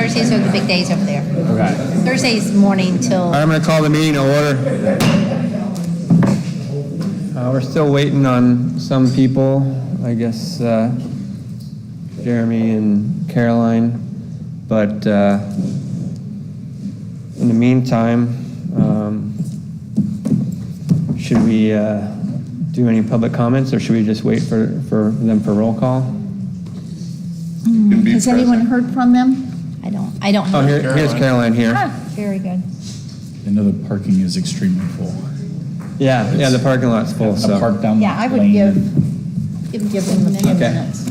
Thursdays are the big days over there. Okay. Thursdays morning till, I'm going to call the meeting to order. We're still waiting on some people, I guess Jeremy and Caroline, but in the meantime, should we do any public comments, or should we just wait for them for roll call? Has anyone heard from them? I don't Oh, know. here's Caroline here. Very good. I know the parking is extremely full. Yeah, the parking lot's full, I so. parked down Yeah, I would lane. give them a few Okay. minutes.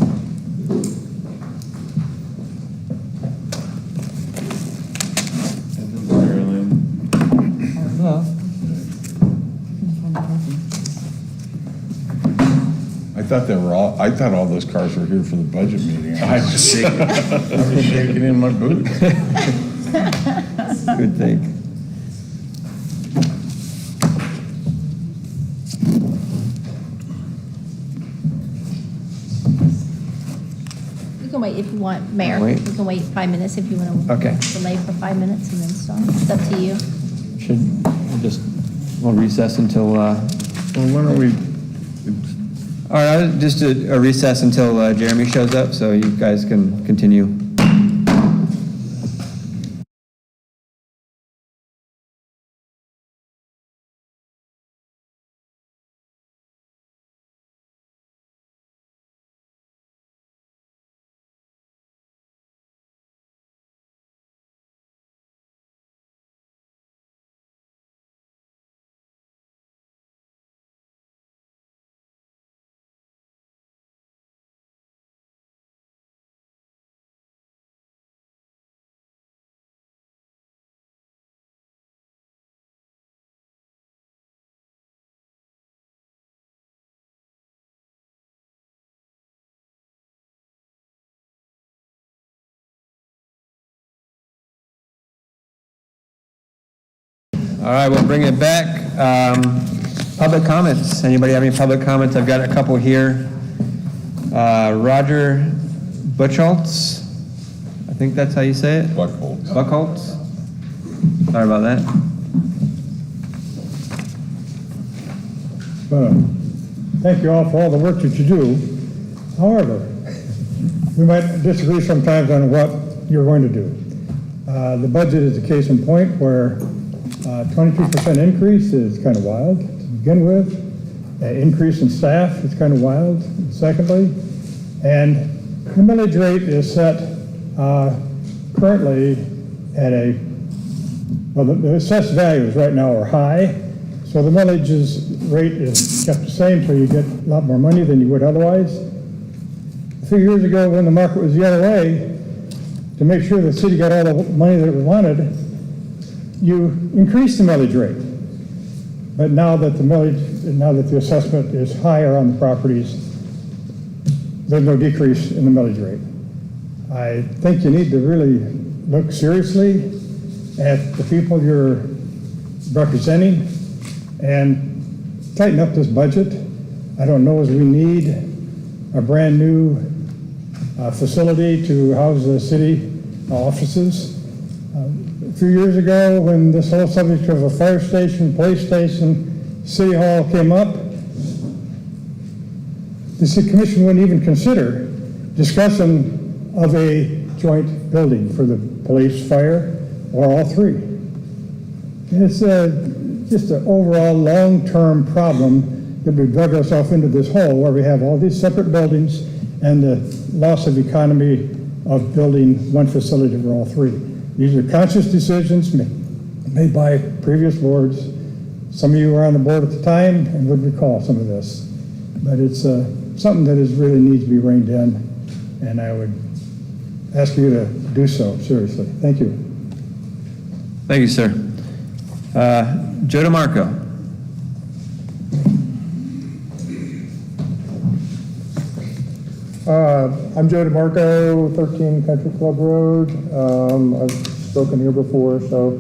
Hello. I thought all those cars were here for the budget meeting. I was shaking. I was shaking in my boots. Good thing. We can wait if you want, Mayor. Wait. We can wait 5 minutes if you want to. Okay. Delay for 5 minutes and then start. It's up to you. We'll recess until, Well, why don't we, all right, just a recess until Jeremy shows up, so you guys can continue. All right, we'll bring it back. Public comments. Anybody have any public comments? I've got a couple here. Roger Buchholz. I think that's how you say it. Buckholz. Buchholz. Sorry about that. Thank you all for all the work that you do. However, we might disagree sometimes on what you're going to do. The budget is a case in point where 22% increase is kind of wild to begin with. Increase in staff is kind of wild, secondly. And the millage rate is set currently at the assessed values right now are high. So the millage rate is kept the same, so you get a lot more money than you would otherwise. A few years ago, when the market was the other way, to make sure the city got all the money that it wanted, you increase the millage rate. But now that the assessment is higher on the properties, there's no decrease in the millage rate. I think you need to really look seriously at the people you're representing and tighten up this budget. I don't know if we need a brand new facility to house the city offices. A few years ago, when this whole subject of a fire station, police station, city hall came up, the city commission wouldn't even consider discussion of a joint building for the police, fire, or all three. It's just an overall long-term problem that we dug ourselves into this hole where we have all these separate buildings and the loss of economy of building one facility for all three. These are conscious decisions made by previous boards. Some of you were on the board at the time and would recall some of this. But it's something that really needs to be reined in, and I would ask you to do so, seriously. Thank you. Thank you, sir. Joe DeMarco. I'm Joe DeMarco, 13 Country Club Road. I've spoken here before, so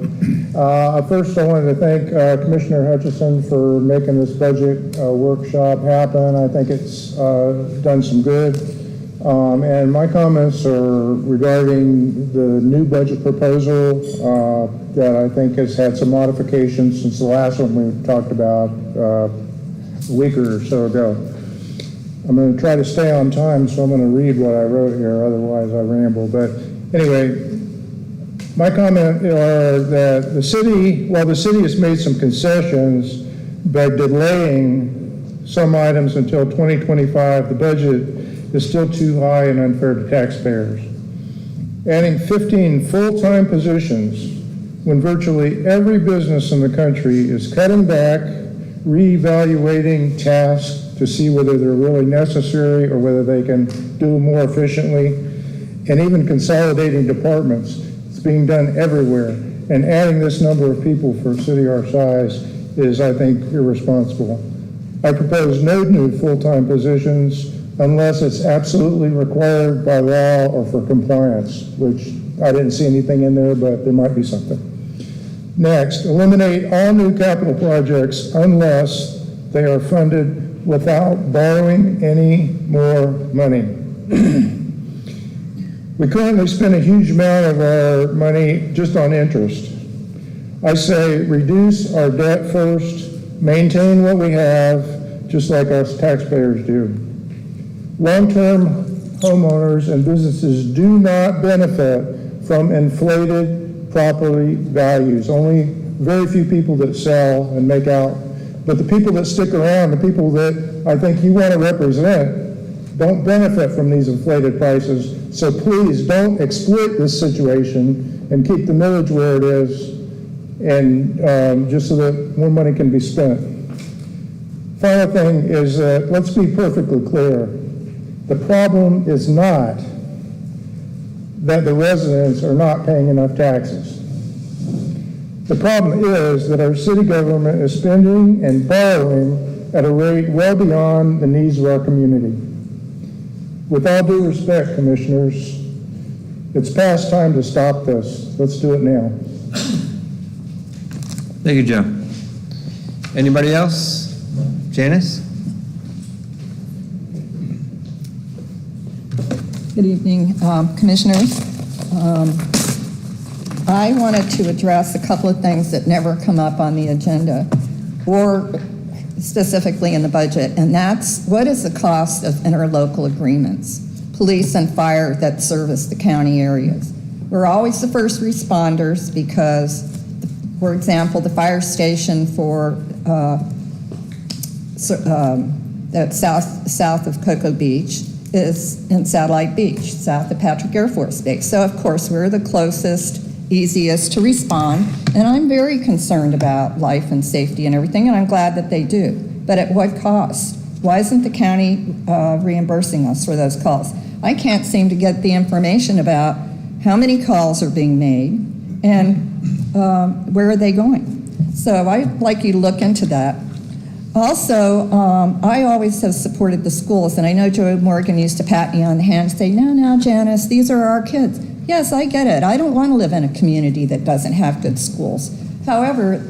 first I wanted to thank Commissioner Hutchison for making this budget workshop happen. I think it's done some good. And my comments are regarding the new budget proposal that I think has had some modifications since the last one we talked about a week or so ago. I'm going to try to stay on time, so I'm going to read what I wrote here, otherwise I ramble. But anyway, my comment are that while the city has made some concessions by delaying some items until 2025, the budget is still too high and unfair to taxpayers. Adding 15 full-time positions when virtually every business in the country is cutting back, reevaluating tasks to see whether they're really necessary or whether they can do more efficiently, and even consolidating departments. It's being done everywhere. And adding this number of people for a city our size is, I think, irresponsible. I propose no new full-time positions unless it's absolutely required by law or for compliance, which I didn't see anything in there, but there might be something. Next, eliminate all new capital projects unless they are funded without borrowing any more money. We currently spend a huge amount of our money just on interest. I say reduce our debt first, maintain what we have, just like us taxpayers do. Long-term homeowners and businesses do not benefit from inflated property values. Only very few people that sell and make out. But the people that stick around, the people that I think you want to represent, don't benefit from these inflated prices. So please don't exploit this situation and keep the millage where it is, and just so that more money can be spent. Final thing is that let's be perfectly clear. The problem is not that the residents are not paying enough taxes. The problem is that our city government is spending and borrowing at a rate well beyond the needs of our community. With all due respect, commissioners, it's past time to stop this. Let's do it now. Thank you, Joe. Anybody else? Janice? Good evening, Commissioners. I wanted to address a couple of things that never come up on the agenda or specifically in the budget, and that's what is the cost of interlocal agreements, police and fire that service the county areas. We're always the first responders because, for example, the fire station for that's south of Cocoa Beach is in Satellite Beach, south of Patrick Air Force Base. So, of course, we're the closest, easiest to respond, and I'm very concerned about life and safety and everything, and I'm glad that they do. But at what cost? Why isn't the county reimbursing us for those calls? I can't seem to get the information about how many calls are being made and where are they going. So I'd like you to look into that. Also, I always have supported the schools, and I know Joe Morgan used to pat me on the hand and say, no, Janice, these are our kids. Yes, I get it. I don't want to live in a community that doesn't have good schools. However,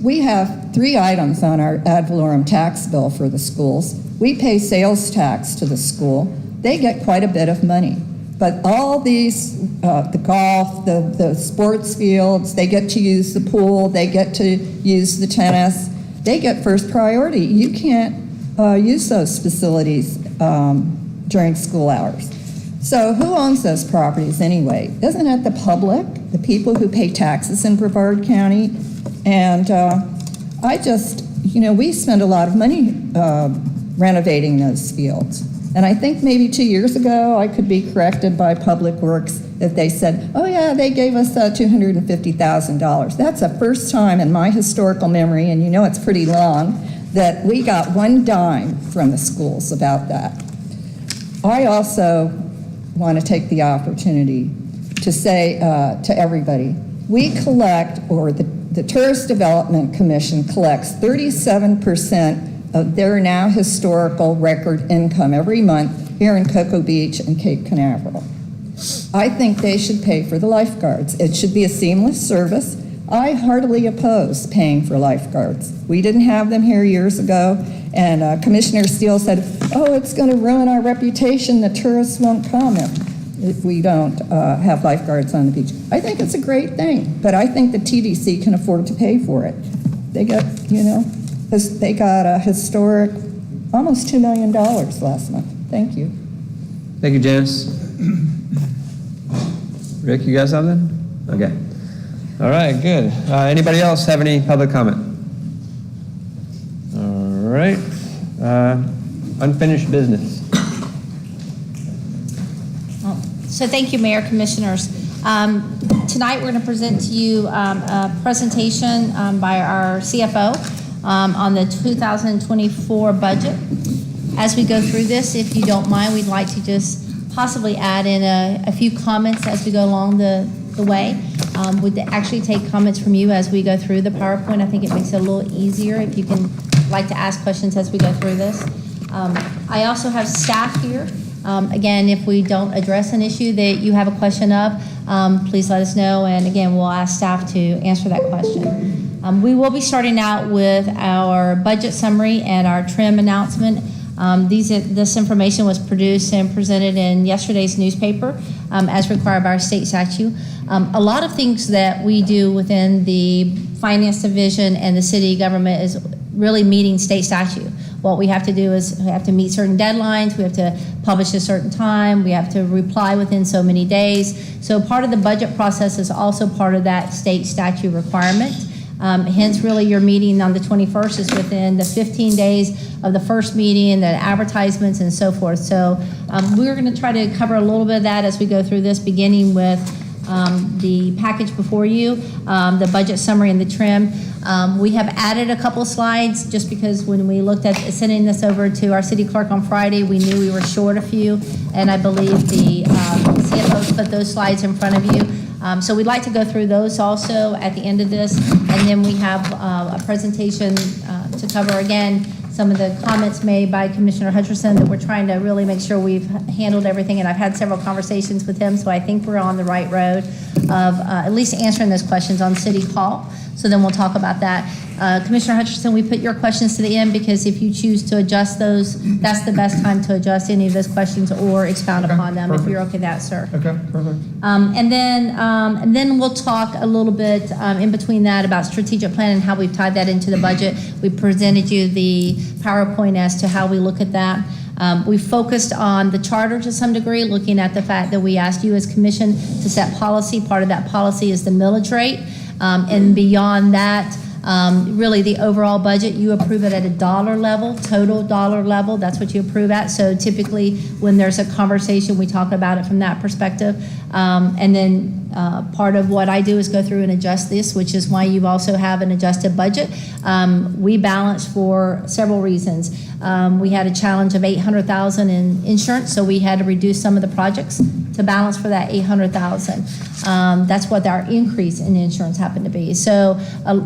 we have 3 items on our ad valorem tax bill for the schools. We pay sales tax to the school. They get quite a bit of money. But all these, the golf, the sports fields, they get to use the pool, they get to use the tennis. They get first priority. You can't use those facilities during school hours. So who owns those properties anyway? Isn't it the public, the people who pay taxes in Brevard County? And we spend a lot of money renovating those fields. And I think maybe 2 years ago, I could be corrected by Public Works if they said, oh yeah, they gave us $250,000. That's the first time in my historical memory, and you know it's pretty long, that we got 1 dime from the schools about that. I also want to take the opportunity to say to everybody, we collect, or the Tourist Development Commission collects 37% of their now historical record income every month here in Cocoa Beach and Cape Canaveral. I think they should pay for the lifeguards. It should be a seamless service. I heartily oppose paying for lifeguards. We didn't have them here years ago, and Commissioner Steele said, oh, it's going to ruin our reputation, the tourists won't come if we don't have lifeguards on the beach. I think it's a great thing, but I think the TDC can afford to pay for it. They got a historic, almost $2 million last month. Thank you. Thank you, Janice. Rick, you got something? Okay. All right, good. Anybody else have any public comment? All right. Unfinished business. So thank you, Mayor, Commissioners. Tonight, we're going to present to you a presentation by our CFO on the 2024 budget. As we go through this, if you don't mind, we'd like to just possibly add in a few comments as we go along the way. Would actually take comments from you as we go through the PowerPoint. I think it makes it a little easier if you can like to ask questions as we go through this. I also have staff here. Again, if we don't address an issue that you have a question of, please let us know, and again, we'll ask staff to answer that question. We will be starting out with our budget summary and our trim announcement. This information was produced and presented in yesterday's newspaper as required by our state statute. A lot of things that we do within the finance division and the city government is really meeting state statute. What we have to do is we have to meet certain deadlines, we have to publish a certain time, we have to reply within so many days. So part of the budget process is also part of that state statute requirement. Hence, really, your meeting on the 21st is within the 15 days of the first meeting, the advertisements, and so forth. So we're going to try to cover a little bit of that as we go through this, beginning with the package before you, the budget summary and the trim. We have added a couple slides just because when we looked at sending this over to our city clerk on Friday, we knew we were short a few, and I believe the CFO put those slides in front of you. So we'd like to go through those also at the end of this, and then we have a presentation to cover again some of the comments made by Commissioner Hutcherson that we're trying to really make sure we've handled everything, and I've had several conversations with him, so I think we're on the right road of at least answering those questions on City Hall. So then we'll talk about that. Commissioner Hutcherson, we put your questions to the end because if you choose to adjust those, that's the best time to adjust any of those questions or expound upon them, if you're okay with that, sir. Okay, perfect. And then we'll talk a little bit in between that about strategic plan and how we've tied that into the budget. We presented you the PowerPoint as to how we look at that. We focused on the charter to some degree, looking at the fact that we asked you as commission to set policy. Part of that policy is the millage rate. And beyond that, really the overall budget, you approve it at a dollar level, total dollar level. That's what you approve at. So typically when there's a conversation, we talk about it from that perspective. And then part of what I do is go through and adjust this, which is why you also have an adjusted budget. We balance for several reasons. We had a challenge of $800,000 in insurance, so we had to reduce some of the projects to balance for that $800,000. That's what our increase in insurance happened to be. So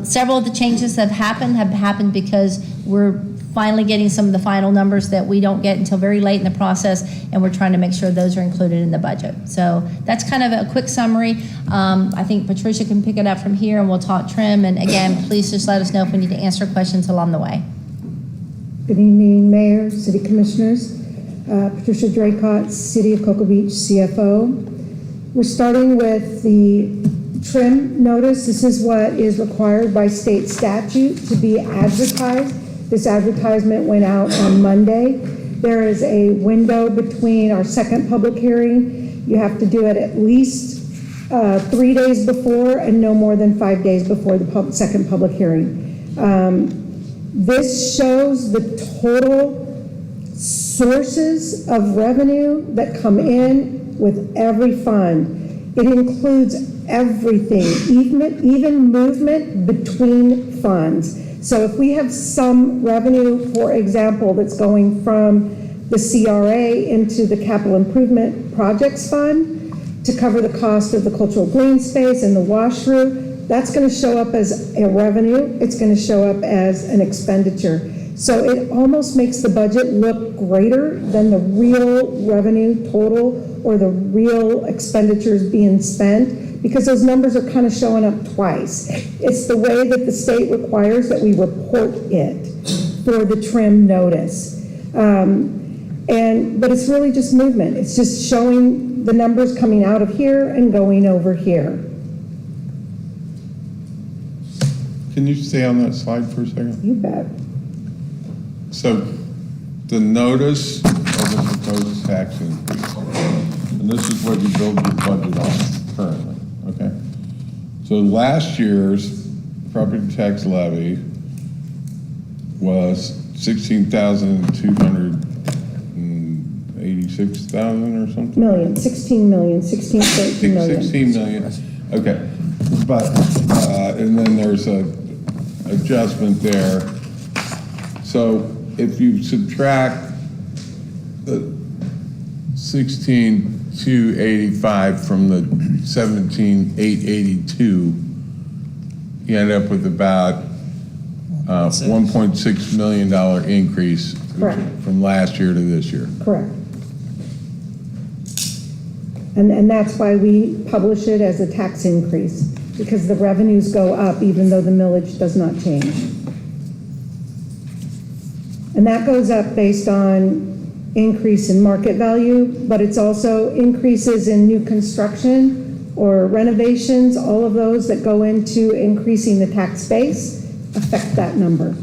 several of the changes that have happened because we're finally getting some of the final numbers that we don't get until very late in the process, and we're trying to make sure those are included in the budget. So that's kind of a quick summary. I think Patricia can pick it up from here, and we'll talk trim. And again, please just let us know if we need to answer questions along the way. Good evening, Mayor, City Commissioners. Patricia Draycott, City of Cocoa Beach CFO. We're starting with the trim notice. This is what is required by state statute to be advertised. This advertisement went out on Monday. There is a window between our second public hearing. You have to do it at least 3 days before and no more than 5 days before the second public hearing. This shows the total sources of revenue that come in with every fund. It includes everything, even movement between funds. So if we have some revenue, for example, that's going from the CRA into the Capital Improvement Projects Fund to cover the cost of the cultural green space and the washroom, that's going to show up as a revenue. It's going to show up as an expenditure. So it almost makes the budget look greater than the real revenue total or the real expenditures being spent, because those numbers are kind of showing up twice. It's the way that the state requires that we report it for the trim notice. But it's really just movement. It's just showing the numbers coming out of here and going over here. Can you stay on that slide for a second? You bet. So the notice of the proposed tax increase, and this is what you build your budget on currently, okay? So last year's property tax levy was 16,286,000 or something? Million, 16 million, 16, 13 million. 16 million, okay. But, and then there's a adjustment there. So if you subtract the 16,285 from the 17,882, you end up with about $1.6 million increase Correct. from last year to this year. Correct. And that's why we publish it as a tax increase, because the revenues go up even though the millage does not change. And that goes up based on increase in market value, but it's also increases in new construction or renovations. All of those that go into increasing the tax base affect that number.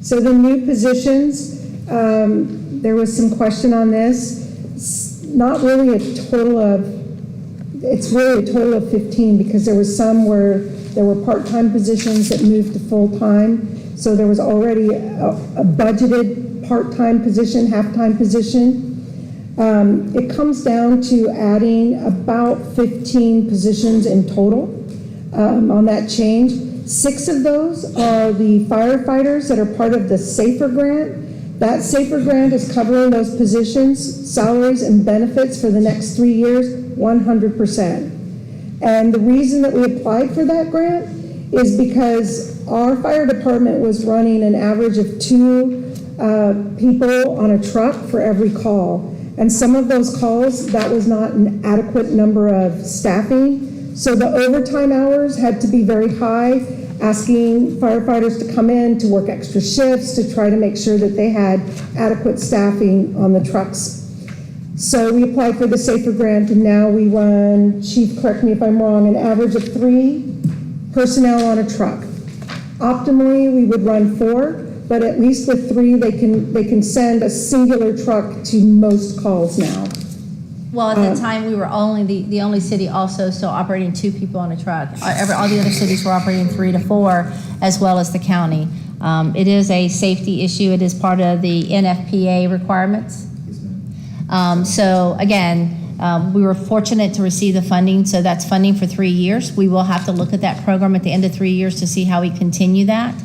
So the new positions, there was some question on this. It's not really a total of, it's really a total of 15, because there was some where there were part-time positions that moved to full-time. So there was already a budgeted part-time position, half-time position. It comes down to adding about 15 positions in total on that change. 6 of those are the firefighters that are part of the SAFER grant. That SAFER grant is covering those positions, salaries, and benefits for the next 3 years, 100%. And the reason that we applied for that grant is because our fire department was running an average of 2 people on a truck for every call. And some of those calls, that was not an adequate number of staffing. So the overtime hours had to be very high, asking firefighters to come in to work extra shifts to try to make sure that they had adequate staffing on the trucks. So we applied for the SAFER grant, and now we run, Chief, correct me if I'm wrong, an average of 3 personnel on a truck. Optimally, we would run 4, but at least with 3, they can send a singular truck to most calls now. Well, at the time, we were only, the only city also still operating 2 people on a truck. All the other cities were operating 3 to 4, as well as the county. It is a safety issue. It is part of the NFPA requirements. So again, we were fortunate to receive the funding, so that's funding for 3 years. We will have to look at that program at the end of 3 years to see how we continue that.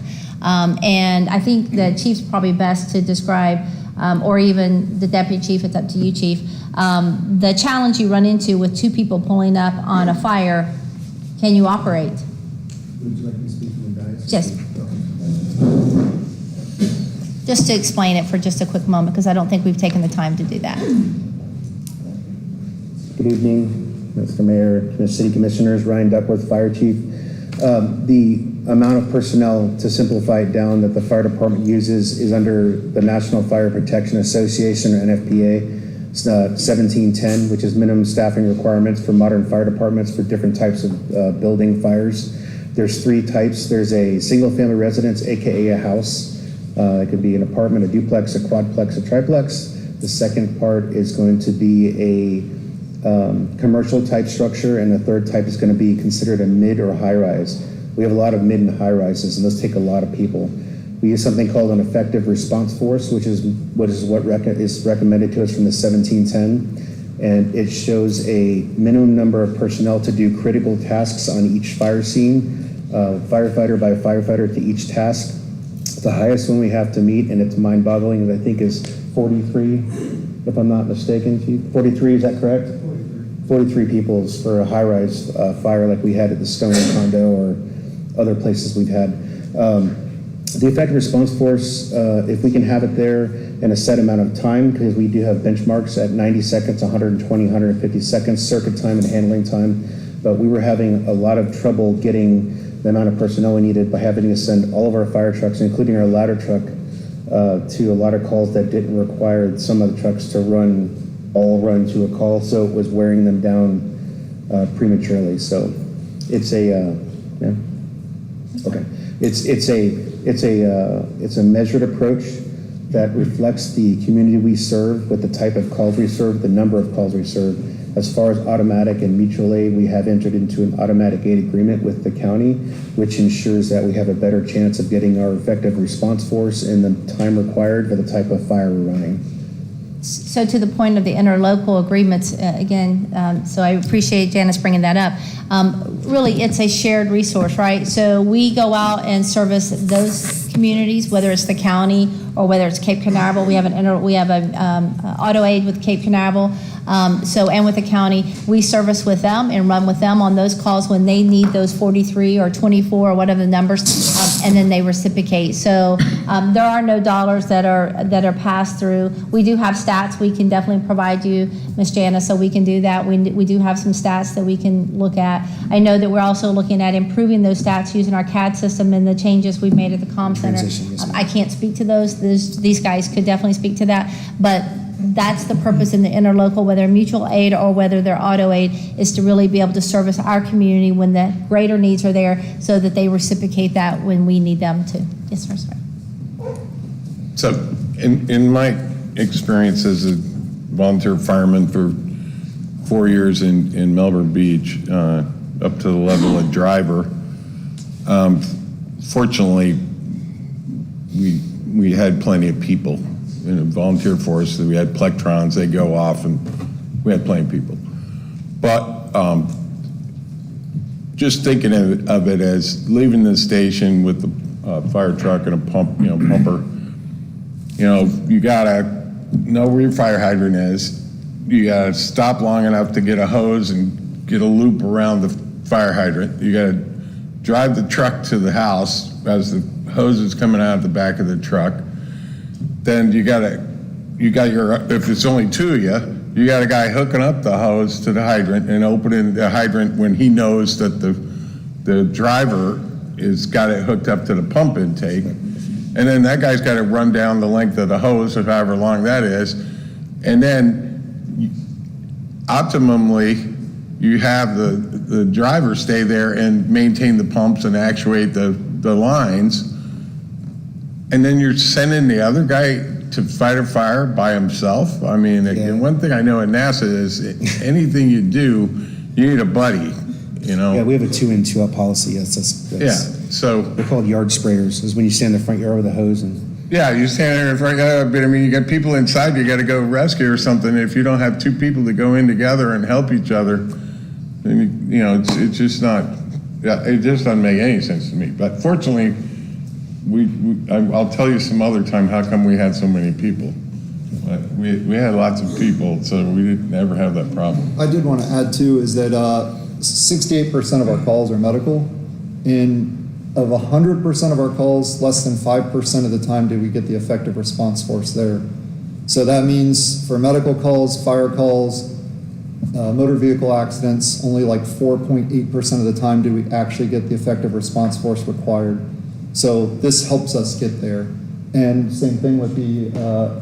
And I think the chief's probably best to describe, or even the deputy chief, it's up to you, chief, the challenge you run into with 2 people pulling up on a fire. Can you operate? Would you like me to speak from the dais? Yes. Just to explain it for just a quick moment, because I don't think we've taken the time to do that. Good evening, Mr. Mayor, City Commissioners, Ryan Duckworth, Fire Chief. The amount of personnel, to simplify it down, that the fire department uses is under the National Fire Protection Association, or NFPA. It's 1710, which is minimum staffing requirements for modern fire departments for different types of building fires. There's 3 types. There's a single-family residence, AKA a house. It could be an apartment, a duplex, a quadplex, a triplex. The second part is going to be a commercial type structure, and the third type is going to be considered a mid or high rise. We have a lot of mid and high rises, and those take a lot of people. We use something called an effective response force, which is what is recommended to us from the 1710, and it shows a minimum number of personnel to do critical tasks on each fire scene, firefighter by firefighter to each task. The highest one we have to meet, and it's mind-boggling, I think is 43, if I'm not mistaken, Chief. 43, is that correct? 43 people for a high-rise fire like we had at the Stone condo or other places we've had. The effective response force, if we can have it there, in a set amount of time, because we do have benchmarks at 90 seconds, 120, 150 seconds, circuit time and handling time. But we were having a lot of trouble getting the amount of personnel we needed by having to send all of our fire trucks, including our ladder truck, to a lot of calls that didn't require some of the trucks to run to a call, so it was wearing them down prematurely. So it's a it's a measured approach that reflects the community we serve, with the type of calls we serve, the number of calls we serve. As far as automatic and mutual aid, we have entered into an automatic aid agreement with the county, which ensures that we have a better chance of getting our effective response force in the time required for the type of fire we're running. So to the point of the interlocal agreements, again, so I appreciate Janice bringing that up. Really, it's a shared resource, right? So we go out and service those communities, whether it's the county or whether it's Cape Canaveral. We have an auto aid with Cape Canaveral. And with the county, we service with them and run with them on those calls when they need those 43 or 24 or whatever the numbers, and then they reciprocate. So there are no dollars that are passed through. We do have stats we can definitely provide you, Ms. Janice, so we can do that. We do have some stats that we can look at. I know that we're also looking at improving those stats using our CAD system and the changes we've made at the comm center. I can't speak to those. These guys could definitely speak to that, but that's the purpose in the interlocal, whether mutual aid or whether they're auto aid, is to really be able to service our community when the greater needs are there, so that they reciprocate that when we need them to. Yes, sir. Sorry. So in my experience as a volunteer fireman for 4 years in Melbourne Beach, up to the level of driver, fortunately, we had plenty of people in a volunteer force. That we had plectrons, they go off, and we had plenty of people. But just thinking of it as leaving the station with the fire truck and a pumper, you gotta know where your fire hydrant is. You gotta stop long enough to get a hose and get a loop around the fire hydrant. You gotta drive the truck to the house as the hose is coming out of the back of the truck. Then you got your, if it's only two of you, you got a guy hooking up the hose to the hydrant and opening the hydrant when he knows that the driver is got it hooked up to the pump intake. And then that guy's got to run down the length of the hose, or however long that is. And then optimally, you have the driver stay there and maintain the pumps and actuate the lines. And then you're sending the other guy to fight a fire by himself. I mean, one thing I know at NASA is anything you do, you need a buddy, Yeah, we have a 2 in 2 out policy. So they're called yard sprayers. Is when you stand in the front yard with a hose and. Yeah, you stand there in front yard, but I mean, you got people inside, you got to go rescue or something. If you don't have two people to go in together and help each other, then, it's just not. Yeah, it just doesn't make any sense to me. But fortunately, I'll tell you some other time how come we had so many people. But we had lots of people, so we didn't ever have that problem. I did want to add too is that 68% of our calls are medical. Of 100% of our calls, less than 5% of the time do we get the effective response force there. So that means for medical calls, fire calls, motor vehicle accidents, only like 4.8% of the time do we actually get the effective response force required. So this helps us get there. And same thing with the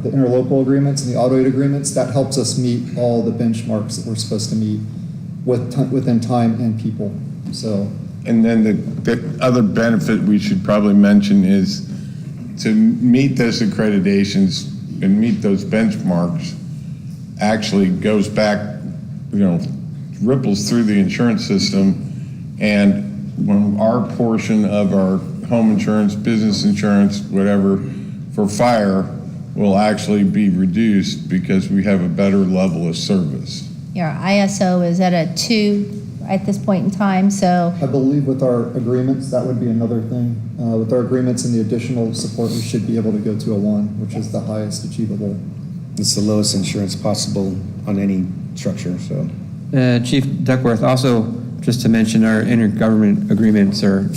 interlocal agreements and the auto aid agreements. That helps us meet all the benchmarks that we're supposed to meet within time and people. So. And then the other benefit we should probably mention is to meet those accreditations and meet those benchmarks actually goes back, ripples through the insurance system, and when our portion of our home insurance, business insurance, whatever, for fire will actually be reduced because we have a better level of service. Your ISO is at a 2 at this point in time, so. I believe with our agreements, that would be another thing. With our agreements and the additional support, we should be able to go to a 1, which is the highest achievable. It's the lowest insurance possible on any structure, so. Chief Duckworth, also just to mention our intergovernment agreements are,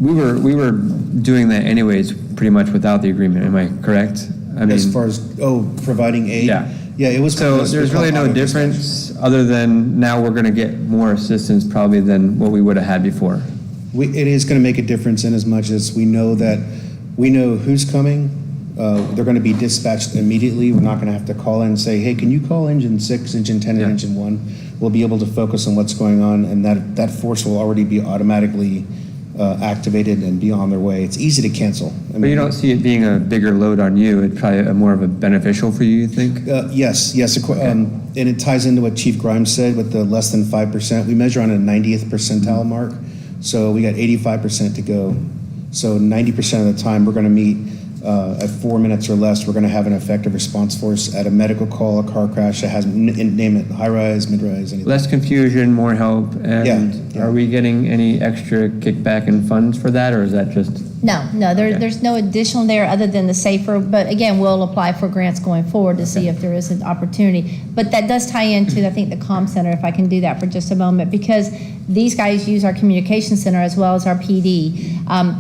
we were doing that anyways, pretty much without the agreement. Am I correct? I mean, As far as, providing aid? Yeah. Yeah, it was. so there's really no difference other than now we're going to get more assistance probably than what we would have had before. It is going to make a difference in as much as we know who's coming. They're going to be dispatched immediately. We're not going to have to call in and say, hey, can you call Engine 6, Engine 10, Yeah. and Engine 1? We'll be able to focus on what's going on, and that force will already be automatically activated and be on their way. It's easy to cancel. But you don't see it being a bigger load on you. It's probably more of a beneficial for you think? Yes. And it ties into what Chief Grimes said with the less than 5%. We measure on a 90th percentile mark, so we got 85% to go. So 90% of the time, we're going to meet at 4 minutes or less. We're going to have an effective response force at a medical call, a car crash that has, name it, high rise, mid rise, anything. Less confusion, more help, and Yeah. are we getting any extra kickback and funds for that, or is that just? No, there's no additional there other than the safer, but again, we'll apply for grants going forward to see if there is an opportunity. But that does tie into, I think, the comm center, if I can do that for just a moment, because these guys use our communication center as well as our PD.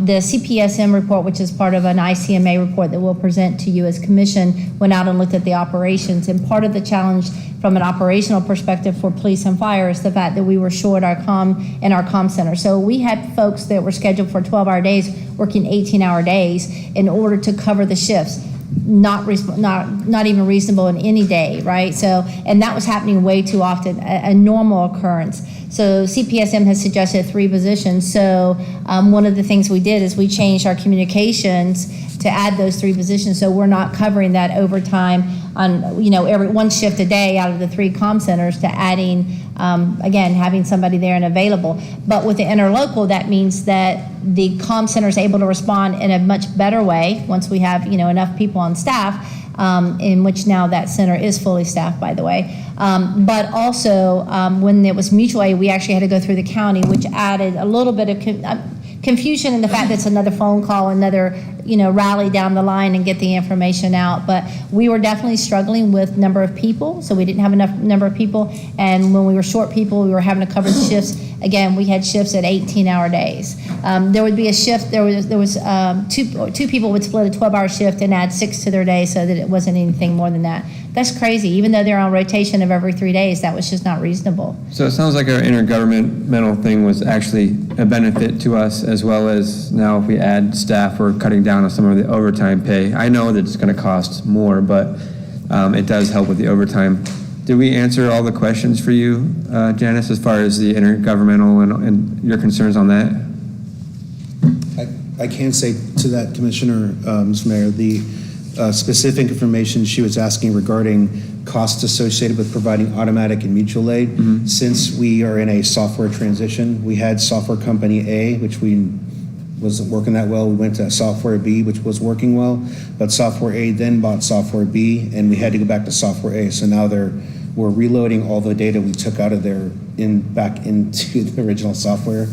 The CPSM report, which is part of an ICMA report that we'll present to you as commission, went out and looked at the operations. And part of the challenge from an operational perspective for police and fire is the fact that we were short our comm center. So we had folks that were scheduled for 12-hour days working 18-hour days in order to cover the shifts. Not even reasonable in any day, right? So, and that was happening way too often, a normal occurrence. So CPSM has suggested 3 positions. So one of the things we did is we changed our communications to add those 3 positions, so we're not covering that overtime on every 1 shift a day out of the 3 comm centers to adding again having somebody there and available. But with the interlocal, that means that the comm center is able to respond in a much better way once we have enough people on staff, in which now that center is fully staffed, by the way. But also when it was mutual aid, we actually had to go through the county, which added a little bit of confusion in the fact that it's another phone call, another rally down the line and get the information out. But we were definitely struggling with number of people, so we didn't have enough number of people. And when we were short people, we were having to cover the shifts. Again, we had shifts at 18-hour days. There would be a shift. There was two people would split a 12-hour shift and add 6 to their day, so that it wasn't anything more than that. That's crazy. Even though they're on rotation of every 3 days, that was just not reasonable. So it sounds like our intergovernmental thing was actually a benefit to us, as well as now if we add staff, we're cutting down on some of the overtime pay. I know that it's going to cost more, but it does help with the overtime. Did we answer all the questions for you, Janice, as far as the intergovernmental and your concerns on that? I can say to that, Commissioner, Mr. Mayor, the specific information she was asking regarding costs associated with providing automatic and mutual aid. Mm-hmm. Since we are in a software transition, we had software company A, which wasn't working that well. We went to software B, which was working well, but software A then bought software B, and we had to go back to software A. So now we're reloading all the data we took out of there back into the original software.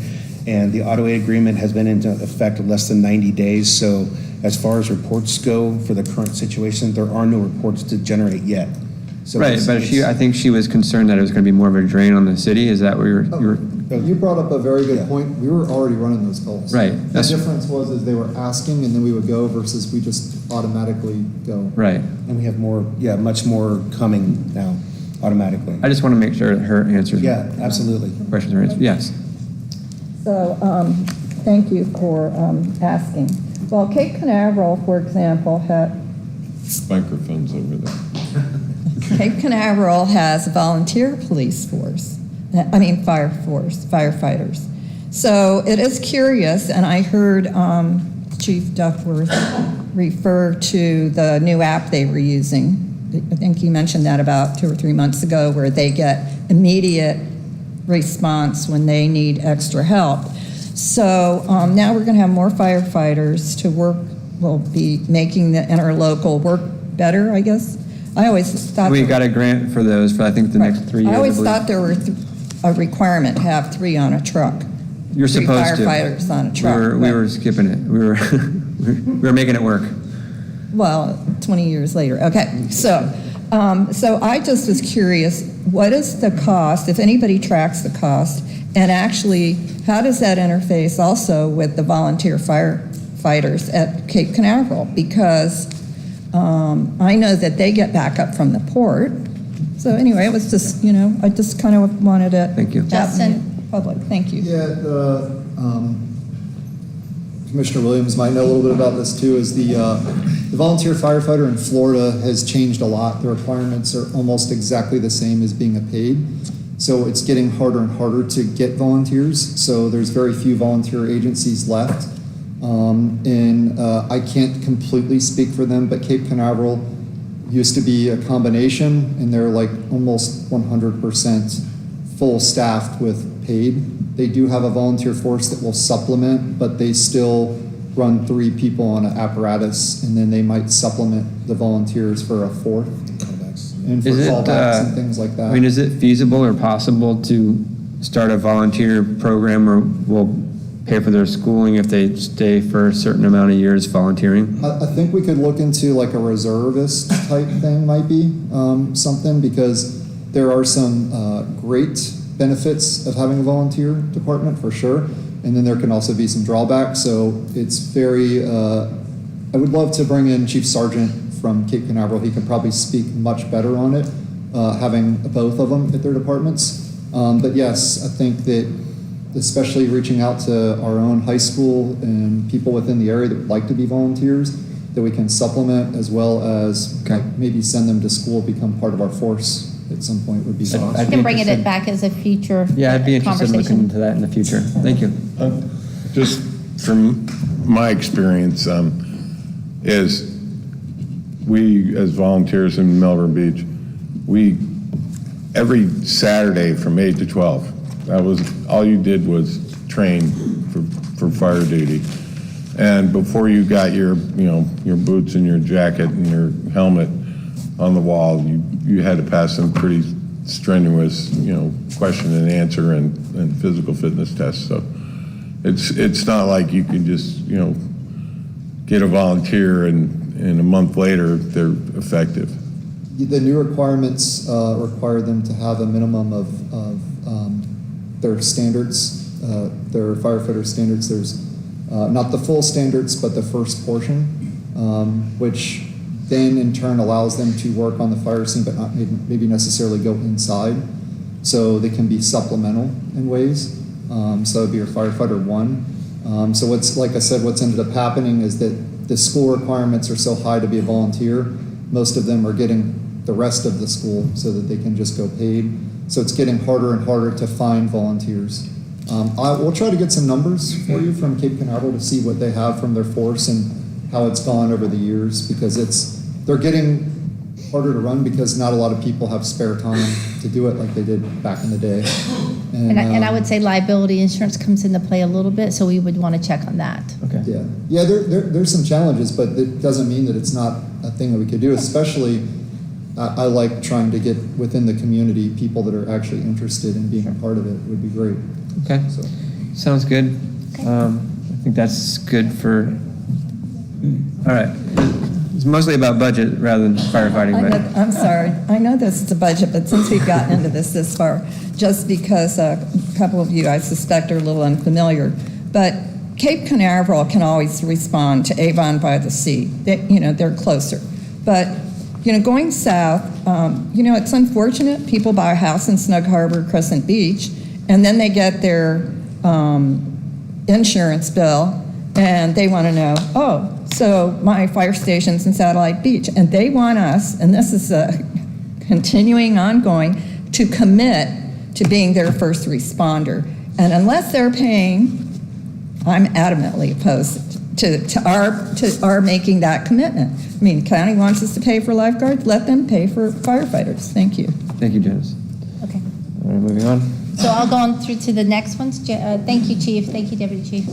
And the auto aid agreement has been into effect less than 90 days. So as far as reports go for the current situation, there are no reports to generate yet. So right, but I think she was concerned that it was going to be more of a drain on the city. Is that what you were? You brought up a very good point. We were already running those calls. Right. The difference was they were asking and then we would go versus we just automatically go. Right. And we have much more coming now automatically. I just want to make sure that her answers. Yeah, absolutely. Questions are answered. Yes. So thank you for asking. Well, Cape Canaveral, for example, Microphones over there. Cape Canaveral has a volunteer police force. Fire force, firefighters. So it is curious, and I heard Chief Duckworth refer to the new app they were using. I think he mentioned that about 2 or 3 months ago, where they get immediate response when they need extra help. So now we're going to have more firefighters to work. We'll be making the interlocal work better, I guess. I always thought we got a grant for those for I think the next 3 years. I always thought there were a requirement to have 3 on a truck. You're supposed to. 3 firefighters on a truck. We were skipping it. We were making it work. Well, 20 years later. Okay, so I just was curious, what is the cost, if anybody tracks the cost, and actually, how does that interface also with the volunteer firefighters at Cape Canaveral? Because I know that they get backup from the port. So anyway, it was just, I just kind of wanted to. Thank you. Justin? Public, thank you. Yeah, Commissioner Williams might know a little bit about this too, is the volunteer firefighter in Florida has changed a lot. The requirements are almost exactly the same as being a paid. So it's getting harder and harder to get volunteers. So there's very few volunteer agencies left. And I can't completely speak for them, but Cape Canaveral used to be a combination, and they're like almost 100% full staffed with paid. They do have a volunteer force that will supplement, but they still run 3 people on an apparatus, and then they might supplement the volunteers for a 4th. And for callbacks and things like that. I mean, is it feasible or possible to start a volunteer program or will pay for their schooling if they stay for a certain amount of years volunteering? I think we could look into like a reservist type thing might be something, because there are some great benefits of having a volunteer department for sure. And then there can also be some drawbacks. So it's very, I would love to bring in Chief Sergeant from Cape Canaveral. He can probably speak much better on it, having both of them at their departments. But yes, I think that especially reaching out to our own high school and people within the area that would like to be volunteers, that we can supplement as well as maybe send them to school, become part of our force at some point would be awesome. We can bring it back as a future Yeah, I'd be interested in looking into that in the future. Thank you. Just from my experience, is we, as volunteers in Melbourne Beach, we, every Saturday from 8 to 12, that was, all you did was train for fire duty. And before you got your, your boots and your jacket and your helmet on the wall, you had to pass some pretty strenuous, question and answer and physical fitness tests. So it's not like you can just, get a volunteer and a month later they're effective. The new requirements require them to have a minimum of their standards, their firefighter standards. There's not the full standards, but the first portion, which then in turn allows them to work on the fire scene, but not maybe necessarily go inside. So they can be supplemental in ways. So it'd be your firefighter 1. So like I said, what's ended up happening is that the school requirements are so high to be a volunteer. Most of them are getting the rest of the school so that they can just go paid. So it's getting harder and harder to find volunteers. We'll try to get some numbers for you from Cape Canaveral to see what they have from their force and how it's gone over the years, because they're getting harder to run because not a lot of people have spare time to do it like they did back in the day. And I would say liability insurance comes into play a little bit, so we would want to check on that. Okay. Yeah. There's some challenges, but it doesn't mean that it's not a thing that we could do. Especially, I like trying to get within the community people that are actually interested in being a part of it. Would be great. Okay. So. Sounds good. Okay. I think that's good for. All right. It's mostly about budget rather than firefighting. I'm sorry. I know this is a budget, but since we've gotten into this far, just because a couple of you I suspect are a little unfamiliar, but Cape Canaveral can always respond to Avon by the Sea. They're closer. But, going south, it's unfortunate. People buy a house in Snug Harbor, Crescent Beach, and then they get their insurance bill, and they want to know, so my fire station's in Satellite Beach, and they want us, and this is continuing, ongoing, to commit to being their first responder. And unless they're paying, I'm adamantly opposed to our making that commitment. I mean, county wants us to pay for lifeguards, let them pay for firefighters. Thank you. Thank you, Janice. Okay. All right, moving on. So I'll go on through to the next ones. Thank you, Chief. Thank you, Deputy Chief.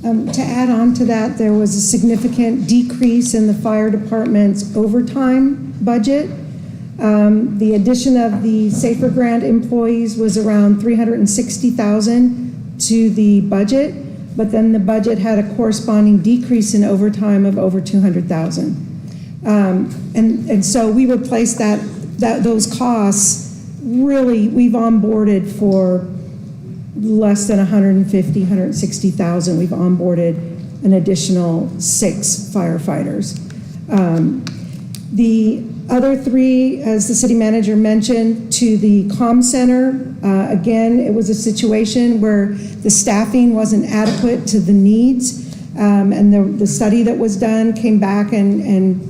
To add on to that, there was a significant decrease in the fire department's overtime budget. The addition of the Safer Grant employees was around $360,000 to the budget, but then the budget had a corresponding decrease in overtime of over $200,000. And so we replaced those costs. Really, we've onboarded for less than $160,000. We've onboarded an additional 6 firefighters. The other three, as the city manager mentioned, to the comm center, again, it was a situation where the staffing wasn't adequate to the needs. And the study that was done came back and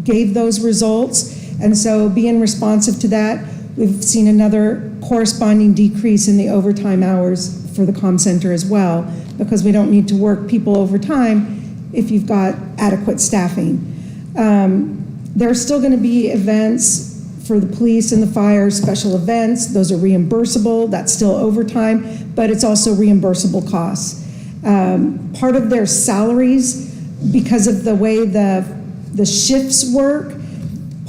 gave those results. And so being responsive to that, we've seen another corresponding decrease in the overtime hours for the comm center as well, because we don't need to work people overtime if you've got adequate staffing. There are still going to be events for the police and the fire, special events. Those are reimbursable. That's still overtime, but it's also reimbursable costs. Part of their salaries, because of the way the shifts work,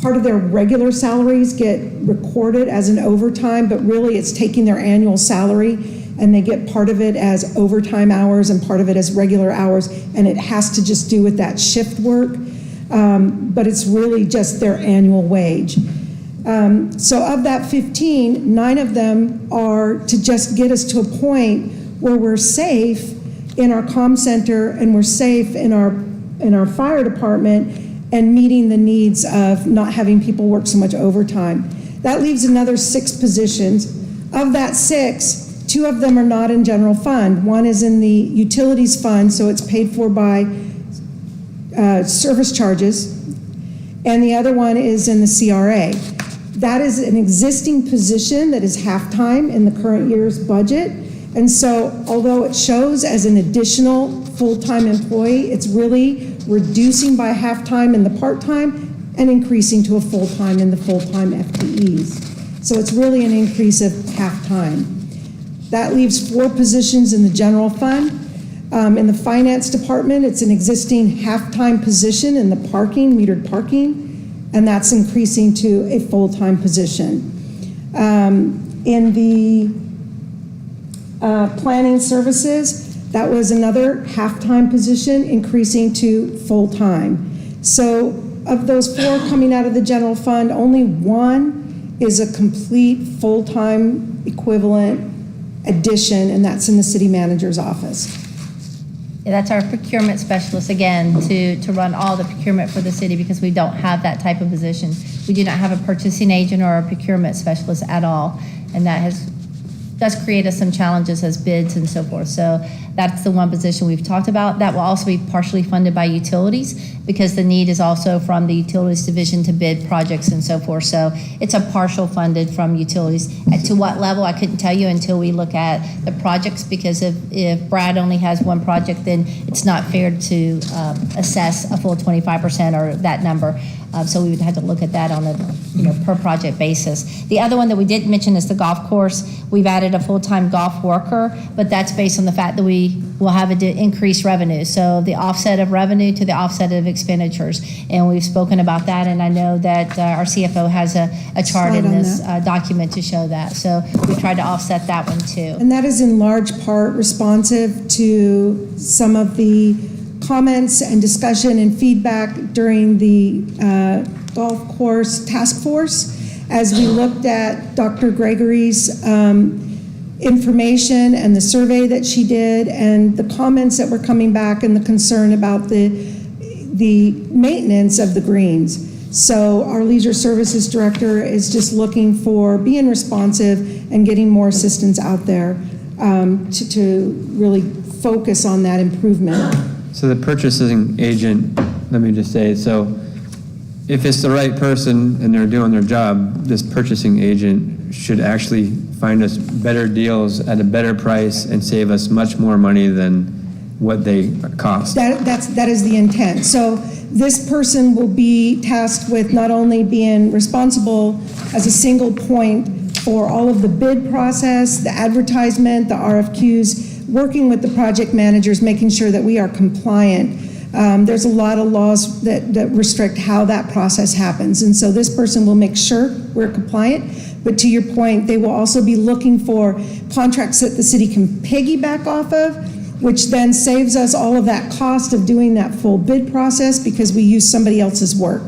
part of their regular salaries get recorded as an overtime, but really it's taking their annual salary and they get part of it as overtime hours and part of it as regular hours, and it has to just do with that shift work. But it's really just their annual wage. So of that 15, 9 of them are to just get us to a point where we're safe in our comm center and we're safe in our fire department and meeting the needs of not having people work so much overtime. That leaves another 6 positions. Of that 6, 2 of them are not in general fund. One is in the utilities fund, so it's paid for by service charges, and the other one is in the CRA. That is an existing position that is half-time in the current year's budget, and so although it shows as an additional full-time employee, it's really reducing by half-time in the part-time and increasing to a full-time in the full-time FTEs. So it's really an increase of half-time. That leaves 4 positions in the general fund. In the finance department, it's an existing half-time position in the metered parking, and that's increasing to a full-time position. In the planning services, that was another half-time position increasing to full-time. So of those 4 coming out of the general fund, only 1 is a complete full-time equivalent addition, and that's in the city manager's office. Yeah, that's our procurement specialist, again, to run all the procurement for the city, because we don't have that type of position. We do not have a purchasing agent or a procurement specialist at all, and that does create us some challenges as bids and so forth. So that's the one position we've talked about. That will also be partially funded by utilities, because the need is also from the utilities division to bid projects and so forth. So it's a partial funded from utilities. To what level, I couldn't tell you until we look at the projects, because if Brad only has 1 project, then it's not fair to assess a full 25% or that number. So we would have to look at that on a per project basis. The other one that we didn't mention is the golf course. We've added a full-time golf worker, but that's based on the fact that we will have increased revenue. So the offset of revenue to the offset of expenditures. And we've spoken about that, and I know that our CFO has a chart in this document to show that. So we tried to offset that one too. And that is in large part responsive to some of the comments and discussion and feedback during the golf course task force as we looked at Dr. Gregory's information and the survey that she did and the comments that were coming back and the concern about the maintenance of the greens. So our leisure services director is just looking for being responsive and getting more assistance out there to really focus on that improvement. So the purchasing agent, let me just say, so if it's the right person and they're doing their job, this purchasing agent should actually find us better deals at a better price and save us much more money than what they cost. That is the intent. So this person will be tasked with not only being responsible as a single point for all of the bid process, the advertisement, the RFQs, working with the project managers, making sure that we are compliant. There's a lot of laws that restrict how that process happens. And so this person will make sure we're compliant. But to your point, they will also be looking for contracts that the city can piggyback off of, which then saves us all of that cost of doing that full bid process because we use somebody else's work.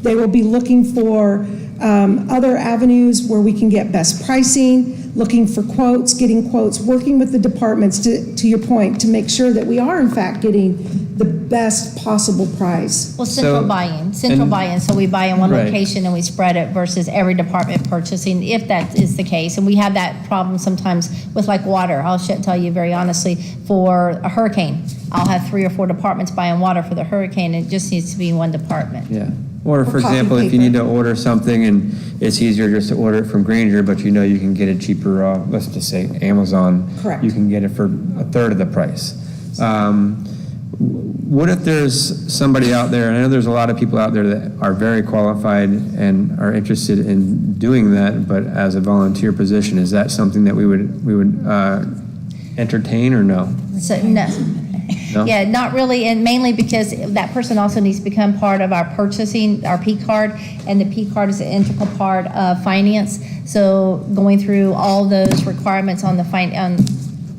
They will be looking for other avenues where we can get best pricing, looking for quotes, getting quotes, working with the departments to your point, to make sure that we are in fact getting the best possible price. Well, central So- buy-in, and- so we buy in one Right. location and we spread it versus every department purchasing, if that is the case. And we have that problem sometimes with like water. I'll tell you very honestly, for a hurricane, I'll have 3 or 4 departments buying water for the hurricane, and it just needs to be one department. Yeah. Or for Or copy example, if you paper. need to order something and it's easier just to order it from Granger, but you know you can get it cheaper, let's just say Amazon. Correct. You can get it for a third of the price. What if there's somebody out there, I know there's a lot of people out there that are very qualified and are interested in doing that, but as a volunteer position, is that something that we would entertain or no? So, no. No? Yeah, not really, and mainly because that person also needs to become part of our purchasing, our P card, and the P card is an integral part of finance. So going through all those requirements on the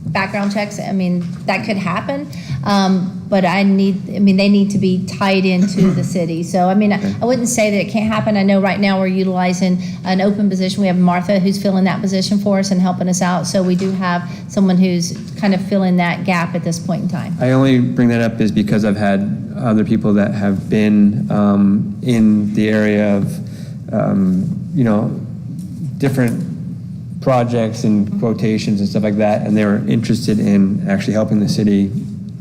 background checks, I mean, that could happen. But they need to be tied into the city. So, I mean, I wouldn't say that it can't happen. I know right now we're utilizing an open position. We have Martha who's filling that position for us and helping us out. So we do have someone who's kind of filling that gap at this point in time. I only bring that up is because I've had other people that have been in the area of, different projects and quotations and stuff like that, and they were interested in actually helping the city,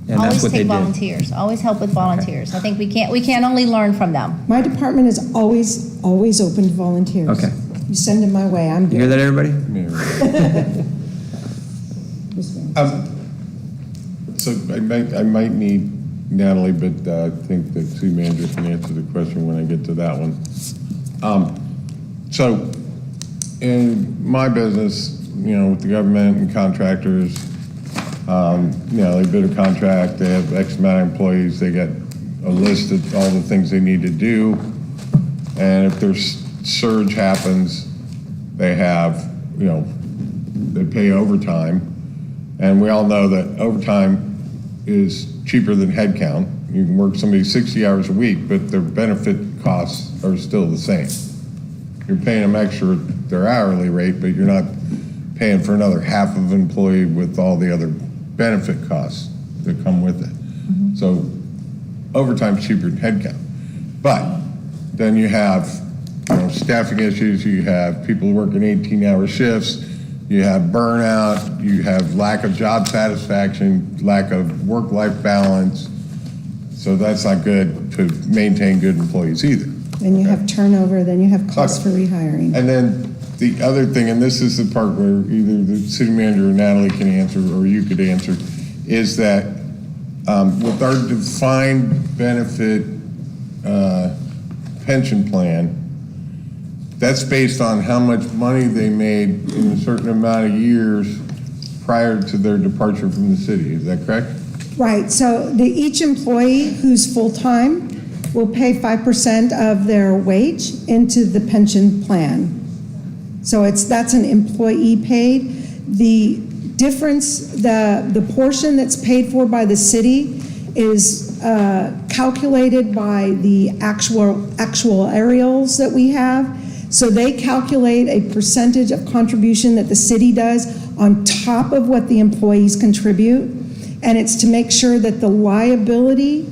and that's Always what they take did. volunteers. Always help with volunteers. I think we can't only learn from them. My department is always open to volunteers. Okay. You send them my way, I'm You hear good. that, everybody? So I might need Natalie, but I think the city manager can answer the question when I get to that one. So in my business, with the government and contractors, they bid a contract, they have X amount of employees, they get a list of all the things they need to do. And if there's surge happens, they have, they pay overtime. And we all know that overtime is cheaper than headcount. You can work somebody 60 hours a week, but their benefit costs are still the same. You're paying them extra at their hourly rate, but you're not paying for another half of an employee with all the other benefit costs that come with it. Mm-hmm. So overtime's cheaper than headcount. But then you have staffing issues, you have people working 18-hour shifts, you have burnout, you have lack of job satisfaction, lack of work-life balance. So that's not good to maintain good employees either. Then you have turnover, then you have costs for rehiring. And then the other thing, and this is the part where either the city manager or Natalie can answer, or you could answer, is that with our defined benefit pension plan, that's based on how much money they made in a certain amount of years prior to their departure from the city. Is that correct? Right, so each employee who's full-time will pay 5% of their wage into the pension plan. So that's an employee paid. The difference, the portion that's paid for by the city is calculated by the actuarials that we have. So they calculate a percentage of contribution that the city does on top of what the employees contribute. And it's to make sure that the liability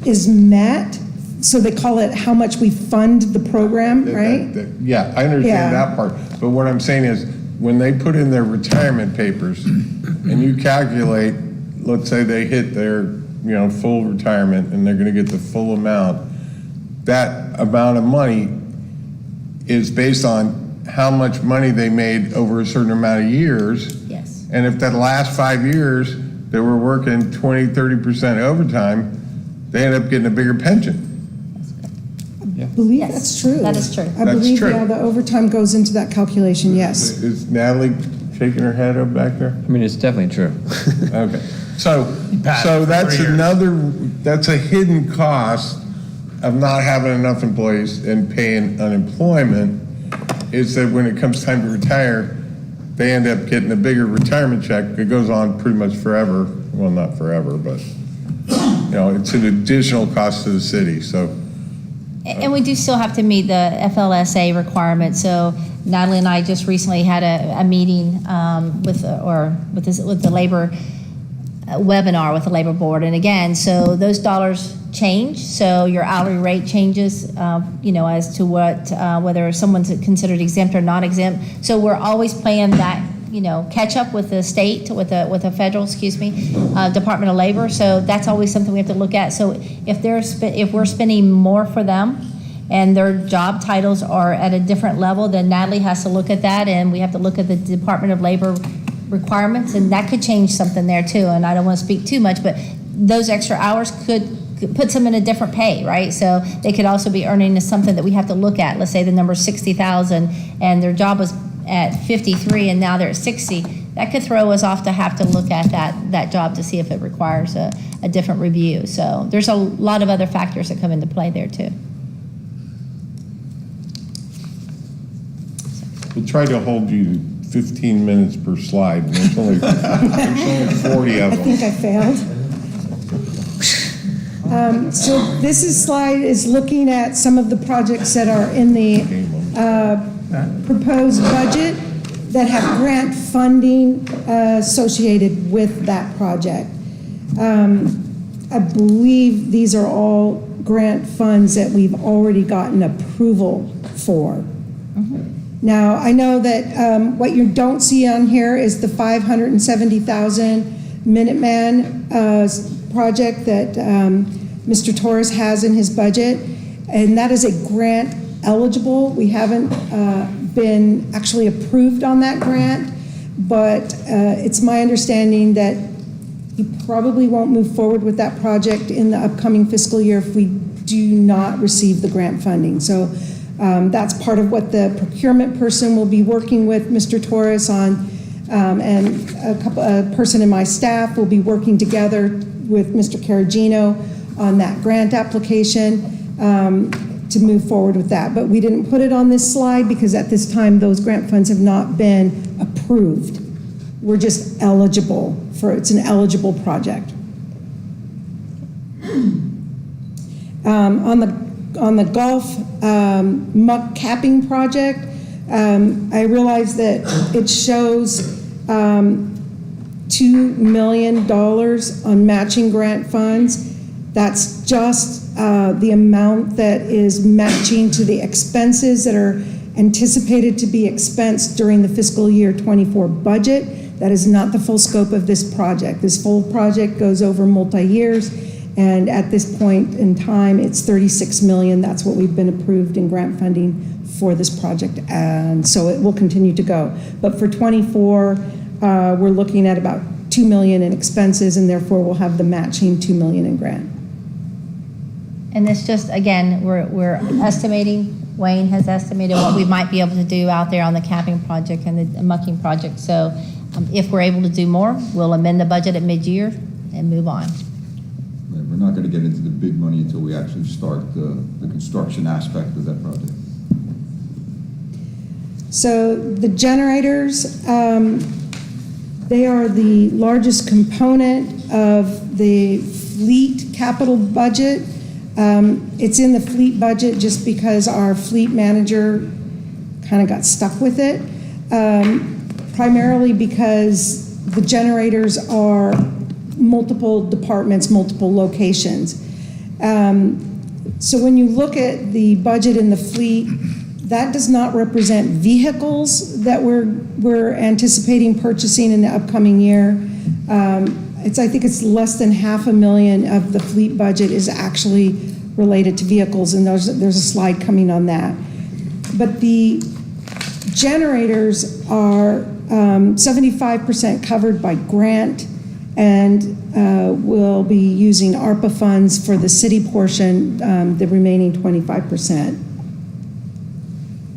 is met. So they call it how much we fund the program, right? Yeah, I understand Yeah. that part. But what I'm saying is, when they put in their retirement papers and you calculate, let's say they hit their, full retirement and they're gonna get the full amount, that amount of money is based on how much money they made over a certain amount of years. Yes. And if that last 5 years, they were working 20, 30% overtime, they end up getting a bigger pension. I believe Yes, that's true. that is true. I That's believe, true. yeah, the overtime goes into that calculation, yes. Is Natalie shaking her head up back there? I mean, it's definitely true. Okay, so that's a hidden cost of not having enough employees and paying unemployment, is that when it comes time to retire, they end up getting a bigger retirement check. It goes on pretty much forever. Well, not forever, but, it's an additional cost to the city. So And we do still have to meet the FLSA requirement. So Natalie and I just recently had a meeting with the labor webinar with the labor board. And again, so those dollars change. So your hourly rate changes, as to what whether someone's considered exempt or not exempt. So we're always playing that, catch up with the state, with the federal, Department of Labor. So that's always something we have to look at. So if we're spending more for them and their job titles are at a different level, then Natalie has to look at that, and we have to look at the Department of Labor requirements, and that could change something there too. And I don't want to speak too much, but those extra hours could puts them in a different pay, right? So they could also be earning something that we have to look at. Let's say the number is 60,000 and their job was at 53 and now they're at 60. That could throw us off to have to look at that job to see if it requires a different review. So there's a lot of other factors that come into play there too. We'll try to hold you to 15 minutes per slide. And there's only 40 of them. I think I failed. So this slide is looking at some of the projects that are in the proposed budget that have grant funding associated with that project. I believe these are all grant funds that we've already gotten approval for. Now, I know that what you don't see on here is the $570,000 Minuteman project that Mr. Torres has in his budget, and that is a grant eligible. We haven't been actually approved on that grant, but it's my understanding that you probably won't move forward with that project in the upcoming fiscal year if we do not receive the grant funding. So that's part of what the procurement person will be working with Mr. Torres on, and a person in my staff will be working together with Mr. Caragino on that grant application to move forward with that. But we didn't put it on this slide because at this time those grant funds have not been approved. We're just eligible for, it's an eligible project. On the golf muck capping project, I realize that it shows $2 million on matching grant funds. That's just the amount that is matching to the expenses that are anticipated to be expensed during the fiscal year 24 budget. That is not the full scope of this project. This full project goes over multi-years, and at this point in time, it's $36 million. That's what we've been approved in grant funding for this project, and so it will continue to go. But for 24, we're looking at about $2 million in expenses, and therefore we'll have the matching $2 million in grant. And this just, again, we're estimating, Wayne has estimated what we might be able to do out there on the capping project and the mucking project. So if we're able to do more, we'll amend the budget at mid-year and move on. We're not going to get into the big money until we actually start the construction aspect of that project. So the generators, they are the largest component of the fleet capital budget. It's in the fleet budget just because our fleet manager kind of got stuck with it, primarily because the generators are multiple departments, multiple locations. So when you look at the budget in the fleet, that does not represent vehicles that we're anticipating purchasing in the upcoming year. I think it's less than $500,000 of the fleet budget is actually related to vehicles, and there's a slide coming on that. But the generators are 75% covered by grant, and we'll be using ARPA funds for the city portion, the remaining 25%.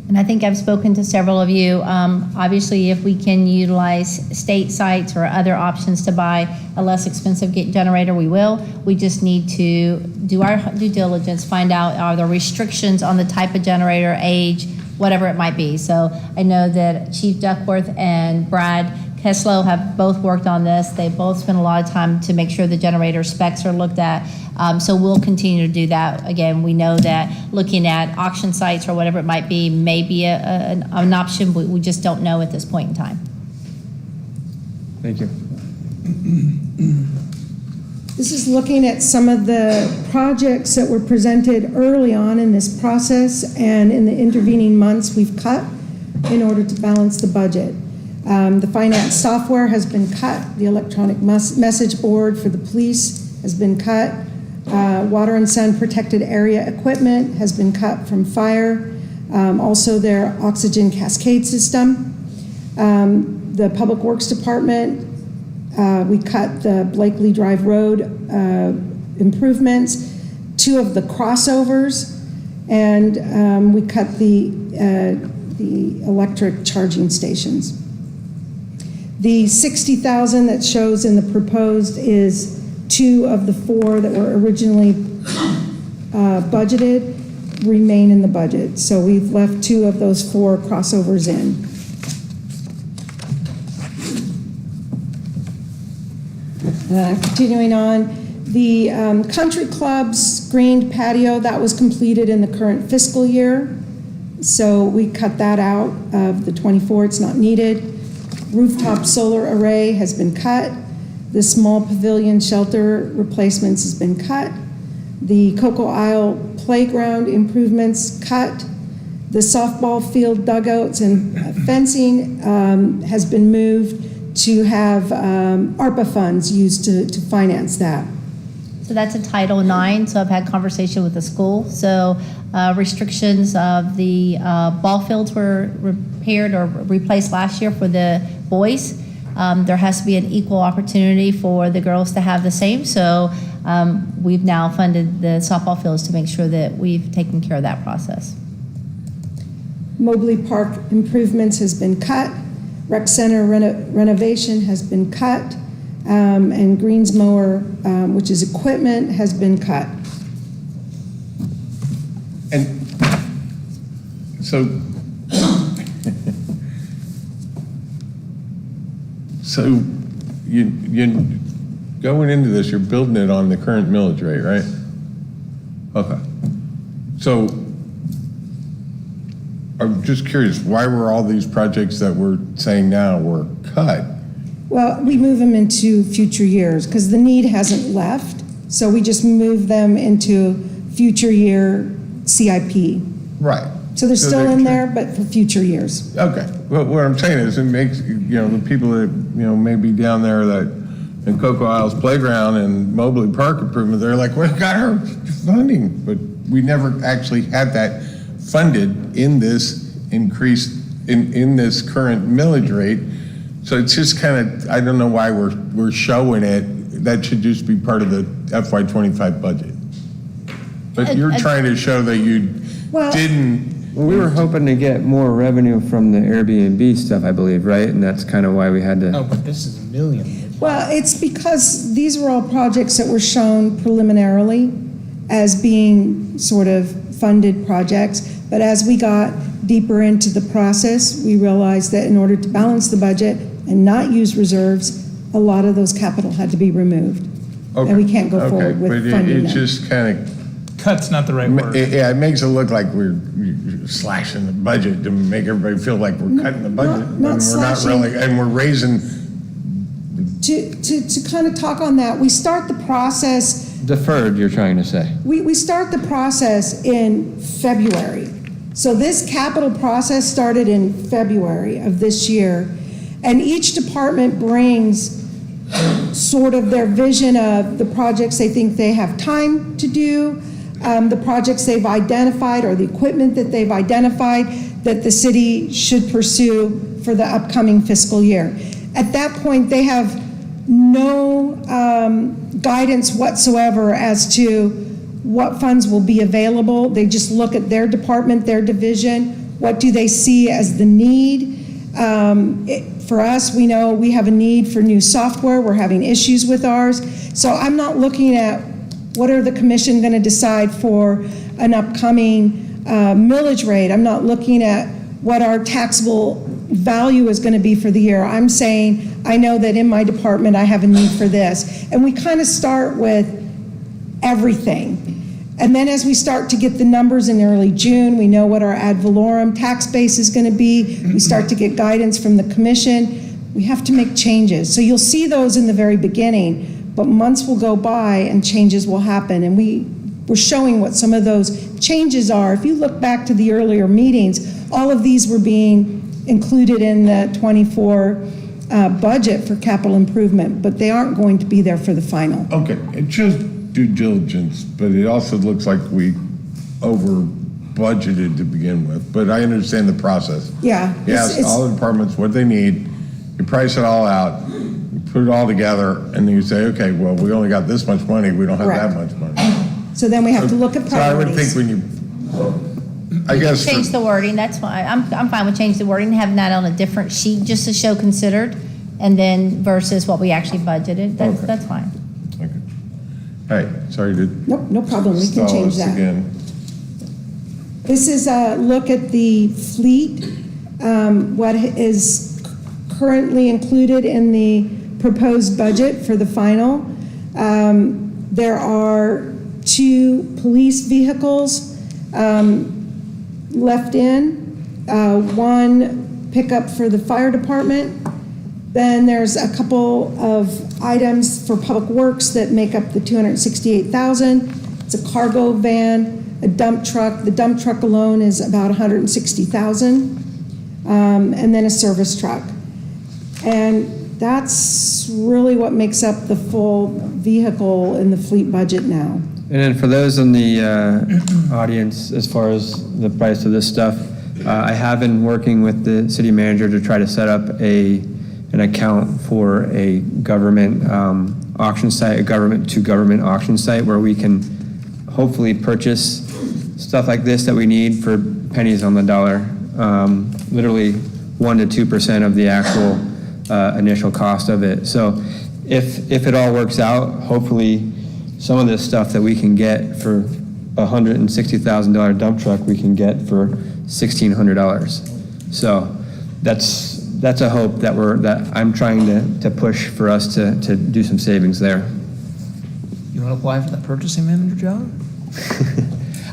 And I think I've spoken to several of you. Obviously, if we can utilize state sites or other options to buy a less expensive generator, we will. We just need to do our due diligence, find out are there restrictions on the type of generator, age, whatever it might be. So I know that Chief Duckworth and Brad Keslow have both worked on this. They both spent a lot of time to make sure the generator specs are looked at. So we'll continue to do that. Again, we know that looking at auction sites or whatever it might be may be an option. We just don't know at this point in time. Thank you. This is looking at some of the projects that were presented early on in this process, and in the intervening months, we've cut in order to balance the budget. The finance software has been cut. The electronic message board for the police has been cut. Water and sun protected area equipment has been cut from fire. Also their oxygen cascade system. The Public Works Department, we cut the Blakely Drive Road improvements, 2 of the crossovers, and we cut the electric charging stations. The $60,000 that shows in the proposed is 2 of the 4 that were originally budgeted remain in the budget. So we've left 2 of those 4 crossovers in. Continuing on, the country club's screened patio, that was completed in the current fiscal year. So we cut that out of the 24, it's not needed. Rooftop solar array has been cut. The small pavilion shelter replacements has been cut. The Cocoa Isle playground improvements cut. The softball field dugouts and fencing has been moved to have ARPA funds used to finance that. So that's in Title IX, so I've had conversation with the school. So restrictions of the ball fields were repaired or replaced last year for the boys. There has to be an equal opportunity for the girls to have the same. So we've now funded the softball fields to make sure that we've taken care of that process. Mobley Park improvements has been cut. Rec Center renovation has been cut. And greens mower, which is equipment, has been cut. And so, you going into this, you're building it on the current millage rate, right? Okay. So, I'm just curious, why were all these projects that we're saying now were cut? Well, we move them into future years because the need hasn't left. So we just move them into future year CIP. Right. So they're still in there, but for future years. Okay. Well, what I'm saying is it makes, the people that, may be down there that in Cocoa Isles Playground and Mobley Park improvement, they're like, we've got our funding, but we never actually had that funded in this increased, in this current millage rate. So it's just kind of, I don't know why we're showing it. That should just be part of the FY25 budget. But you're trying to show that you didn't. Well, we were hoping to get more revenue from the Airbnb stuff, I believe, right? And that's kind of why we had to. No, but this is a million. Well, it's because these were all projects that were shown preliminarily as being sort of funded projects. But as we got deeper into the process, we realized that in order to balance the budget and not use reserves, a lot of those capital had to be removed. Okay. And we can't go forward with funding It's them. just kind of. Cut's not the right word. Yeah, it makes it look like we're slashing the budget to make everybody feel like we're cutting the budget. not and we're slashing. not really, and we're raising. To kind of talk on that, we start the process. Deferred, you're trying to say. We start the process in February. So this capital process started in February of this year. And each department brings sort of their vision of the projects they think they have time to do, the projects they've identified or the equipment that they've identified that the city should pursue for the upcoming fiscal year. At that point, they have no guidance whatsoever as to what funds will be available. They just look at their department, their division, what do they see as the need. For us, we know we have a need for new software. We're having issues with ours. So I'm not looking at what are the commission going to decide for an upcoming millage rate. I'm not looking at what our taxable value is going to be for the year. I'm saying, I know that in my department, I have a need for this. And we kind of start with everything. And then as we start to get the numbers in early June, we know what our ad valorem tax base is going to be. We start to get guidance from the commission. We have to make changes. So you'll see those in the very beginning, but months will go by and changes will happen. And we're showing what some of those changes are. If you look back to the earlier meetings, all of these were being included in the 24 budget for capital improvement, but they aren't going to be there for the final. Okay, it shows due diligence, but it also looks like we over budgeted to begin with, but I understand the process. Yeah. You ask all the departments what they need, you price it all out, you put it all together, and then you say, okay, well, we only got this much money, we don't have that much money. So then we have to look at So I would priorities. think when you, I guess. Change the wording, that's fine. I'm fine with changing the wording, having that on a different sheet, just to show considered, and then versus what we actually budgeted. That's fine. Okay. All right, sorry to. Nope, no problem, we can stall change us that. again. This is a look at the fleet, what is currently included in the proposed budget for the final. There are 2 police vehicles left in, 1 pickup for the fire department. Then there's a couple of items for public works that make up the $268,000. It's a cargo van, a dump truck. The dump truck alone is about $160,000, and then a service truck. And that's really what makes up the full vehicle in the fleet budget now. And then for those in the audience, as far as the price of this stuff, I have been working with the city manager to try to set up an account for a government auction site, a government-to-government auction site where we can hopefully purchase stuff like this that we need for pennies on the dollar, literally 1% to 2% of the actual initial cost of it. So if it all works out, hopefully some of this stuff that we can get for a $160,000 dump truck, we can get for $1,600. So that's a hope that I'm trying to push for us to do some savings there. You want to apply for that purchasing manager job?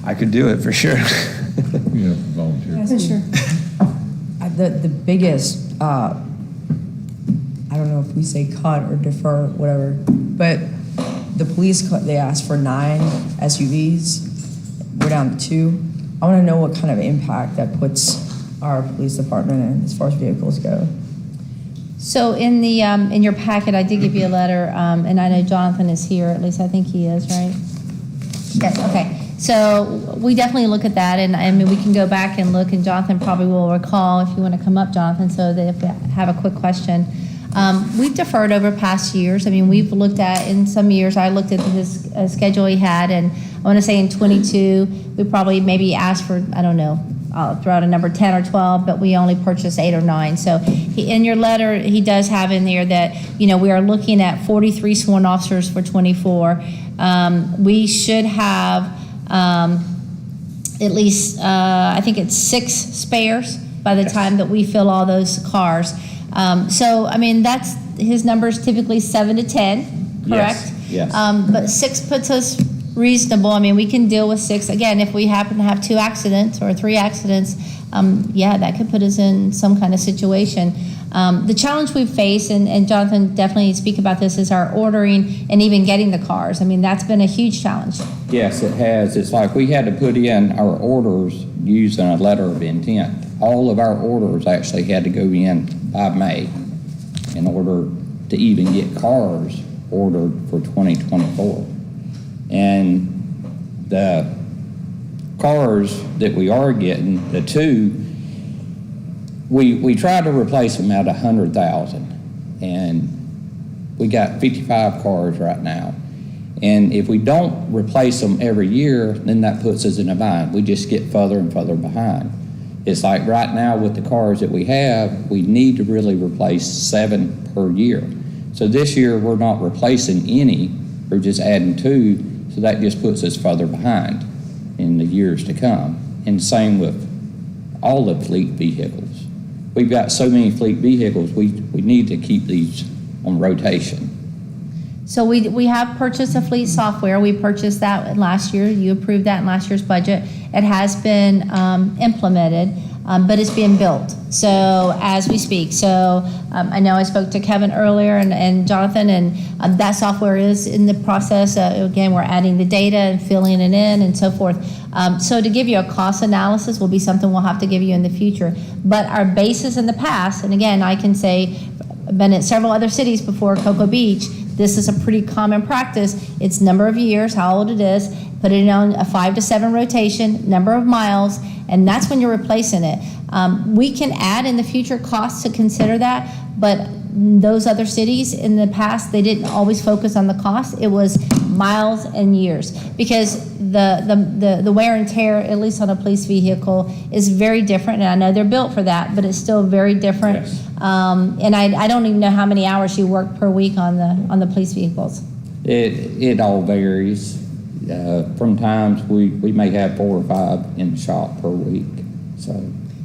I could do it for sure. Yeah, volunteer. Sure. The biggest, I don't know if we say cut or defer, whatever, but the police, they asked for 9 SUVs. We're down to 2. I want to know what kind of impact that puts our police department in as far as vehicles go. So in the in your packet, I did give you a letter, and I know Jonathan is here. At least I think he is, right? Yes. Okay. So we definitely look at that, and I mean we can go back and look. And Jonathan probably will recall if you want to come up, Jonathan, so that if we have a quick question. We've deferred over past years. I mean, we've looked at, in some years, I looked at his schedule he had, and I want to say in 22, we probably maybe asked for, I don't know, I'll throw out a number 10 or 12, but we only purchased 8 or 9. So in your letter, he does have in there that, we are looking at 43 sworn officers for 24. We should have at least, I think it's 6 spares by the time that we fill all those cars. So, I mean, that's, his number's typically 7 to 10, correct? Yes. But 6 puts us reasonable. I mean, we can deal with 6. Again, if we happen to have 2 accidents or 3 accidents, yeah, that could put us in some kind of situation. The challenge we've faced, and Jonathan definitely speak about this, is our ordering and even getting the cars. I mean, that's been a huge challenge. Yes, it has. It's like we had to put in our orders using a letter of intent. All of our orders actually had to go in by May in order to even get cars ordered for 2024. And the cars that we are getting, the 2, we tried to replace them at 100,000, and we got 55 cars right now. And if we don't replace them every year, then that puts us in a bind. We just get further and further behind. It's like right now with the cars that we have, we need to really replace 7 per year. So this year we're not replacing any, we're just adding 2, so that just puts us further behind in the years to come. And same with all the fleet vehicles. we've got so many fleet vehicles, we need to keep these on rotation. So we have purchased a fleet software. We purchased that last year. You approved that in last year's budget. It has been implemented, but it's being built. So as we speak. So I know I spoke to Kevin earlier and Jonathan, and that software is in the process. Again, we're adding the data and filling it in and so forth. So to give you a cost analysis will be something we'll have to give you in the future. But our basis in the past, and again, I can say, I've been at several other cities before Cocoa Beach. This is a pretty common practice. It's number of years, how old it is, put it on a 5 to 7 rotation, number of miles, and that's when you're replacing it. We can add in the future costs to consider that, but those other cities in the past, they didn't always focus on the cost. It was miles and years, because the wear and tear, at least on a police vehicle, is very different, and I know they're built for that, but it's still very different. Yes. And I don't even know how many hours you work per week on the police vehicles. It all varies. From times we may have 4 or 5 in the shop per week.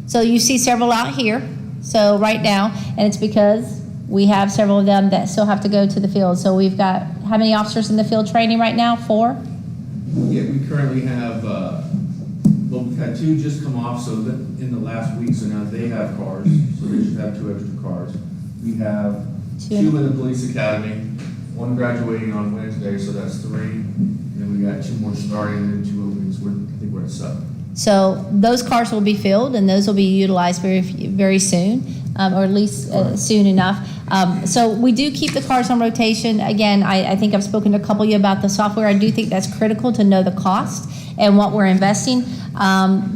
So you see several out here, so right now, and it's because we have several of them that still have to go to the field. So we've got, how many officers in the field training right now? 4? Yeah, we currently have, well, we've had 2 just come off, so that in the last week, so now they have cars, so they should have 2 extra cars. We have 2 in the police academy, 1 graduating on Wednesday, so that's 3. And then we got 2 more starting and then 2 openings. I think we're at 7. So those cars will be filled, and those will be utilized very soon, or at least soon enough. So we do keep the cars on rotation. Again, I think I've spoken to a couple of you about the software. I do think that's critical to know the cost and what we're investing,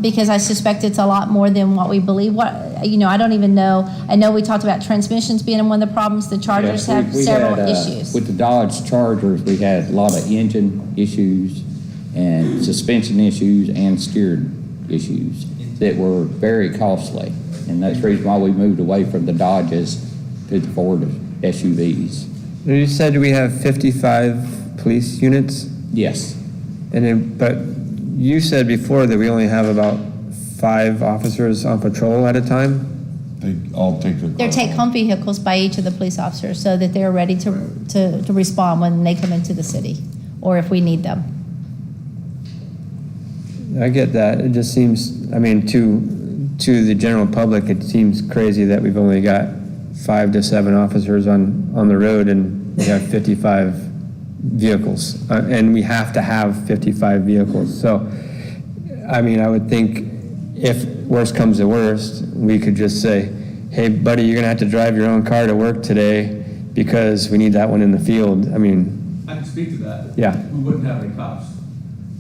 because I suspect it's a lot more than what we believe. I don't even know. I know we talked about transmissions being one of the problems. The Chargers have several issues. With the Dodge Chargers, we had a lot of engine issues and suspension issues and steering issues that were very costly. And that's the reason why we moved away from the Dodges to the Ford SUVs. You said we have 55 police units? Yes. But you said before that we only have about 5 officers on patrol at a time? They all take their They're take-home vehicles by each of the police officers so that they're ready to respond when they come into the city or if we need them. I get that. It just seems, I mean, to the general public, it seems crazy that we've only got 5 to 7 officers on the road and we have 55 vehicles. And we have to have 55 vehicles. So, I mean, I would think if worst comes to worst, we could just say, hey, buddy, you're going to have to drive your own car to work today because we need that one in the field. I mean, I can speak to that. Yeah. We wouldn't have any cops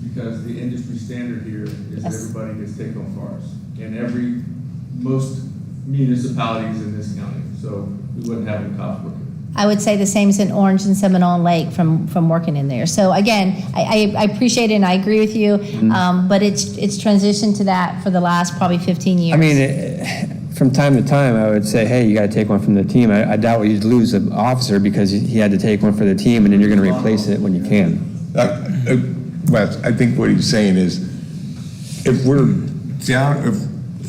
because the industry standard here is everybody gets take-home cars in most municipalities in this county. So we wouldn't have any cops working. I would say the same as in Orange and Seminole and Lake from working in there. So again, I appreciate it and I agree with you, but it's transitioned to that for the last probably 15 years. I mean, from time to time, I would say, hey, you got to take one from the team. I doubt you'd lose an officer because he had to take one for the team, and then you're going to replace it when you can. Wes, I think what he's saying is, if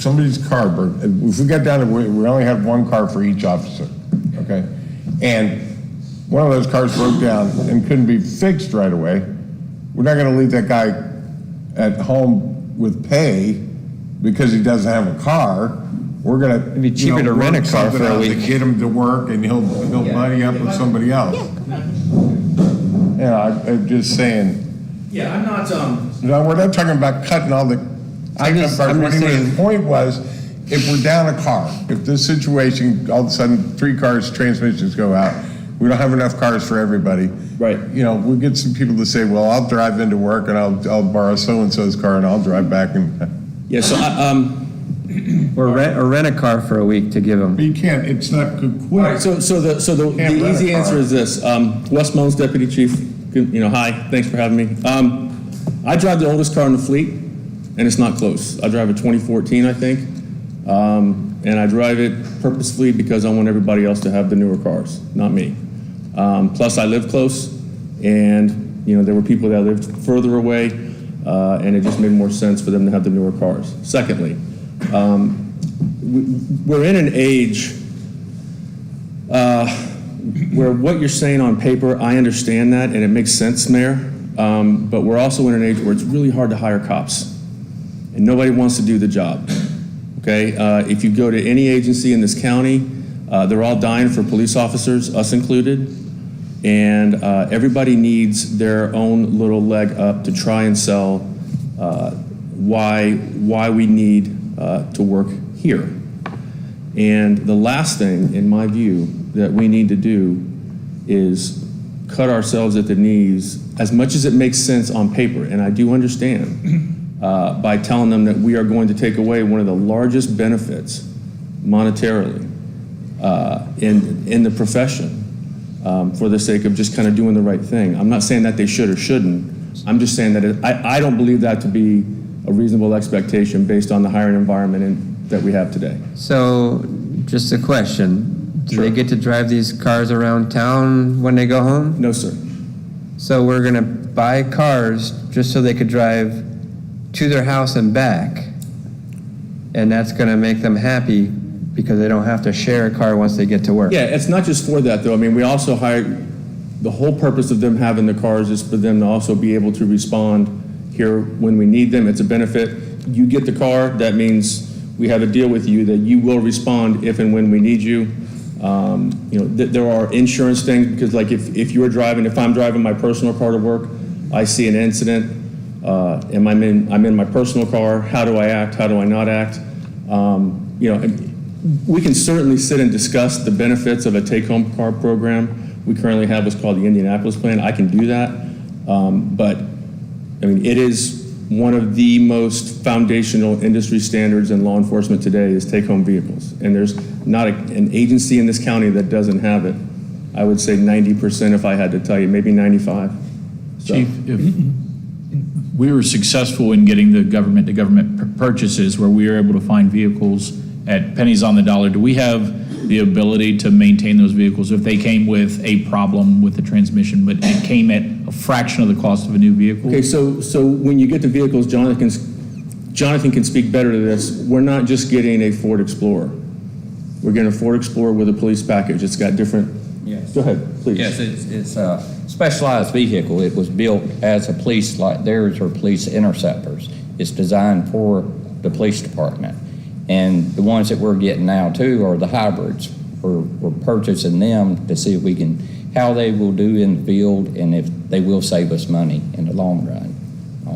somebody's car burned, if we got down to we only have 1 car for each officer, okay? And one of those cars broke down and couldn't be fixed right away, we're not gonna leave that guy at home with pay because he doesn't have a car. We're gonna It'd be cheaper to rent a car for a week. to get him to work, and he'll buddy up with somebody else. Yeah, I'm just saying. Yeah, I'm not, No, we're not talking about cutting all the. I'm just saying. The point was, if we're down a car, if this situation, all of a sudden, 3 cars, transmissions go out, we don't have enough cars for everybody. Right. We'll get some people to say, well, I'll drive into work and I'll borrow so-and-so's car and I'll drive back and. Yeah, so Or rent a car for a week to give them. But you can't, it's not quick. all right, so the Can't rent easy a car. answer is this. Wes Mones, Deputy Chief, hi, thanks for having me. I drive the oldest car in the fleet, and it's not close. I drive a 2014, I think, and I drive it purposefully because I want everybody else to have the newer cars, not me. Plus, I live close, and there were people that lived further away, and it just made more sense for them to have the newer cars. Secondly, we're in an age where what you're saying on paper, I understand that, and it makes sense, Mayor, but we're also in an age where it's really hard to hire cops, and nobody wants to do the job, okay? If you go to any agency in this county, they're all dying for police officers, us included, and everybody needs their own little leg up to try and sell why we need to work here. And the last thing, in my view, that we need to do is cut ourselves at the knees as much as it makes sense on paper, and I do understand, by telling them that we are going to take away one of the largest benefits monetarily in the profession for the sake of just kind of doing the right thing. I'm not saying that they should or shouldn't. I'm just saying that I don't believe that to be a reasonable expectation based on the hiring environment that we have today. So, just a question. Do they get to drive these cars around town when they go home? No, sir. So we're gonna buy cars just so they could drive to their house and back, and that's gonna make them happy because they don't have to share a car once they get to work. Yeah, it's not just for that, though. I mean, we also hire, the whole purpose of them having the cars is for them to also be able to respond here when we need them. It's a benefit. You get the car, that means we have a deal with you that you will respond if and when we need you. There are insurance things, because like if I'm driving my personal car to work, I see an incident, and I'm in my personal car, how do I act, how do I not act? We can certainly sit and discuss the benefits of a take-home car program. We currently have what's called the Indianapolis Plan. I can do that, but I mean, it is one of the most foundational industry standards in law enforcement today is take-home vehicles. And there's not an agency in this county that doesn't have it. I would say 90% if I had to tell you, maybe 95. So. Chief, if we were successful in getting the government-to-government purchases where we were able to find vehicles at pennies on the dollar, do we have the ability to maintain those vehicles if they came with a problem with the transmission, but it came at a fraction of the cost of a new vehicle? Okay, so when you get the vehicles, Jonathan can speak better to this. We're not just getting a Ford Explorer. We're getting a Ford Explorer with a police package. It's got different. Yes. Go ahead, please. Yes, it's a specialized vehicle. It was built as a police, like theirs are police interceptors. It's designed for the police department. And the ones that we're getting now too are the hybrids. We're purchasing them to see if we can, how they will do in the field and if they will save us money in the long run.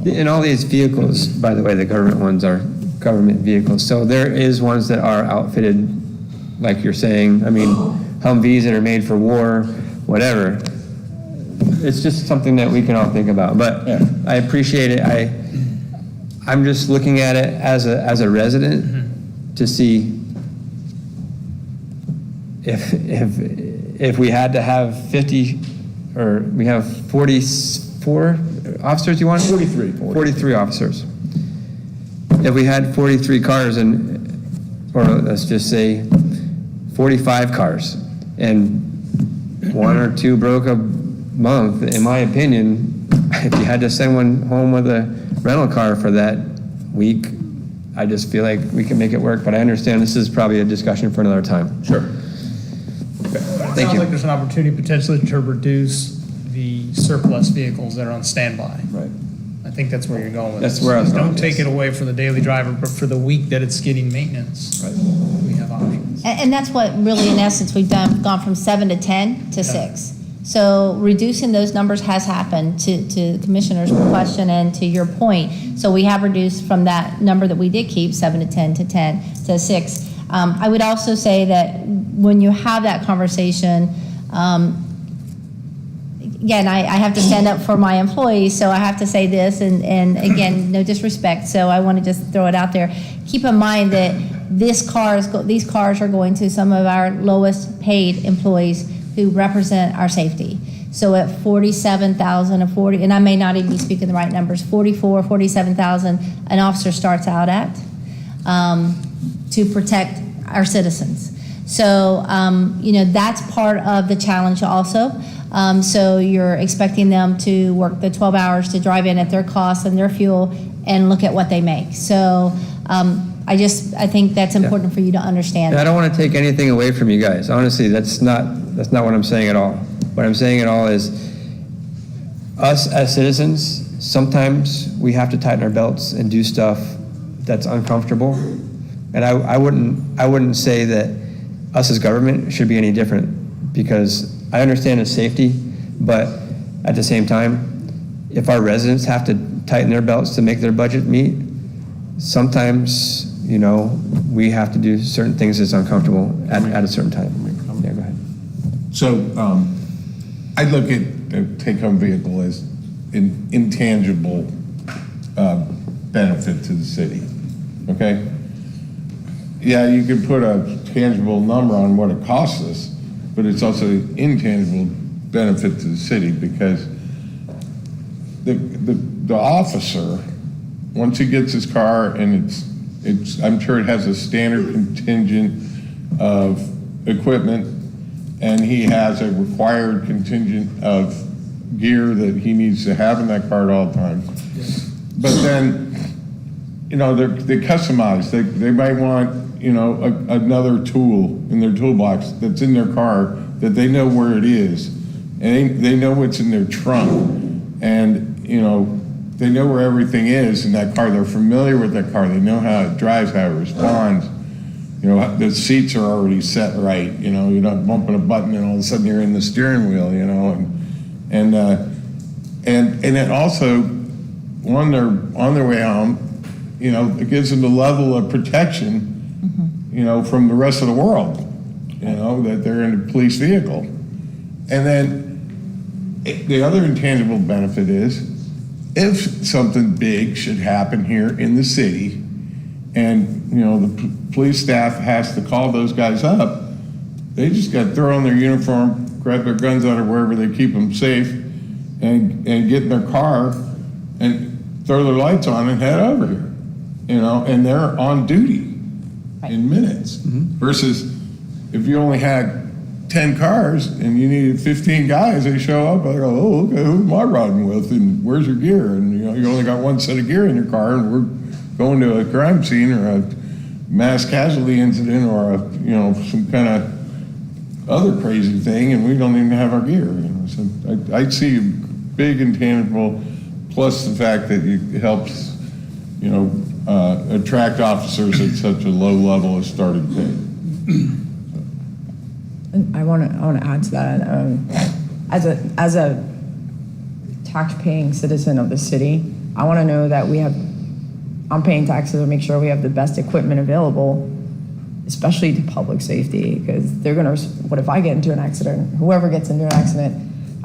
And all these vehicles, by the way, the government ones are government vehicles. So there is ones that are outfitted, like you're saying, I mean, Humvees that are made for war, whatever. It's just something that we can all think about. But yeah. I appreciate it. I'm just looking at it as a resident to see if we had to have 50, or we have 44 officers, you want? 43 officers. If we had 43 cars or let's just say 45 cars, and one or two broke a month, in my opinion, if you had to send one home with a rental car for that week, I just feel like we can make it work, but I understand this is probably a discussion for another time. Sure. Okay. Thank Sounds you. like there's an opportunity potentially to reduce the surplus vehicles that are on standby. Right. I think that's where you're going with That's this. where I was going Don't with take this. it away for the daily driver, but for the week that it's getting maintenance, we have options. And that's what really, in essence, we've gone from 7 to 10 to 6. So reducing those numbers has happened, to the Commissioner's question and to your point. So we have reduced from that number that we did keep, 7 to 10 to 10 to 6. I would also say that when you have that conversation, again, I have to stand up for my employees, so I have to say this, and again, no disrespect, so I want to just throw it out there. Keep in mind that these cars are going to some of our lowest paid employees who represent our safety. So at 47,000 or 40, and I may not even be speaking the right numbers, 44, 47,000 an officer starts out at to protect our citizens. So, that's part of the challenge also. So you're expecting them to work the 12 hours to drive in at their cost and their fuel and look at what they make. So I think that's important for you to understand. And I don't want to take anything away from you guys. Honestly, that's not what I'm saying at all. What I'm saying at all is us as citizens, sometimes we have to tighten our belts and do stuff that's uncomfortable. And I wouldn't say that us as government should be any different, because I understand it's safety, but at the same time, if our residents have to tighten their belts to make their budget meet, sometimes, we have to do certain things that's uncomfortable at a certain time. Yeah, go ahead. So I look at a take-home vehicle as an intangible benefit to the city, okay? Yeah, you could put a tangible number on what it costs us, but it's also an intangible benefit to the city, because the officer, once he gets his car and I'm sure it has a standard contingent of equipment, and he has a required contingent of gear that he needs to have in that car at all times. But then, they customize. They might want, another tool in their toolbox that's in their car that they know where it is, and they know what's in their trunk, and they know where everything is in that car. They're familiar with that car. They know how it drives, how it responds. The seats are already set right. You're not bumping a button and all of a sudden you're in the steering wheel. And it also, when they're on their way home, it gives them the level of protection, from the rest of the world, that they're in a police vehicle. And then the other intangible benefit is, if something big should happen here in the city, and the police staff has to call those guys up, they just got to throw on their uniform, grab their guns out of wherever they keep them safe, and get in their car and throw their lights on and head over here, and they're on duty in minutes. Versus if you only had 10 cars and you needed 15 guys, they show up, I go, oh, okay, who am I riding with, and where's your gear? And you only got one set of gear in your car, and we're going to a crime scene or a mass casualty incident or some kind of other crazy thing, and we don't even have our gear. So I see a big intangible, plus the fact that it helps attract officers at such a low level of starting pay. I want to add to that. As a tax-paying citizen of the city, I want to know that I'm paying taxes to make sure we have the best equipment available, especially to public safety, because what if I get into an accident? Whoever gets into an accident,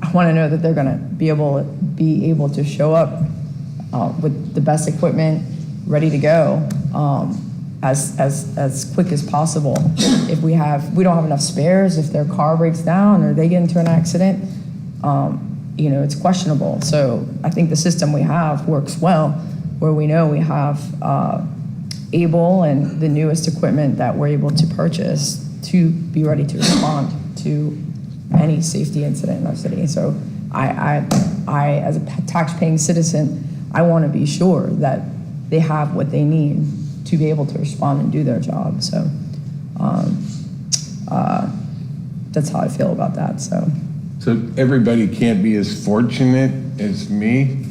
I want to know that they're going to be able to show up with the best equipment, ready to go. As quick as possible. If we don't have enough spares, if their car breaks down or they get into an accident, it's questionable. So I think the system we have works well, where we know we have able and the newest equipment that we're able to purchase to be ready to respond to any safety incident in our city. So I as a tax-paying citizen, I want to be sure that they have what they need to be able to respond and do their job. So that's how I feel about that. So everybody can't be as fortunate as me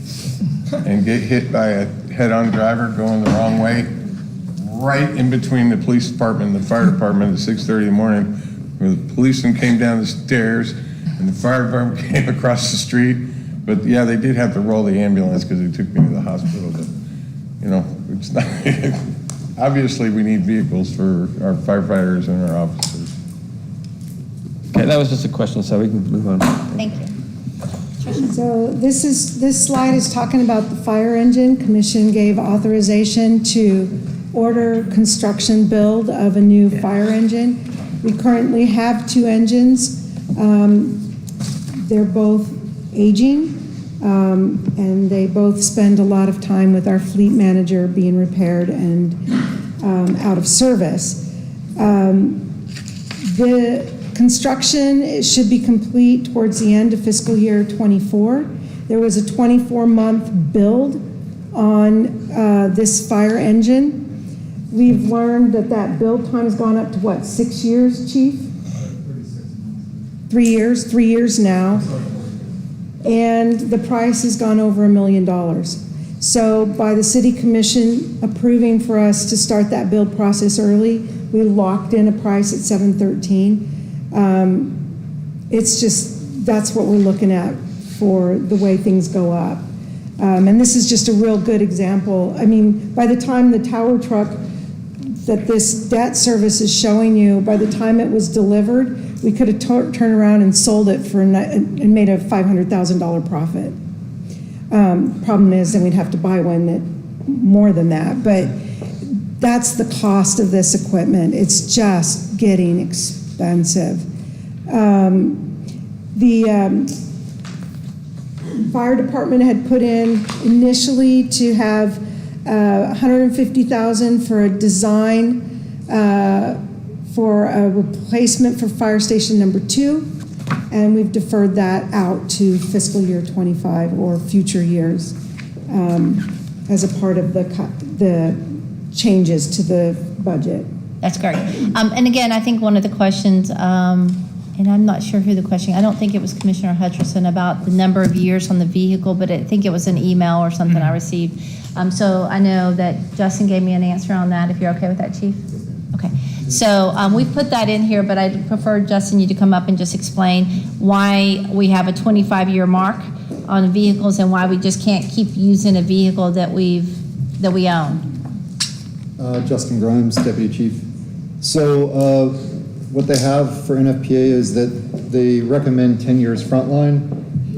and get hit by a head-on driver going the wrong way, right in between the police department and the fire department at 6:30 in the morning, where the policeman came down the stairs and the fire department came across the street. But yeah, they did have to roll the ambulance because they took me to the hospital. But it's not. Obviously, we need vehicles for our firefighters and our officers. Okay, that was just a question, so we can move on. Thank you. So this slide is talking about the fire engine. Commission gave authorization to order construction build of a new fire engine. We currently have 2 engines. They're both aging, and they both spend a lot of time with our fleet manager being repaired and out of service. The construction should be complete towards the end of fiscal year 24. There was a 24-month build on this fire engine. We've learned that build time has gone up to what, 6 years, Chief? 3 years, 3 years now. And the price has gone over $1 million. So by the city commission approving for us to start that build process early, we locked in a price at $713. It's just, that's what we're looking at for the way things go up. And this is just a real good example. I mean, by the time the tower truck that this debt service is showing you, by the time it was delivered, we could have turned around and sold it for and made a $500,000 profit. Problem is, then we'd have to buy one that more than that. But that's the cost of this equipment. It's just getting expensive. The fire department had put in initially to have $150,000 for a design for a replacement for fire station number 2, and we've deferred that out to fiscal year 25 or future years as a part of the changes to the budget. That's great. And again, I think one of the questions, and I'm not sure who the question, I don't think it was Commissioner Hutcherson about the number of years on the vehicle, but I think it was an email or something I received. So I know that Justin gave me an answer on that, if you're okay with that, Chief? Okay. So we put that in here, but I'd prefer, Justin, you to come up and just explain why we have a 25-year mark on vehicles and why we just can't keep using a vehicle that we own. Justin Grimes, Deputy Chief. So what they have for NFPA is that they recommend 10 years frontline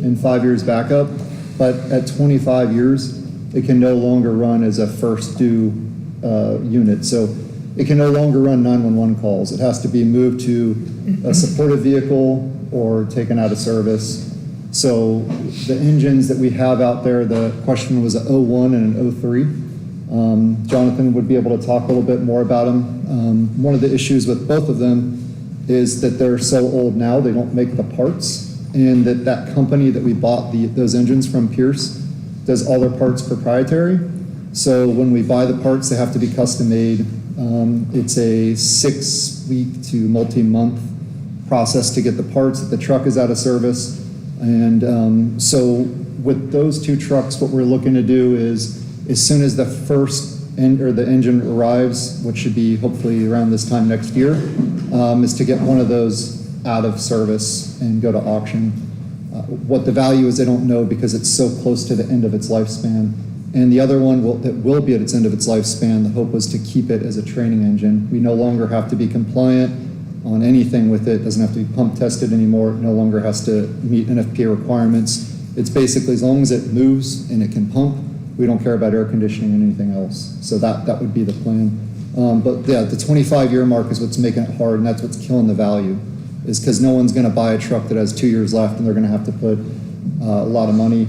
and 5 years backup, but at 25 years, it can no longer run as a first due unit. So it can no longer run 911 calls. It has to be moved to a supportive vehicle or taken out of service. So the engines that we have out there, the question was an 01 and an 03. Jonathan would be able to talk a little bit more about them. One of the issues with both of them is that they're so old now, they don't make the parts, and that company that we bought those engines from, Pierce, does all their parts proprietary. So when we buy the parts, they have to be custom made. It's a 6-week to multi-month process to get the parts if the truck is out of service. And so with those 2 trucks, what we're looking to do is, as soon as the the engine arrives, which should be hopefully around this time next year, is to get one of those out of service and go to auction. What the value is, I don't know, because it's so close to the end of its lifespan. And the other one that will be at its end of its lifespan, the hope was to keep it as a training engine. We no longer have to be compliant on anything with it. It doesn't have to be pump tested anymore. It no longer has to meet NFPA requirements. It's basically, as long as it moves and it can pump, we don't care about air conditioning and anything else. So that would be the plan. But yeah, the 25-year mark is what's making it hard, and that's what's killing the value, is because no one's going to buy a truck that has 2 years left, and they're going to have to put a lot of money.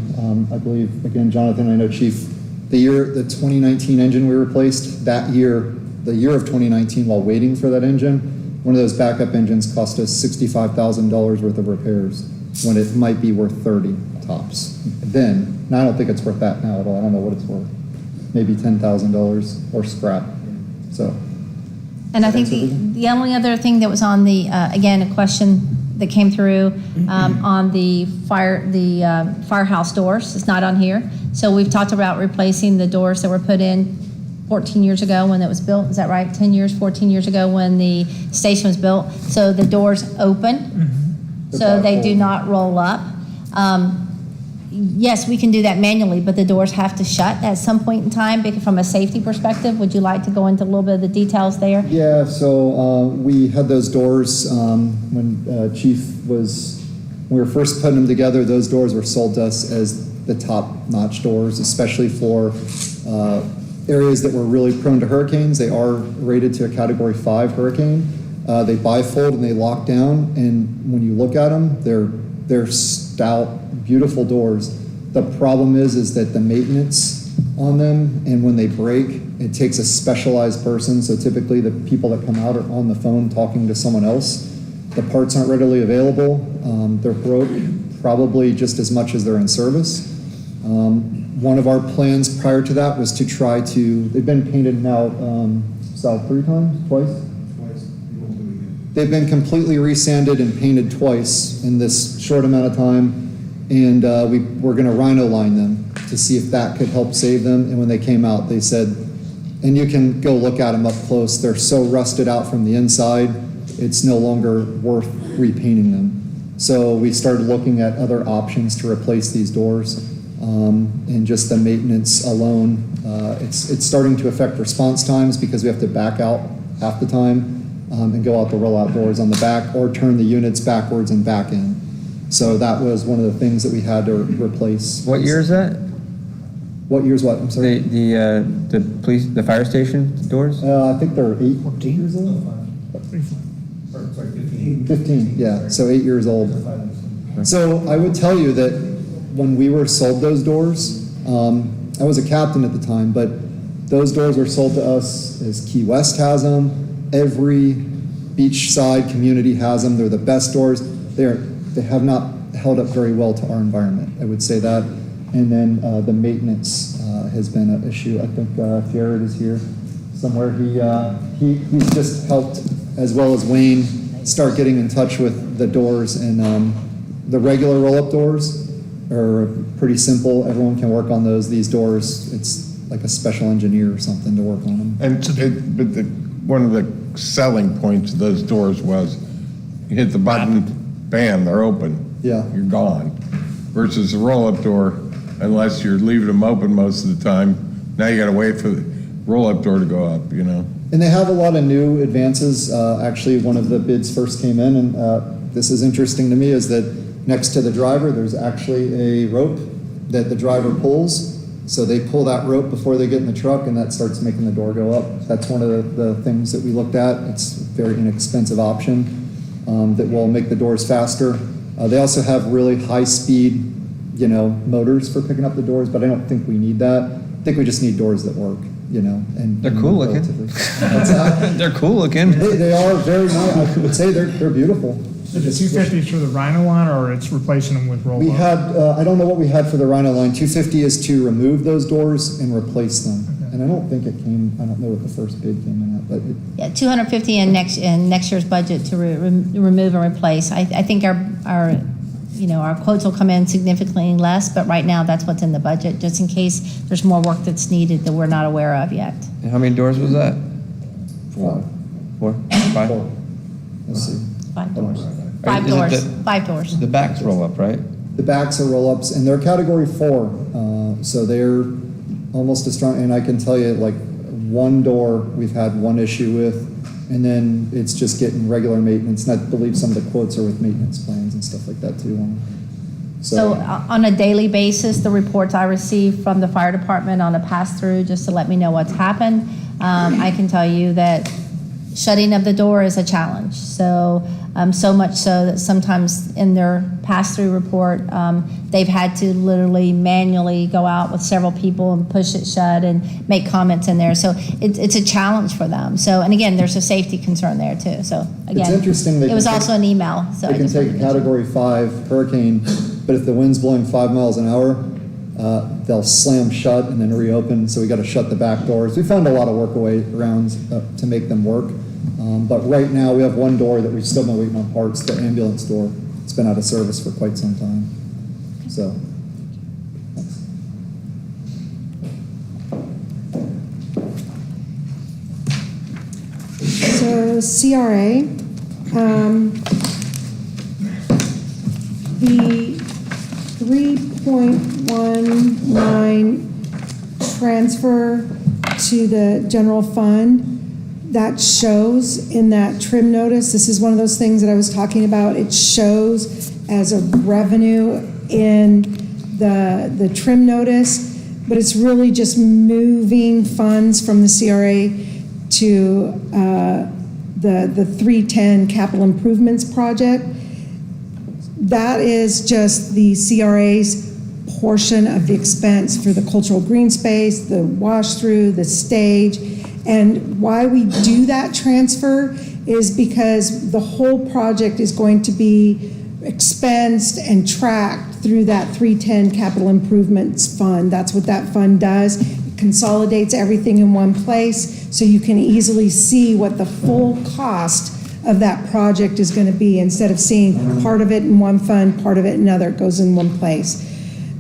I believe, again, Jonathan, I know, Chief, the 2019 engine we replaced, the year of 2019, while waiting for that engine, one of those backup engines cost us $65,000 worth of repairs when it might be worth 30 tops. Now I don't think it's worth that now at all. I don't know what it's worth. Maybe $10,000 or scrap. So. And I think the only other thing that was on the, again, a question that came through on the firehouse doors. It's not on here. So we've talked about replacing the doors that were put in 14 years ago when it was built. Is that right? 10 years, 14 years ago when the station was built. So the doors open, so they do not roll up. Yes, we can do that manually, but the doors have to shut at some point in time. From a safety perspective, would you like to go into a little bit of the details there? Yeah, so we had those doors when we were first putting them together. Those doors were sold to us as the top-notch doors, especially for areas that were really prone to hurricanes. They are rated to a Category 5 hurricane. They bifold and they lock down, and when you look at them, they're stout, beautiful doors. The problem is that the maintenance on them, and when they break, it takes a specialized person. So typically the people that come out are on the phone talking to someone else. The parts aren't readily available. They're broke probably just as much as they're in service. One of our plans prior to that was to they've been painted now South 3 times, twice? They've been completely resanded and painted twice in this short amount of time, and we're going to rhino line them to see if that could help save them. And when they came out, they said, and you can go look at them up close, they're so rusted out from the inside, it's no longer worth repainting them. So we started looking at other options to replace these doors, and just the maintenance alone. It's starting to affect response times because we have to back out half the time and go out the rollout doors on the back or turn the units backwards and back in. So that was one of the things that we had to replace. What year is that? What year's what? I'm sorry. The police, the fire station doors? I think they're 8 years old. 15, yeah, so 8 years old. So I would tell you that when we were sold those doors, I was a captain at the time, but those doors were sold to us as Key West has them. Every beachside community has them. They're the best doors. They have not held up very well to our environment, I would say that. And then the maintenance has been an issue. I think Jared is here somewhere. He's just helped, as well as Wayne, start getting in touch with the doors. And the regular roll-up doors are pretty simple. Everyone can work on those. These doors, it's like a special engineer or something to work on them. One of the selling points of those doors was you hit the button, bam, they're open. Yeah. You're gone. Versus a roll-up door, unless you're leaving them open most of the time, now you got to wait for the roll-up door to go up, you know. And they have a lot of new advances. Actually, one of the bids first came in, and this is interesting to me, is that next to the driver, there's actually a rope that the driver pulls. So they pull that rope before they get in the truck, and that starts making the door go up. That's one of the things that we looked at. It's a very inexpensive option that will make the doors faster. They also have really high-speed, motors for picking up the doors, but I don't think we need that. I think we just need doors that work, and they're cool looking. They're cool looking. They are very nice. I would say they're beautiful. So the 250 is for the Rhino line, or it's replacing them with roll-up? We had, I don't know what we had for the Rhino line. 250 is to remove those doors and replace them. Okay. And I don't think it came, I don't know what the first bid came in at, but Yeah, 250 in next year's budget to remove and replace. I think our quotes will come in significantly less, but right now that's what's in the budget, just in case there's more work that's needed that we're not aware of yet. And how many doors was that? 4. 4? 5? 4. Let's see. 5 doors. 5 doors. 5 doors. The backs roll up, right? The backs are roll-ups, and they're category 4, so they're almost as strong. And I can tell you, like, one door we've had one issue with, and then it's just getting regular maintenance. And I believe some of the quotes are with maintenance plans and stuff like that too. So on a daily basis, the reports I receive from the fire department on a pass-through, just to let me know what's happened, I can tell you that shutting of the door is a challenge. So much so that sometimes in their pass-through report, they've had to literally manually go out with several people and push it shut and make comments in there. So it's a challenge for them. So, and again, there's a safety concern there too. So again, it's interesting. It was also an email. So they can take a category 5 hurricane, but if the wind's blowing 5 miles an hour, they'll slam shut and then reopen. So we got to shut the back doors. We found a lot of workarounds to make them work. But right now we have one door that we've still been waiting on parts, the ambulance door. It's been out of service for quite some time. So. So CRA, the 3.19 transfer to the general fund, that shows in that trim notice. This is one of those things that I was talking about. It shows as a revenue in the trim notice, but it's really just moving funds from the CRA to the 310 capital improvements project. That is just the CRA's portion of the expense for the cultural green space, the wash through, the stage. And why we do that transfer is because the whole project is going to be expensed and tracked through that 310 capital improvements fund. That's what that fund does. It consolidates everything in one place, so you can easily see what the full cost of that project is going to be, instead of seeing part of it in one fund, part of it in another. It goes in one place.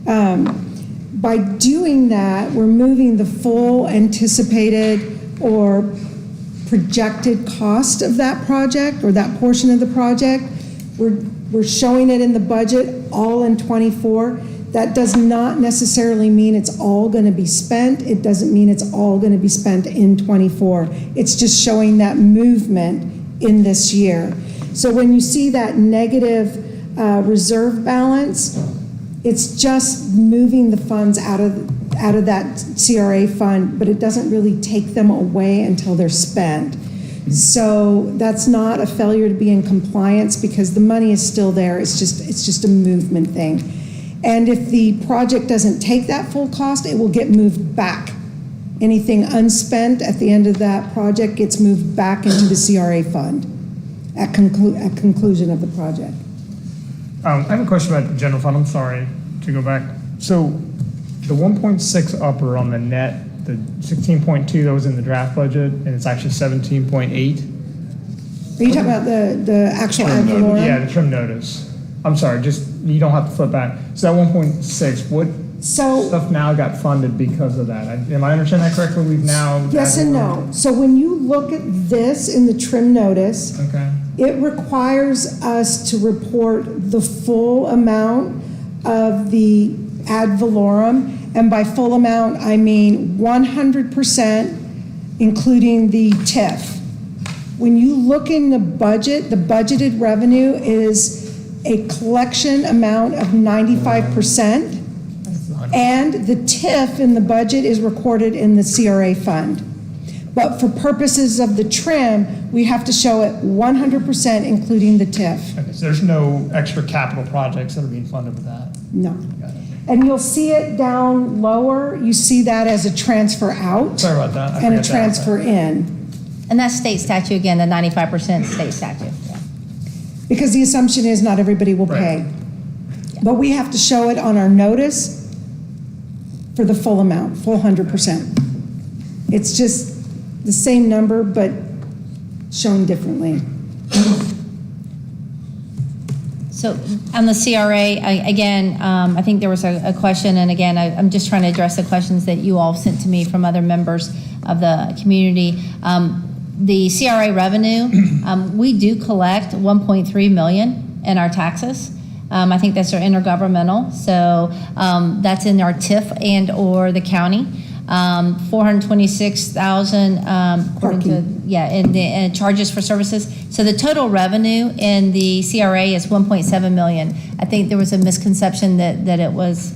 By doing that, we're moving the full anticipated or projected cost of that project, or that portion of the project. We're showing it in the budget all in '24. That does not necessarily mean it's all going to be spent. It doesn't mean it's all going to be spent in '24. It's just showing that movement in this year. So when you see that negative reserve balance, it's just moving the funds out of that CRA fund, but it doesn't really take them away until they're spent. So that's not a failure to be in compliance, because the money is still there. It's just a movement thing. And if the project doesn't take that full cost, it will get moved back. Anything unspent at the end of that project gets moved back into the CRA fund at conclusion of the project. I have a question about the general fund. I'm sorry to go back. So the 1.6 upper on the net, the 16.2 that was in the draft budget, and it's actually 17.8. Are you talking about the actual ad valorem? Yeah, the trim notice. I'm sorry, just, you don't have to flip back. So that 1.6, what stuff now got funded because of that? Am I understanding that correctly? We've now... Yes and no. So when you look at this in the trim notice, okay, it requires us to report the full amount of the ad valorem, and by full amount, I mean 100%, including the TIF. When you look in the budget, the budgeted revenue is a collection amount of 95%, and the TIF in the budget is recorded in the CRA fund. But for purposes of the trim, we have to show it 100%, including the TIF. okay, so there's no extra capital projects that are being funded with that? No. And you'll see it down lower. You see that as a transfer out. Sorry about that. And a transfer in. And that's state statute again, the 95% state statute. Yeah. Because the assumption is not everybody will pay. But we have to show it on our notice for the full amount, full 100%. It's just the same number, but shown differently. So on the CRA, I think there was a question, and again, I'm just trying to address the questions that you all sent to me from other members of the community. The CRA revenue, we do collect 1.3 million in our taxes. I think that's our intergovernmental, so that's in our TIF and or the county. 426,000 according to in the charges for services. So the total revenue in the CRA is 1.7 million. I think there was a misconception that it was,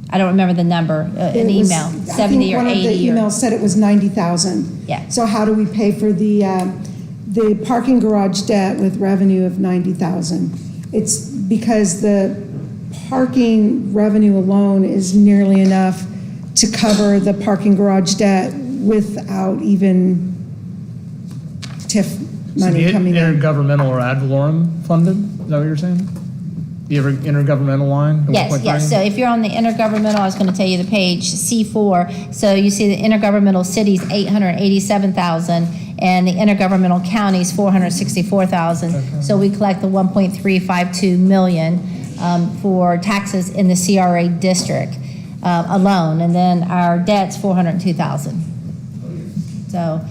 I don't remember the number, an email, 70 or 80. One of the emails said it was 90,000. Yeah. So how do we pay for the parking garage debt with revenue of 90,000? It's because the parking revenue alone is nearly enough to cover the parking garage debt without even TIF money coming in. Intergovernmental or ad valorem funded? Is that what you're saying? The intergovernmental line? Yes. So if you're on the intergovernmental, I was going to tell you the page C4. So you see the intergovernmental cities 887,000, and the intergovernmental counties 464,000. Okay. So we collect the 1.352 million for taxes in the CRA district alone, and then our debt's 402,000. So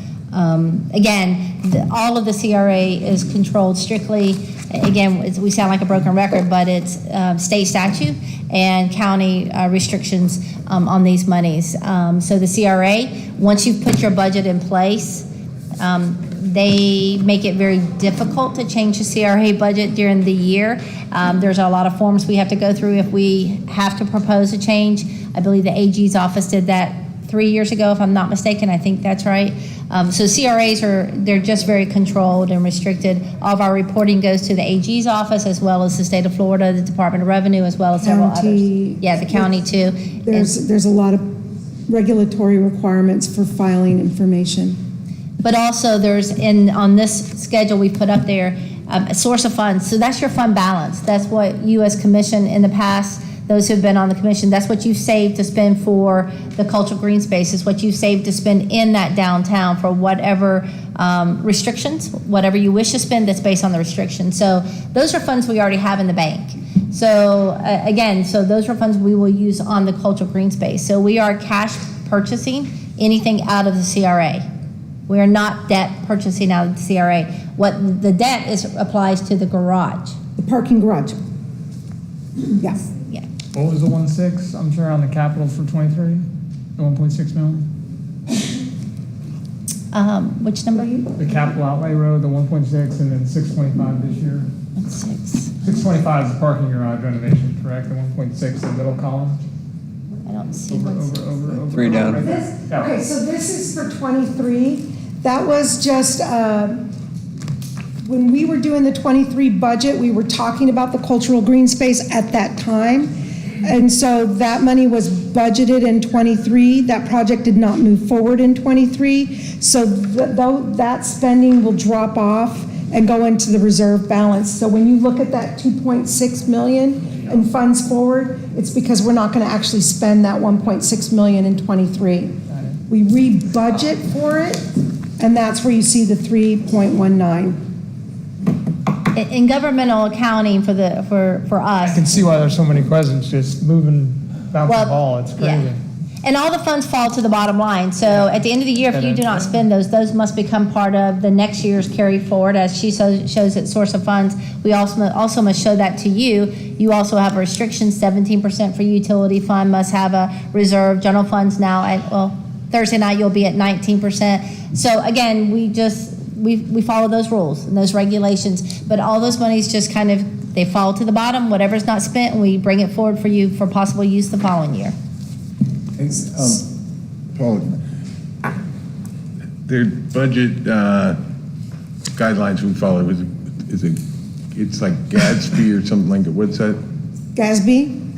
again, all of the CRA is controlled strictly. Again, we sound like a broken record, but it's state statute and county restrictions on these monies. So the CRA, once you've put your budget in place, they make it very difficult to change the CRA budget during the year. There's a lot of forms we have to go through if we have to propose a change. I believe the AG's office did that 3 years ago, if I'm not mistaken. I think that's right. So CRAs they're just very controlled and restricted. All of our reporting goes to the AG's office, as well as the state of Florida, the Department of Revenue, as well as several others. Yeah, the county too. There's a lot of regulatory requirements for filing information. But also there's on this schedule we put up there, a source of funds. So that's your fund balance. That's what you as commission in the past, those who've been on the commission, that's what you've saved to spend for the cultural green spaces, what you've saved to spend in that downtown for whatever restrictions, whatever you wish to spend that's based on the restrictions. So those are funds we already have in the bank. So again, so those are funds we will use on the cultural green space. So we are cash purchasing anything out of the CRA. We are not debt purchasing out of the CRA. What the debt is applies to the garage. The parking garage. Yes. Yeah. What was the 1.6, I'm sure, on the capital for 23? The 1.6 million? Which number are you? The capital outlay road, the 1.6, and then 625 this year? 1.6. 625 is the parking garage renovation, correct? The 1.6, the middle column? I don't see Over. 3 down. Right there. This, Yeah. okay, so this is for 23. That was just, when we were doing the 23 budget, we were talking about the cultural green space at that time. And so that money was budgeted in 23. That project did not move forward in 23. So that spending will drop off and go into the reserve balance. So when you look at that 2.6 million in funds forward, it's because we're not going to actually spend that 1.6 million in 23. We re-budget for it, and that's where you see the 3.19. In governmental accounting for us. I can see why there's so many questions, just bouncing the ball, it's crazy. Yeah. And all the funds fall to the bottom line. So at the end of the year, if you do not spend those must become part of the next year's carry forward, as she shows its source of funds. We also must show that to you. You also have restrictions, 17% for utility fund must have a reserve. General funds now Thursday night you'll be at 19%. So again, we follow those rules and those regulations, but all those monies just kind of, they fall to the bottom. Whatever's not spent, and we bring it forward for you for possible use the following year. Paul, their budget guidelines we follow, it's like Gatsby or something like that. What's that? GASB,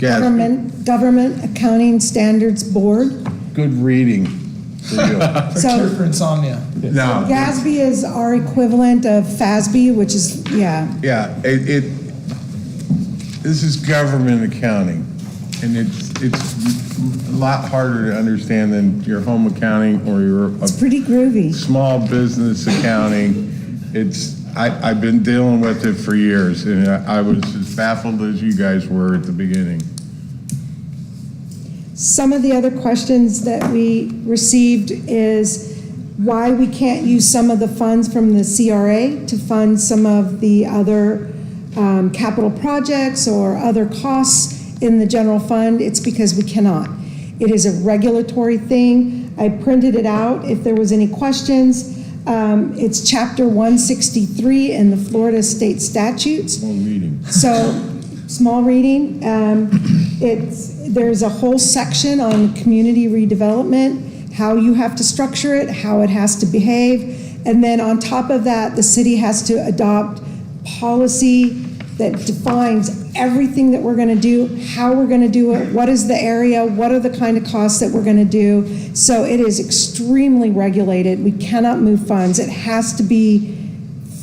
Government Accounting Standards Board. Good reading for you. So For insomnia. No. GASB is our equivalent of FASB, which is, yeah. Yeah, this is government accounting, and it's a lot harder to understand than your home accounting or It's pretty groovy. small business accounting. I've been dealing with it for years, and I was as baffled as you guys were at the beginning. Some of the other questions that we received is why we can't use some of the funds from the CRA to fund some of the other capital projects or other costs in the general fund. It's because we cannot. It is a regulatory thing. I printed it out if there was any questions. It's chapter 163 in the Florida state statutes. Small reading. So, small reading. There's a whole section on community redevelopment, how you have to structure it, how it has to behave. And then on top of that, the city has to adopt policy that defines everything that we're going to do, how we're going to do it, what is the area, what are the kind of costs that we're going to do. So it is extremely regulated. We cannot move funds. It has to be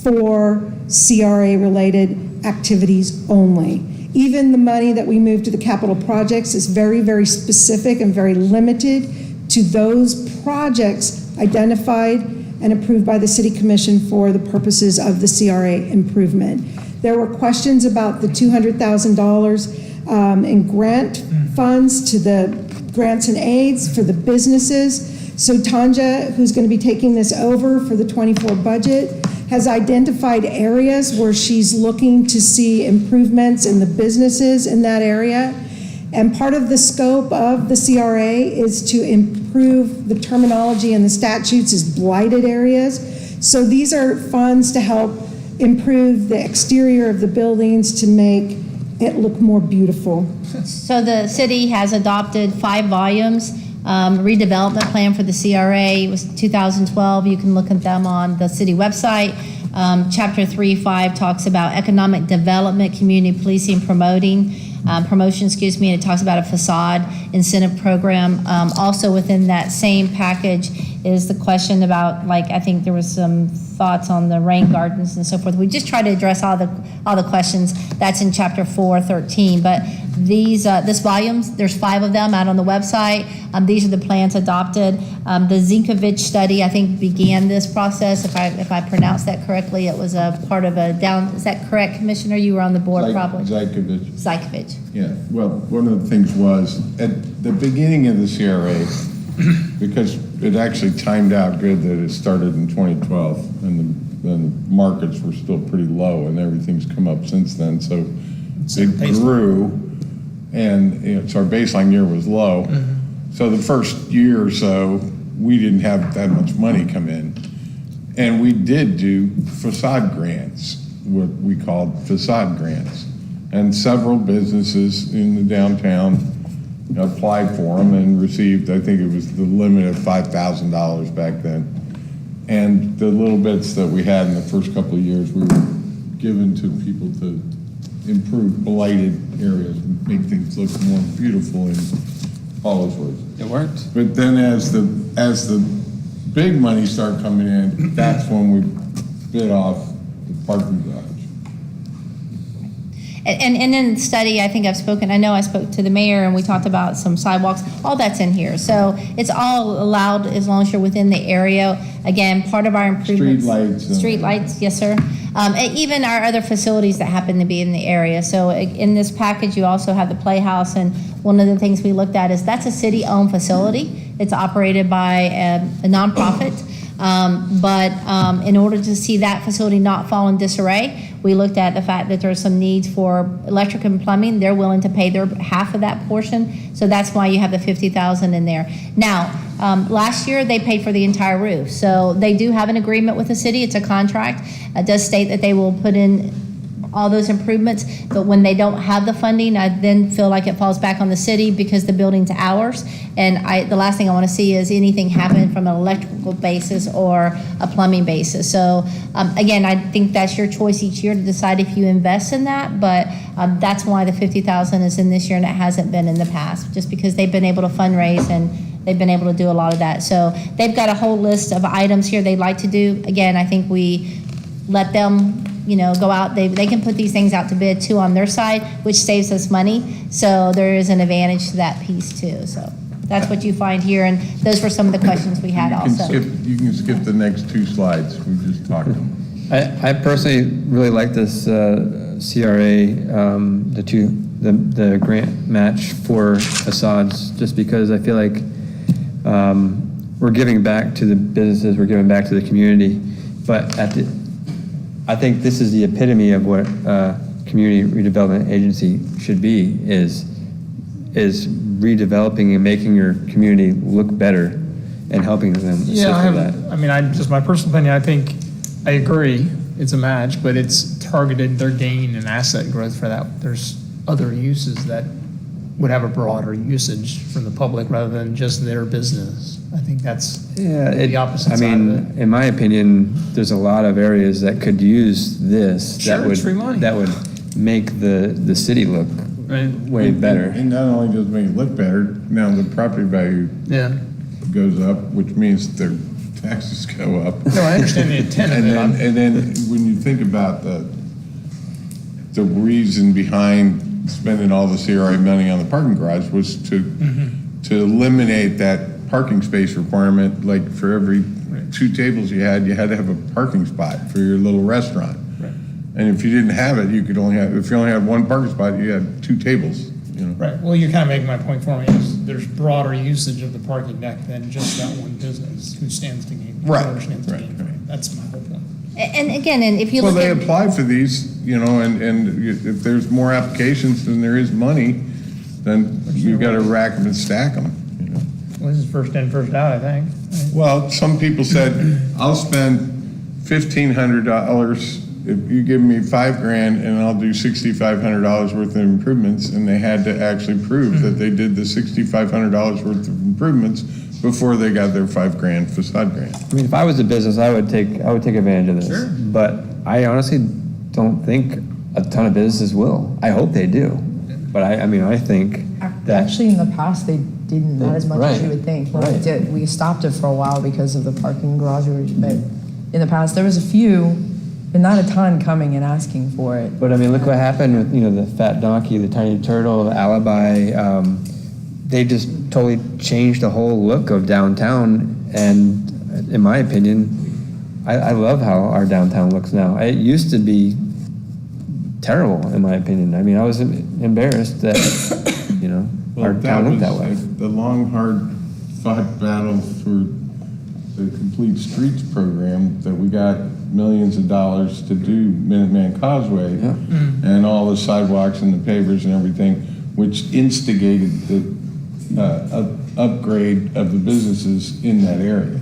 for CRA-related activities only. Even the money that we move to the capital projects is very, very specific and very limited to those projects identified and approved by the City Commission for the purposes of the CRA improvement. There were questions about the $200,000 in grant funds to the grants and aids for the businesses. So Tanja, who's going to be taking this over for the 24 budget, has identified areas where she's looking to see improvements in the businesses in that area. And part of the scope of the CRA is to improve the terminology in the statutes as blighted areas. So these are funds to help improve the exterior of the buildings to make it look more beautiful. So the city has adopted 5 volumes, redevelopment plan for the CRA. It was 2012. You can look at them on the city website. Chapter 3.5 talks about economic development, community policing, promoting. promotion, excuse me, and it talks about a facade incentive program. Also within that same package is the question about, like, I think there was some thoughts on the rain gardens and so forth. We just try to address all the questions. That's in chapter 413. But this volumes, there's 5 of them out on the website. These are the plans adopted. The Zinkovich study, I think, began this process. If I pronounced that correctly, it was a part of is that correct, Commissioner? You were on the board probably. Zykovich. Yeah, well, one of the things was, at the beginning of the CRA, because it actually timed out good that it started in 2012, and the markets were still pretty low, and everything's come up since then, so it grew, and so our baseline year was low. So the first year or so, we didn't have that much money come in. And we did do facade grants, what we called facade grants. And several businesses in the downtown applied for them and received, I think it was the limit of $5,000 back then. And the little bits that we had in the first couple of years, we were given to people to improve blighted areas and make things look more beautiful in all those ways. It worked. But then as the big money started coming in, that's when we bid off the parking garage. And in the study, I think I know I spoke to the mayor and we talked about some sidewalks, all that's in here. So it's all allowed as long as you're within the area. Again, part of our improvements. Street lights, yes, sir. Even our other facilities that happen to be in the area. So in this package, you also have the Playhouse, and one of the things we looked at is that's a city-owned facility. It's operated by a nonprofit. But in order to see that facility not fall in disarray, we looked at the fact that there's some needs for electric and plumbing. They're willing to pay their half of that portion. So that's why you have the $50,000 in there. Now, last year they paid for the entire roof. So they do have an agreement with the city. It's a contract. It does state that they will put in all those improvements, but when they don't have the funding, I then feel like it falls back on the city because the building's ours. And the last thing I want to see is anything happen from an electrical basis or a plumbing basis. So again, I think that's your choice each year to decide if you invest in that, but that's why the $50,000 is in this year and it hasn't been in the past, just because they've been able to fundraise and they've been able to do a lot of that. So they've got a whole list of items here they'd like to do. Again, I think we let them go out. They can put these things out to bid too on their side, which saves us money. So there is an advantage to that piece too. So that's what you find here. And those were some of the questions we had also. You can skip the next 2 slides. We just talked them. I personally really like this CRA, the grant match for facades, just because I feel like we're giving back to the businesses, we're giving back to the community, but I think this is the epitome of what community redevelopment agency should be, is redeveloping and making your community look better and helping them. Just my personal opinion, I think I agree it's a match, but it's targeted their gain and asset growth for that. There's other uses that would have a broader usage from the public rather than just their business. I think that's the opposite side of it. In my opinion, there's a lot of areas that could use this that would make the city look way better. And not only does it make it look better, now the property value goes up, which means their taxes go up. No, I understand the intent of it. And then when you think about the reason behind spending all the CRA money on the parking garage was to eliminate that parking space requirement. Like for every 2 tables you had to have a parking spot for your little restaurant. Right. And if you didn't have it, if you only had 1 parking spot, you had 2 tables. Right. Well, you're kind of making my point for me. There's broader usage of the parking deck than just that one business who stands to gain. Right. That's my whole point. And again, if you look they apply for these, and if there's more applications than there is money, then you've got to rack them and stack them. Well, this is first in, first out, I think. Right? Well, some people said, I'll spend $1,500 if you give me $5,000 and I'll do $6,500 worth of improvements, and they had to actually prove that they did the $6,500 worth of improvements before they got their $5,000 facade grant. I mean, if I was a business, I would take advantage of this. Sure. But I honestly don't think a ton of businesses will. I hope they do. But I mean, I think that. Actually, in the past, they didn't, not as much as you would think. When we did, we stopped it for a while because of the parking garage, but in the past, there was a few, but not a ton coming and asking for it. But I mean, look what happened with, the Fat Donkey, the Tiny Turtle, Alibi. They just totally changed the whole look of downtown. And in my opinion, I love how our downtown looks now. It used to be terrible, in my opinion. I mean, I was embarrassed that, our town looked that way. The long, hard-fought battle for the Complete Streets program that we got millions of dollars to do Minuteman Causeway and all the sidewalks and the pavers and everything, which instigated the upgrade of the businesses in that area.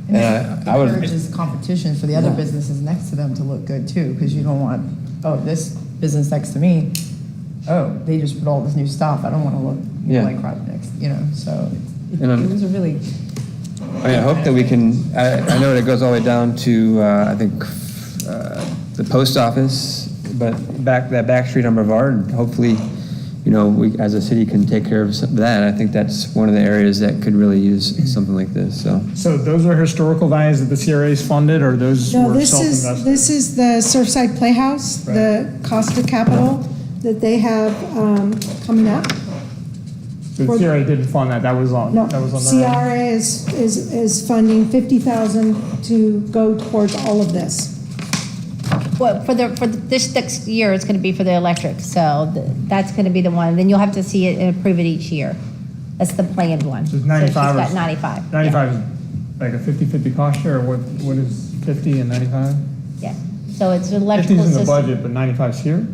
And I would encourages competition for the other businesses next to them to look good too, because you don't want, this business next to me, they just put all this new stuff. I don't want to look like crap next, so it was a really. I hope that we can, I know that it goes all the way down to, I think, the post office, but that back street on Brevard, hopefully, we as a city can take care of that. I think that's one of the areas that could really use something like this, so. So those are historical values that the CRA's funded, or those No, were this self-invested? is the Surfside Playhouse, the cost of capital that they have coming up. So the CRA didn't fund that, that was on No, their own? CRA is funding $50,000 to go towards all of this. Well, for this next year, it's going to be for the electric, so that's going to be the one. Then you'll have to see it and approve it each year. That's the planned one. So it's 95 she's got or- 95. 95 is like a 50-50 cost share, or what is 50 and 95? Yeah. So it's an 50's electrical in the system. budget, but 95's here?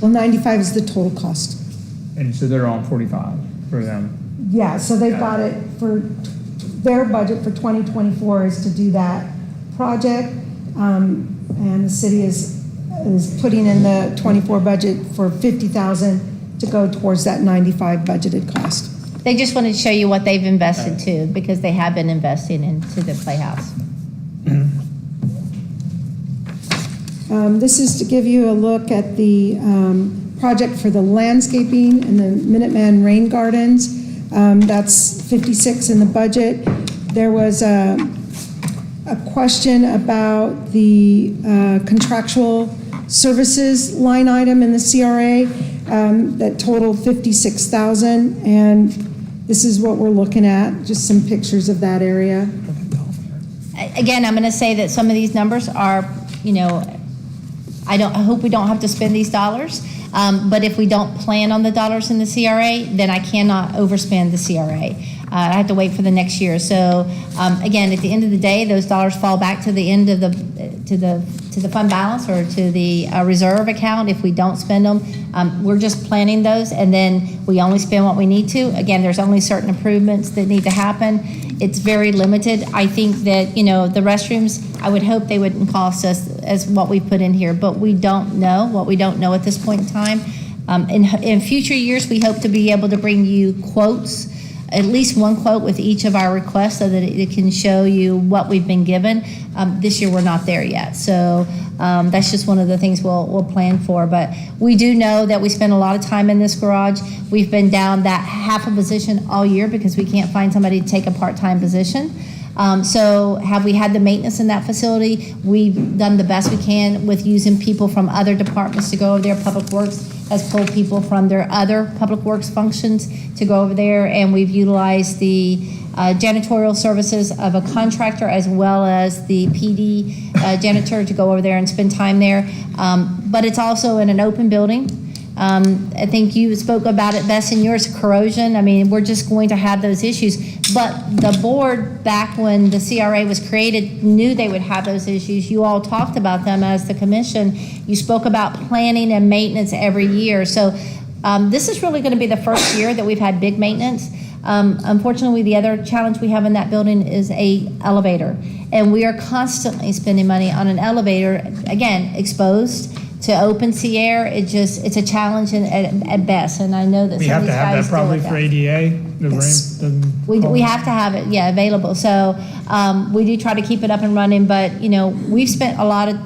Well, 95 is the total cost. And so they're on 45 for them. Yeah, so they've got it for, their budget for 2024 is to do that project. And the city is putting in the 24 budget for $50,000 to go towards that 95 budgeted cost. They just wanted to show you what they've invested too, because they have been investing into the Playhouse. This is to give you a look at the project for the landscaping and the Minuteman Rain Gardens. That's 56 in the budget. There was a question about the contractual services line item in the CRA that totaled 56,000, and this is what we're looking at, just some pictures of that area. Again, I'm going to say that some of these numbers are, I hope we don't have to spend these dollars, but if we don't plan on the dollars in the CRA, then I cannot overspend the CRA. I have to wait for the next year. So again, at the end of the day, those dollars fall back to the end of the fund balance or to the reserve account if we don't spend them. We're just planning those, and then we only spend what we need to. Again, there's only certain improvements that need to happen. It's very limited. I think that, the restrooms, I would hope they wouldn't cost us as what we put in here, but we don't know what we don't know at this point in time. In future years, we hope to be able to bring you quotes, at least one quote with each of our requests so that it can show you what we've been given. This year, we're not there yet. So that's just one of the things we'll plan for. But we do know that we spend a lot of time in this garage. We've been down that half a position all year because we can't find somebody to take a part-time position. So have we had the maintenance in that facility? We've done the best we can with using people from other departments to go over there. Public Works has pulled people from their other Public Works functions to go over there, and we've utilized the janitorial services of a contractor as well as the PD janitor to go over there and spend time there. But it's also in an open building. I think you spoke about it best in yours, corrosion. I mean, we're just going to have those issues. But the board, back when the CRA was created, knew they would have those issues. You all talked about them as the commission. You spoke about planning and maintenance every year. So this is really going to be the first year that we've had big maintenance. Unfortunately, the other challenge we have in that building is an elevator. And we are constantly spending money on an elevator, again, exposed to open sea air. It's a challenge at best, and I know that We some have of to these have guys that probably deal for with ADA? The Yes. ramp doesn't- we have to have it, available. So we do try to keep it up and running, but we've spent a lot of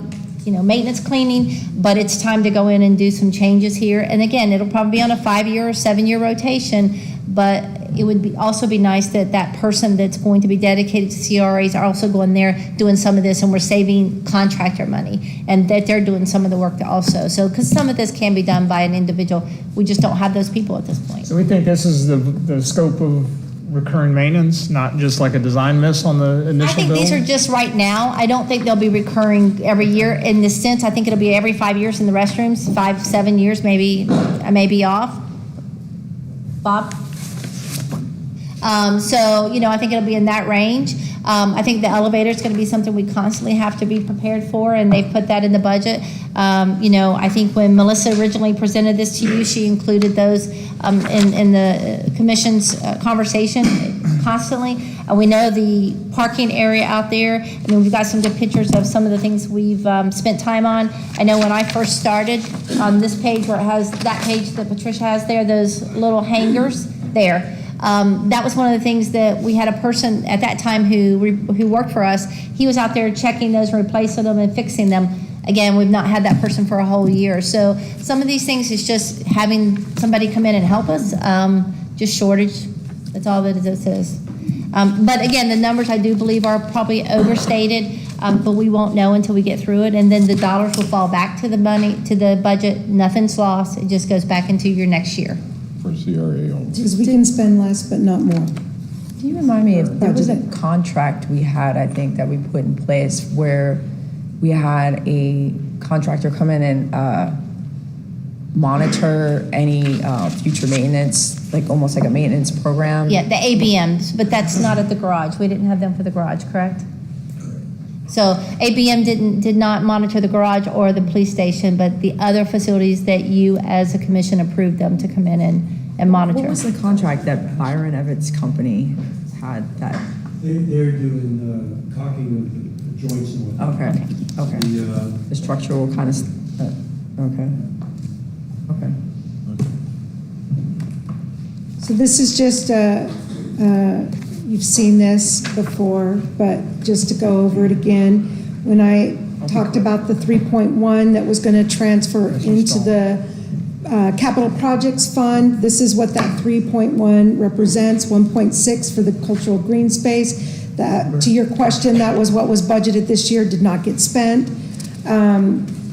maintenance cleaning, but it's time to go in and do some changes here. And again, it'll probably be on a 5-year or 7-year rotation, but it would also be nice that that person that's going to be dedicated to CRAs are also going there doing some of this, and we're saving contractor money, and that they're doing some of the work also. So, because some of this can be done by an individual, we just don't have those people at this point. So we think this is the scope of recurring maintenance, not just like a design miss on the initial I think build? these are just right now. I don't think they'll be recurring every year in this sense. I think it'll be every 5 years in the restrooms, 5, 7 years, maybe. I may be off. Bob? So, I think it'll be in that range. I think the elevator is going to be something we constantly have to be prepared for, and they've put that in the budget. I think when Melissa originally presented this to you, she included those in the commission's conversation constantly. We know the parking area out there. I mean, we've got some good pictures of some of the things we've spent time on. I know when I first started, on this page where it has that page that Patricia has there, those little hangers there. That was one of the things that we had a person at that time who worked for us. He was out there checking those, replacing them, and fixing them. Again, we've not had that person for a whole year. So some of these things is just having somebody come in and help us, just shortage. That's all that it is. But again, the numbers I do believe are probably overstated, but we won't know until we get through it. And then the dollars will fall back to the money, to the budget. Nothing's lost. It just goes back into your next year. For CRA only. Because we can spend less, but not more. Can you remind me, there was a contract we had, I think, that we put in place where we had a contractor come in and monitor any future maintenance, like almost like a maintenance program? Yeah, the ABMs, but that's not at the garage. We didn't have them for the garage, correct? So ABM did not monitor the garage or the police station, but the other facilities that you as a commission approved them to come in and monitor. What was the contract that Byron Evans Company had that? They're doing caulking of the joints and whatnot. Okay. The structural kind of, okay. So this is just, you've seen this before, but just to go over it again, when I talked about the 3.1 that was going to transfer into the capital projects fund, this is what that 3.1 represents, 1.6 for the cultural green space. That, to your question, that was what was budgeted this year, did not get spent.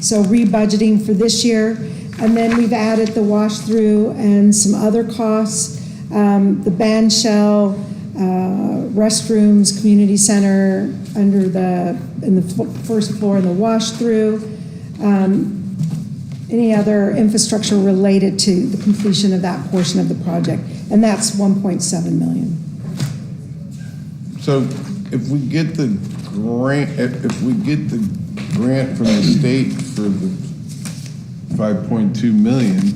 So rebudgeting for this year. And then we've added the wash through and some other costs, the band shell, restrooms, community center in the first floor in the wash through, any other infrastructure related to the completion of that portion of the project, and that's 1.7 million. So if we get the grant from the state for the 5.2 million,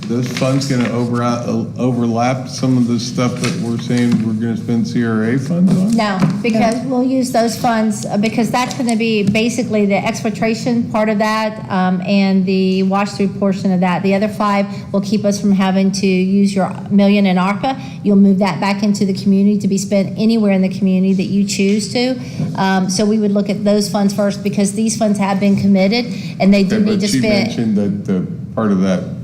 those funds going to overlap some of the stuff that we're saying we're going to spend CRA funds on? No, because we'll use those funds, because that's going to be basically the exfiltration part of that and the wash-through portion of that. The other 5 will keep us from having to use your $1 million in ARPA. You'll move that back into the community to be spent anywhere in the community that you choose to. So we would look at those funds first, because these funds have been committed and they do need to spend. But she mentioned that part of that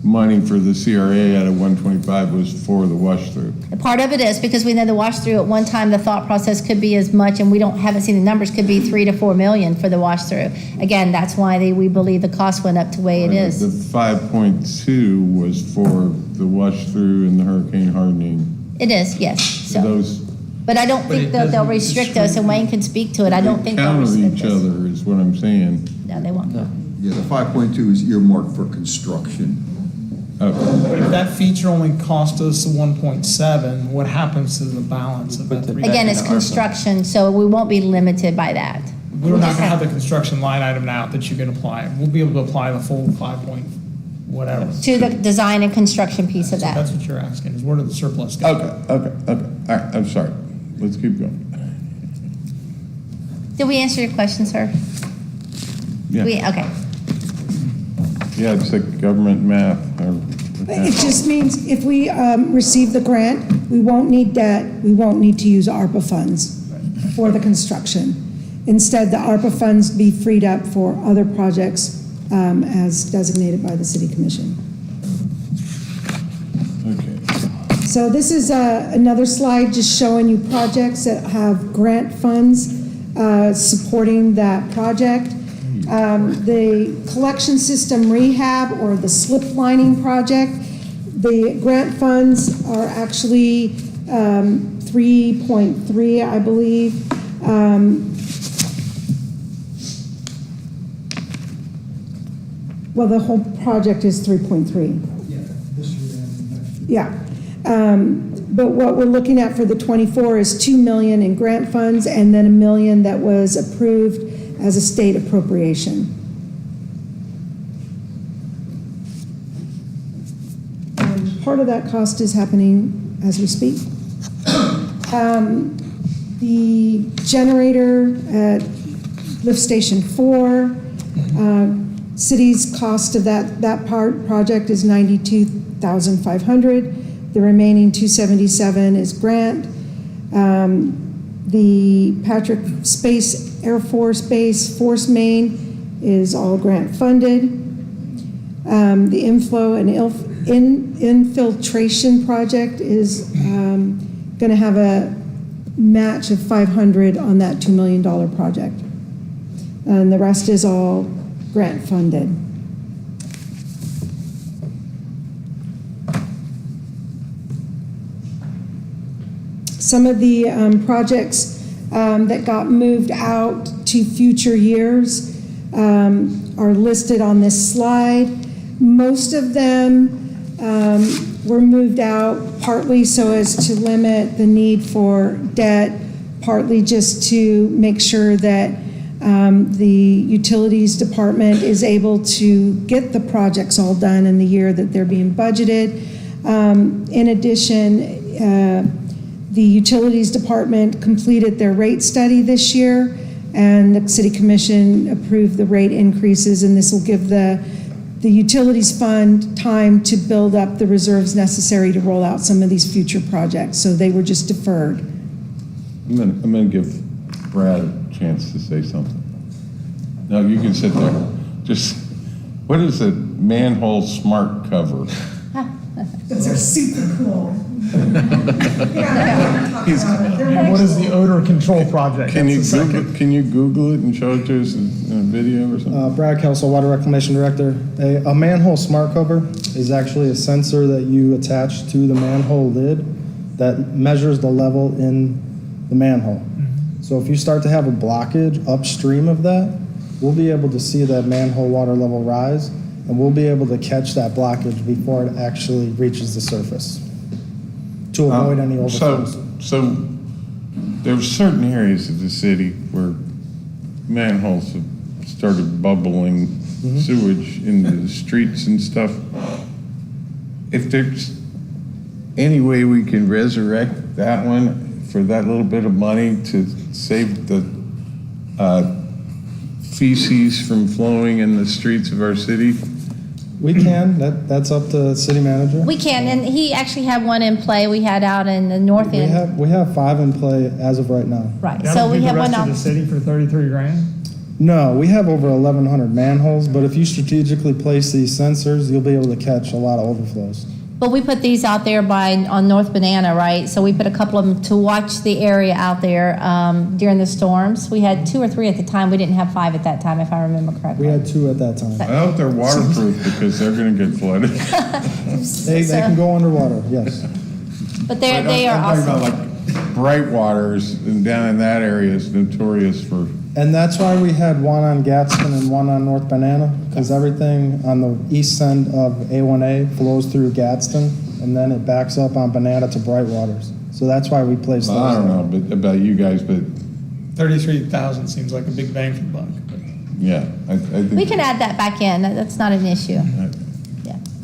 money for the CRA out of 125 was for the wash through. Part of it is because we know the wash through at one time, the thought process could be as much, and we haven't seen the numbers, could be 3 to 4 million for the wash through. Again, that's why we believe the cost went up to the way it is. The 5.2 was for the wash through and the hurricane hardening. It is, yes. So those, but I don't think they'll restrict us, and Wayne can speak to it. I don't think they'll counter restrict each us. other is what I'm saying. No, they won't. Yeah, the 5.2 is earmarked for construction. But if that feature only cost us 1.7, what happens to the balance of that? Again, it's construction, so we won't be limited by that. We're not going to have the construction line item now that you can apply. We'll be able to apply the full 5 point whatever. To the design and construction piece of that. That's what you're asking, is where did the surplus go? Okay. All right, I'm sorry. Let's keep going. Did we answer your question, sir? Yeah. Okay. Yeah, it's like government math. It just means if we receive the grant, we won't need debt, we won't need to use ARPA funds for the construction. Instead, the ARPA funds be freed up for other projects as designated by the City Commission. Okay. So this is another slide just showing you projects that have grant funds supporting that project. The collection system rehab or the slip lining project, the grant funds are actually 3.3, I believe. Well, the whole project is 3.3. Yeah, this year and next year. Yeah. But what we're looking at for the 24 is 2 million in grant funds and then $1 million that was approved as a state appropriation. And part of that cost is happening as we speak. The generator at Lift Station 4, city's cost of that project is $92,500. The remaining $277 is grant. The Patrick Space Air Force Base Force Main is all grant funded. The inflow and infiltration project is going to have a match of $500 on that $2 million project. And the rest is all grant funded. Some of the projects that got moved out to future years are listed on this slide. Most of them were moved out partly so as to limit the need for debt, partly just to make sure that the utilities department is able to get the projects all done in the year that they're being budgeted. In addition, the utilities department completed their rate study this year, and the City Commission approved the rate increases, and this will give the utilities fund time to build up the reserves necessary to roll out some of these future projects. So they were just deferred. I'm gonna give Brad a chance to say something. No, you can sit there. Just, what is a manhole smart cover? Those are super cool. And what is the odor control project? Can you Google it and show it to us in a video or something? Brad Kelsel, Water Reclamation Director. A manhole smart cover is actually a sensor that you attach to the manhole lid that measures the level in the manhole. So if you start to have a blockage upstream of that, we'll be able to see that manhole water level rise, and we'll be able to catch that blockage before it actually reaches the surface to avoid any overflows. So there's certain areas of the city where manholes have started bubbling sewage into the streets and stuff. If there's any way we can resurrect that one for that little bit of money to save the feces from flowing in the streets of our city? We can. That's up to city manager. We can, and he actually had one in play we had out in the north end. We have 5 in play as of right now. Right, That so would we be have the one rest out. of the city for 33 grand? No, we have over 1,100 manholes, but if you strategically place these sensors, you'll be able to catch a lot of overflows. But we put these out there on North Banana, right? So we put a couple of them to watch the area out there during the storms. We had 2 or 3 at the time. We didn't have 5 at that time, if I remember correctly. We had 2 at that time. I hope they're waterproof because they're gonna get flooded. They can go underwater, yes. But they are I'm talking awesome. about like bright waters and down in that area is notorious for. And that's why we had one on Gadsden and one on North Banana, because everything on the east end of A1A flows through Gadsden, and then it backs up on Banana to Brightwaters. So that's why we placed those. I don't know about you guys, but 33,000 seems like a big bang for the buck. yeah, I think. We can add that back in. That's not an issue.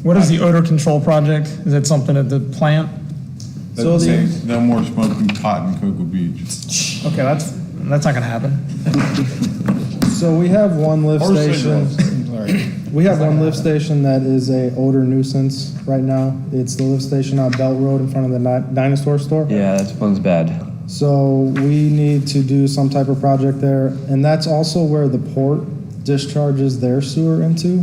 What is the odor control project? Is that something at the plant? So No more smoking pot in Cocoa Beach. Okay, that's not gonna happen. So we have one lift Or station. Sorry. We have one lift station that is a odor nuisance right now. It's the lift station on Belt Road in front of the dinosaur store. Yeah, that one's bad. So we need to do some type of project there, and that's also where the port discharges their sewer into,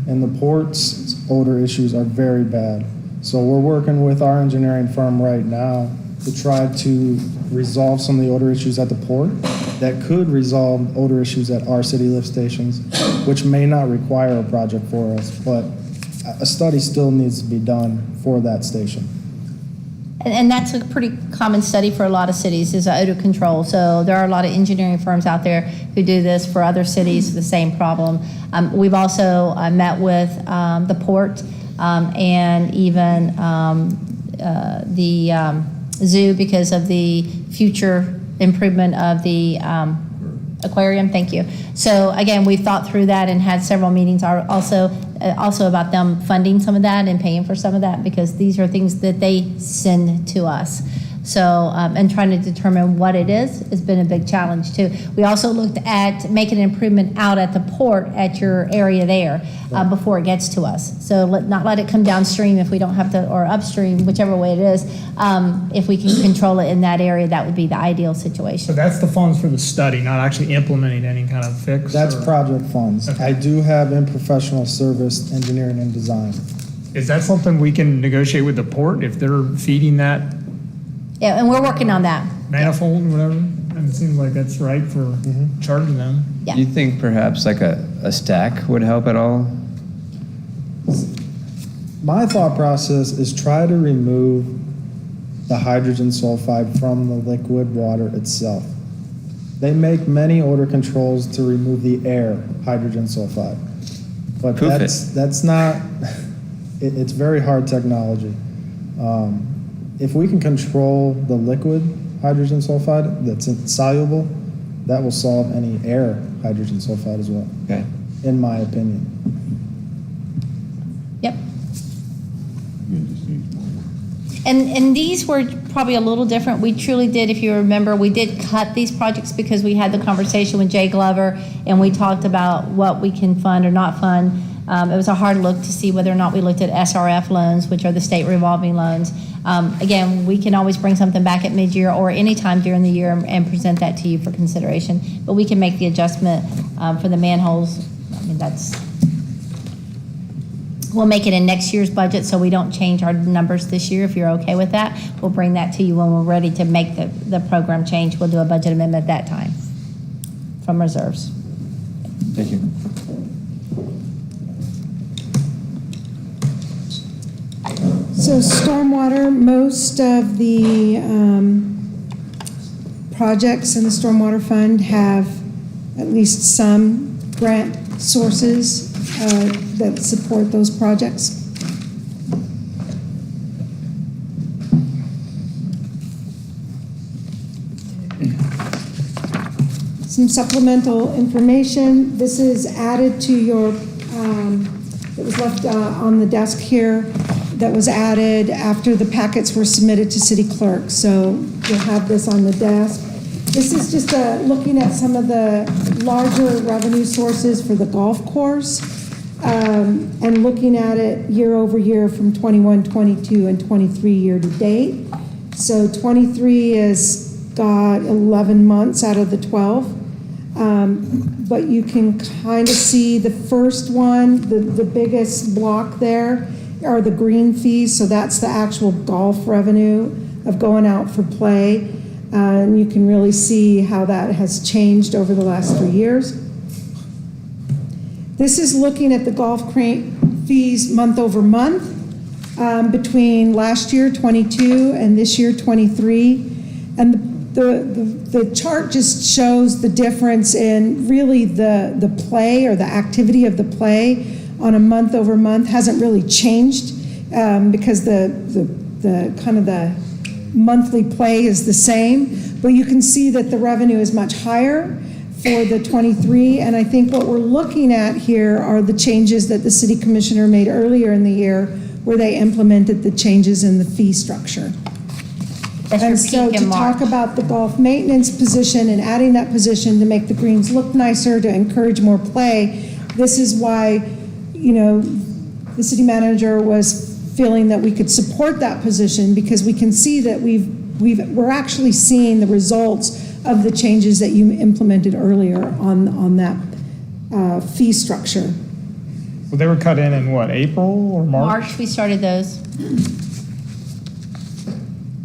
and the port's odor issues are very bad. So we're working with our engineering firm right now to try to resolve some of the odor issues at the port that could resolve odor issues at our city lift stations, which may not require a project for us, but a study still needs to be done for that station. And that's a pretty common study for a lot of cities is odor control. So there are a lot of engineering firms out there who do this for other cities, the same problem. We've also met with the port and even the zoo because of the future improvement of the aquarium. Thank you. So again, we've thought through that and had several meetings also about them funding some of that and paying for some of that because these are things that they send to us. So, and trying to determine what it is has been a big challenge too. We also looked at making an improvement out at the port at your area there before it gets to us. So not let it come downstream if we don't have to, or upstream, whichever way it is. If we can control it in that area, that would be the ideal situation. So that's the funds for the study, not actually implementing any kind of fix? That's project funds. I do have in professional service engineering and design. Is that something we can negotiate with the port if they're feeding that Yeah, and we're working on that. manifold or whatever? And it seems like that's right for charging them. Yeah. Do you think perhaps like a stack would help at all? My thought process is try to remove the hydrogen sulfide from the liquid water itself. They make many odor controls to remove the air hydrogen sulfide. But Proof that's not, it's very hard technology. If we can control the liquid hydrogen sulfide that's soluble, that will solve any air hydrogen sulfide as well, Okay. in my opinion. Yep. You just need more. And these were probably a little different. We truly did, if you remember, we did cut these projects because we had the conversation with Jay Glover and we talked about what we can fund or not fund. It was a hard look to see whether or not we looked at SRF loans, which are the state revolving loans. Again, we can always bring something back at mid-year or anytime during the year and present that to you for consideration. But we can make the adjustment for the manholes. I mean, we'll make it in next year's budget so we don't change our numbers this year. If you're okay with that, we'll bring that to you when we're ready to make the program change. We'll do a budget amendment at that time from reserves. Thank you. So stormwater, most of the projects in the stormwater fund have at least some grant sources that support those projects. Some supplemental information. This is added to your, it was left on the desk here, that was added after the packets were submitted to city clerk. So you'll have this on the desk. This is just looking at some of the larger revenue sources for the golf course and looking at it year over year from 21, 22, and 23 year to date. So 23 is got 11 months out of the 12. But you can kind of see the first one, the biggest block there are the green fees. So that's the actual golf revenue of going out for play. And you can really see how that has changed over the last 3 years. This is looking at the golf fees month over month between last year, 22, and this year, 23. And the chart just shows the difference in really the play or the activity of the play on a month over month hasn't really changed because the kind of the monthly play is the same, but you can see that the revenue is much higher for the 23, and I think what we're looking at here are the changes that the city commissioner made earlier in the year where they implemented the changes in the fee structure. And so to talk about the golf maintenance position and adding that position to make the greens look nicer, to encourage more play, this is why, you know, the city manager was feeling that we could support that position because we can see that we've we're actually seeing the results of the changes that you implemented earlier on that fee structure. Well, they were cut in what, April or March? March, we started those.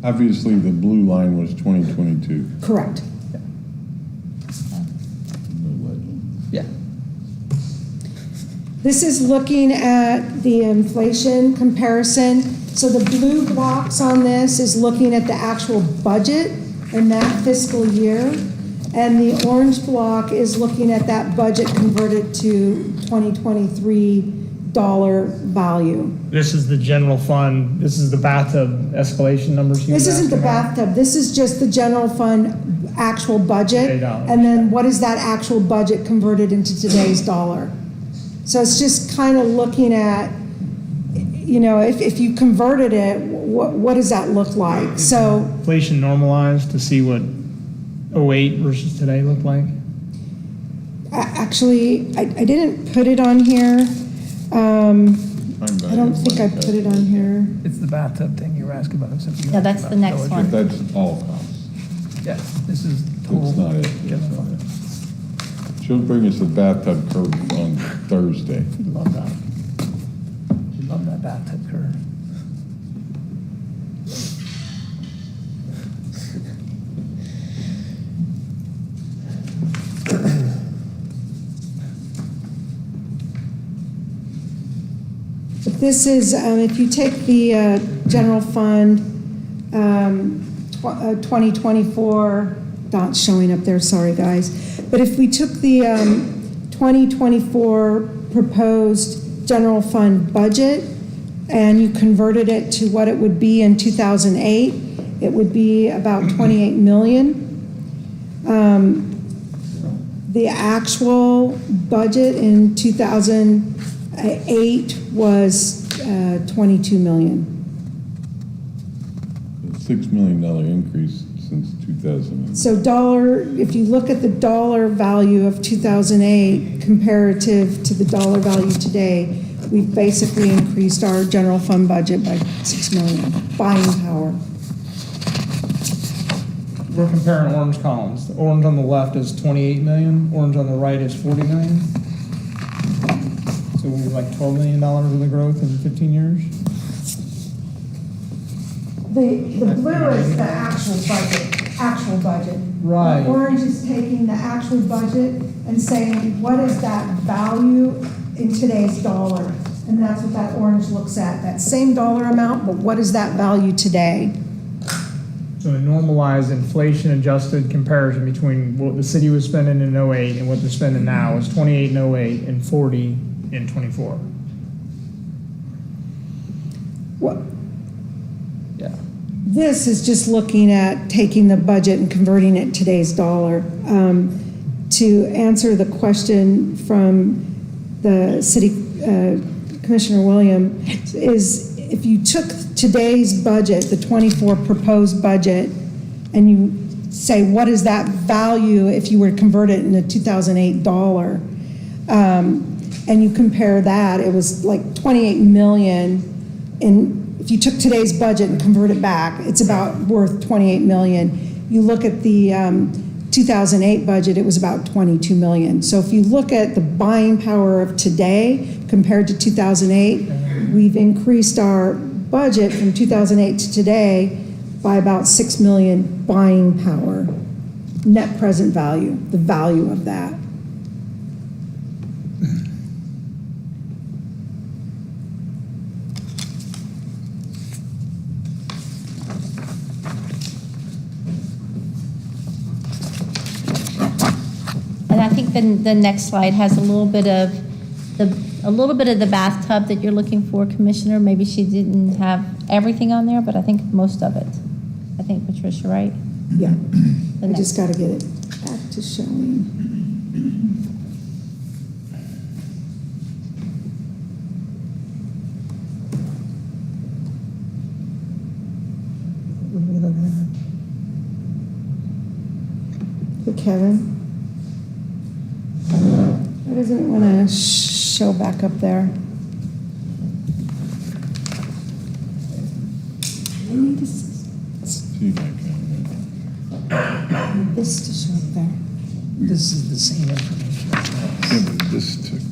Obviously, the blue line was 2022. Correct. Yeah. This is looking at the inflation comparison. So the blue blocks on this is looking at the actual budget in that fiscal year. And the orange block is looking at that budget converted to 2023 dollar value. This is the general fund, this is the bathtub escalation numbers you This were isn't the asking about? bathtub, this is just the general fund actual budget. $8. And then what is that actual budget converted into today's dollar? So it's just kind of looking at, you know, if you converted it, what does that look like? So Inflation normalized to see what 08 versus today looked like? actually, I didn't put it on here. I don't think I put it on here. It's the bathtub thing you were asking about. No, that's the next one. But that's all costs. Yeah, this is That's not it. She'll bring us a bathtub curve on Thursday. Love that. You love that bathtub curve. This is, if you take the general fund 2024, not showing up there, sorry guys. But if we took the 2024 proposed general fund budget and you converted it to what it would be in 2008, it would be about 28 million. The actual budget in 2008 was 22 million. $6 million increase since 2000. So if you look at the dollar value of 2008 comparative to the dollar value today, we've basically increased our general fund budget by 6 million, buying power. We're comparing orange columns. The orange on the left is 28 million, orange on the right is 40 million. So we're like $12 million of the growth in 15 years? The blue is the actual budget. Right. The orange is taking the actual budget and saying, what is that value in today's dollar? And that's what that orange looks at, that same dollar amount, but what is that value today? So a normalized inflation-adjusted comparison between what the city was spending in 08 and what they're spending now is 28 in 08 and 40 in 24. What? Yeah. This is just looking at taking the budget and converting it today's dollar. To answer the question from the city Commissioner William, is if you took today's budget, the 24 proposed budget, and you say, what is that value if you were to convert it into 2008 dollar? And you compare that, it was like 28 million. And if you took today's budget and convert it back, it's about worth 28 million. You look at the 2008 budget, it was about 22 million. So if you look at the buying power of today compared to 2008, we've increased our budget from 2008 to today by about 6 million buying power, net present value, the value of that. And I think the next slide has a little bit of the bathtub that you're looking for, Commissioner. Maybe she didn't have everything on there, but I think most of it. I think, Patricia, right? Yeah, I just got to get it back to showing. Hey, Kevin. Why doesn't it want to show back up there? See if I can. this to show up there. This is the same information. Yeah, but this took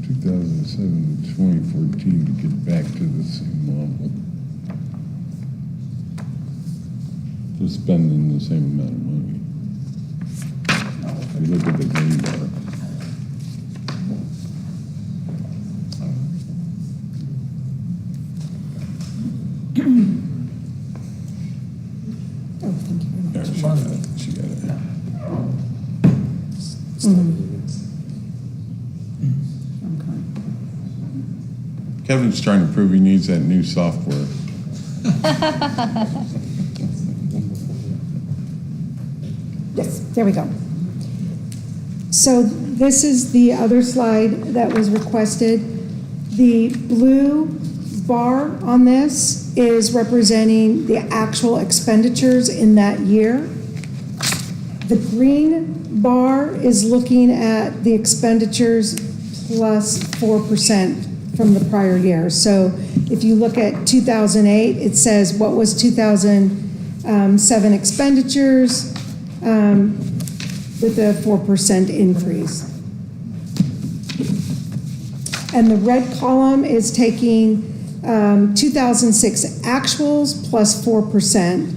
2007 to 2014 to get back to the same level. For spending the same amount of money. If you look at the green bar. Oh, thank you very There, much. she got it. Kevin's trying to prove he needs that new software. Yes, there we go. So this is the other slide that was requested. The blue bar on this is representing the actual expenditures in that year. The green bar is looking at the expenditures plus 4% from the prior year. So if you look at 2008, it says what was 2007 expenditures with a 4% increase. And the red column is taking 2006 actuals plus 4%,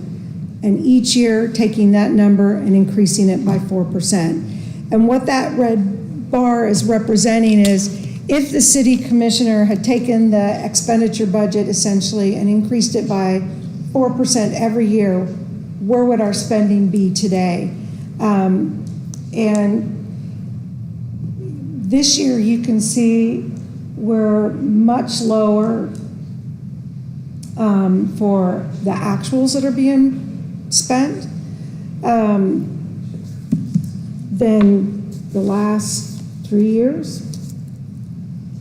and each year taking that number and increasing it by 4%. And what that red bar is representing is if the city commissioner had taken the expenditure budget essentially and increased it by 4% every year, where would our spending be today? And this year you can see we're much lower for the actuals that are being spent than the last 3 years.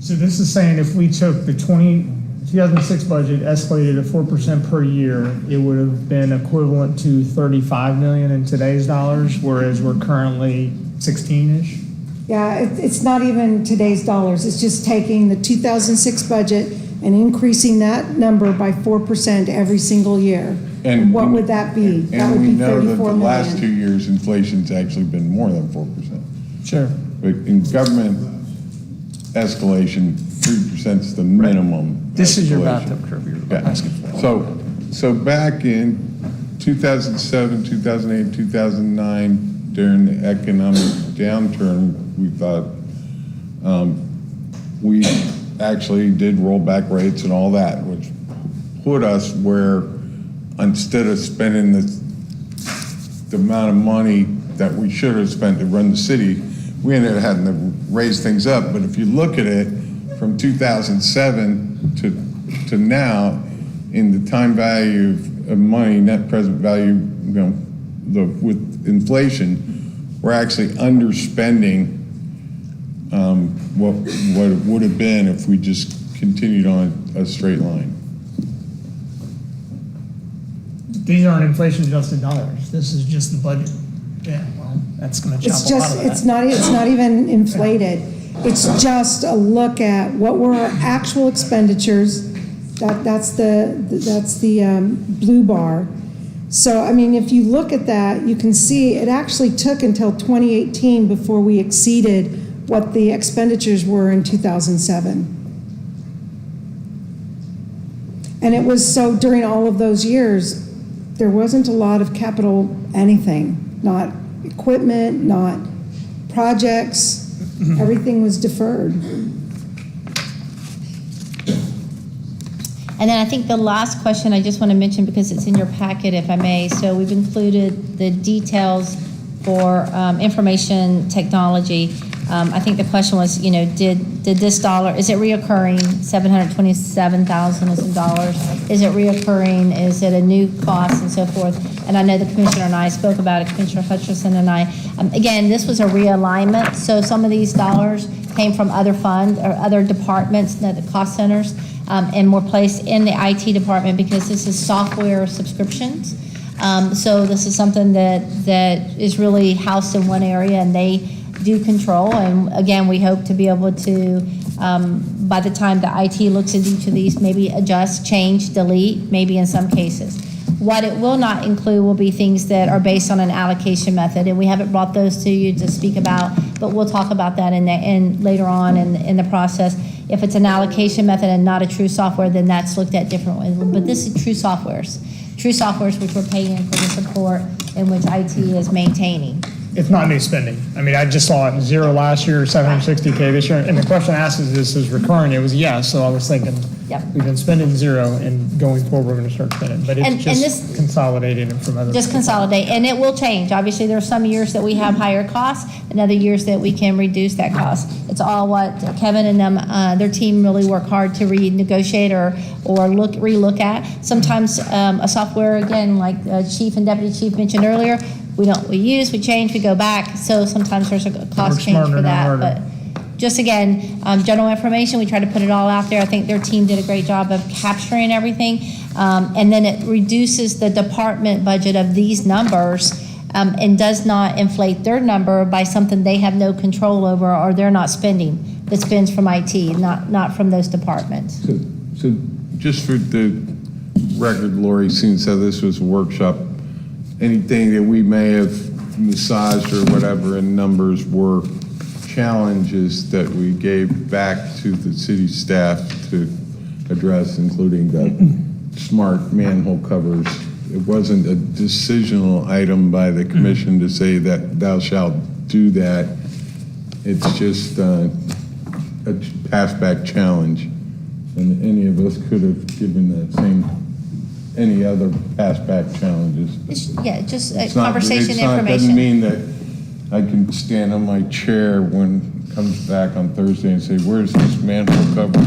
So this is saying if we took the 2006 budget, escalated at 4% per year, it would have been equivalent to 35 million in today's dollars, whereas we're currently 16-ish. Yeah, it's not even today's dollars. It's just taking the 2006 budget and increasing that number by 4% every single year. And what would that be? That would And we be know that the 34 last million. 2 years, inflation's actually been more than 4%. Sure. But in government escalation, 3% is the minimum. This is your escalation. bathtub curve you're Yeah. asking for. So back in 2007, 2008, 2009, during the economic downturn, we thought we actually did roll back rates and all that, which put us where instead of spending the amount of money that we should have spent to run the city, we ended up having to raise things up. But if you look at it from 2007 to now, in the time value of money, net present value, with inflation, we're actually underspending what it would have been if we just continued on a straight line. These aren't inflation-adjusted dollars. This is just the budget. Yeah, well, that's going to chop It's a lot just, of that. it's not even inflated. It's just a look at what were our actual expenditures. That's the blue bar. So, I mean, if you look at that, you can see it actually took until 2018 before we exceeded what the expenditures were in 2007. And it was so during all of those years, there wasn't a lot of capital anything, not equipment, not projects. Everything was deferred. And then I think the last question I just want to mention, because it's in your packet, if I may. So we've included the details for information technology. I think the question was, did this dollar, is it reoccurring? $727,000 is in dollars. Is it reoccurring? Is it a new cost and so forth? And I know the commissioner and I spoke about it, Commissioner Hutcherson and I. Again, this was a realignment. So some of these dollars came from other funds or other departments, the cost centers, and were placed in the IT department because this is software subscriptions. So this is something that is really housed in one area and they do control. And again, we hope to be able to, by the time the IT looks at each of these, maybe adjust, change, delete, maybe in some cases. What it will not include will be things that are based on an allocation method, and we haven't brought those to you to speak about, but we'll talk about that in later on in the process. If it's an allocation method and not a true software, then that's looked at differently. But this is true softwares. True softwares which we're paying for the support and which IT is maintaining. It's not new spending. I mean, I just saw it 0 last year, 760K this year, and the question asked is this is recurring? It was yes, so I was thinking, we've been spending 0, and going forward, we're gonna start spending. But it's just consolidating it from other. Just consolidate, and it will change. Obviously, there are some years that we have higher costs, and other years that we can reduce that cost. It's all what Kevin and them, their team really work hard to renegotiate or relook at. Sometimes a software, again, like Chief and Deputy Chief mentioned earlier, we change, we go back. So sometimes there's a cost change for that. But just again, general information, we try to put it all out there. I think their team did a great job of capturing everything. And then it reduces the department budget of these numbers and does not inflate their number by something they have no control over or they're not spending. That spends from IT, not from those departments. So just for the record, Lori, since this was a workshop, anything that we may have massaged or whatever in numbers were challenges that we gave back to the city staff to address, including the smart manhole covers. It wasn't a decisional item by the commission to say that thou shalt do that. It's just a pass-back challenge. And any of us could have given that same, any other pass-back challenges. Just It's not- conversation Doesn't information. mean that I can stand on my chair when it comes back on Thursday and say, where's this manhole covers?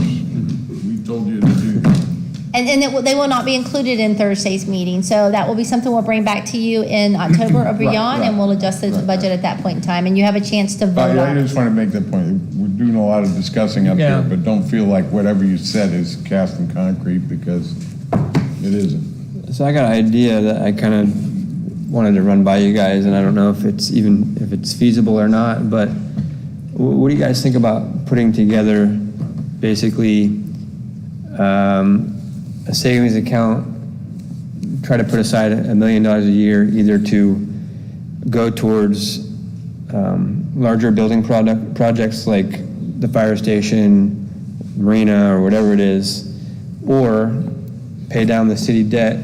We told you to do that. And they will not be included in Thursday's meeting. So that will be something we'll bring back to you in October or beyond, and we'll adjust the budget at that point in time. And you have a chance to vote I on it. just want to make that point. We're doing a lot of discussing up here, but don't feel like whatever you said is cast in concrete, because it isn't. So I got an idea that I kind of wanted to run by you guys, and I don't know if it's feasible or not, but what do you guys think about putting together basically a savings account, try to put aside $1 million a year either to go towards larger building projects like the fire station, marina, or whatever it is, or pay down the city debt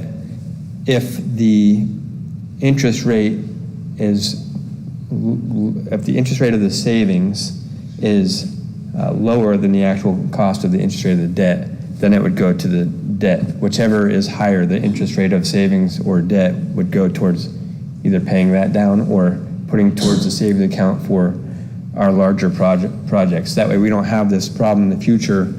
if the interest rate of the savings is lower than the actual cost of the interest rate of the debt, then it would go to the debt. Whichever is higher, the interest rate of savings or debt would go towards either paying that down or putting towards the savings account for our larger projects. That way we don't have this problem in the future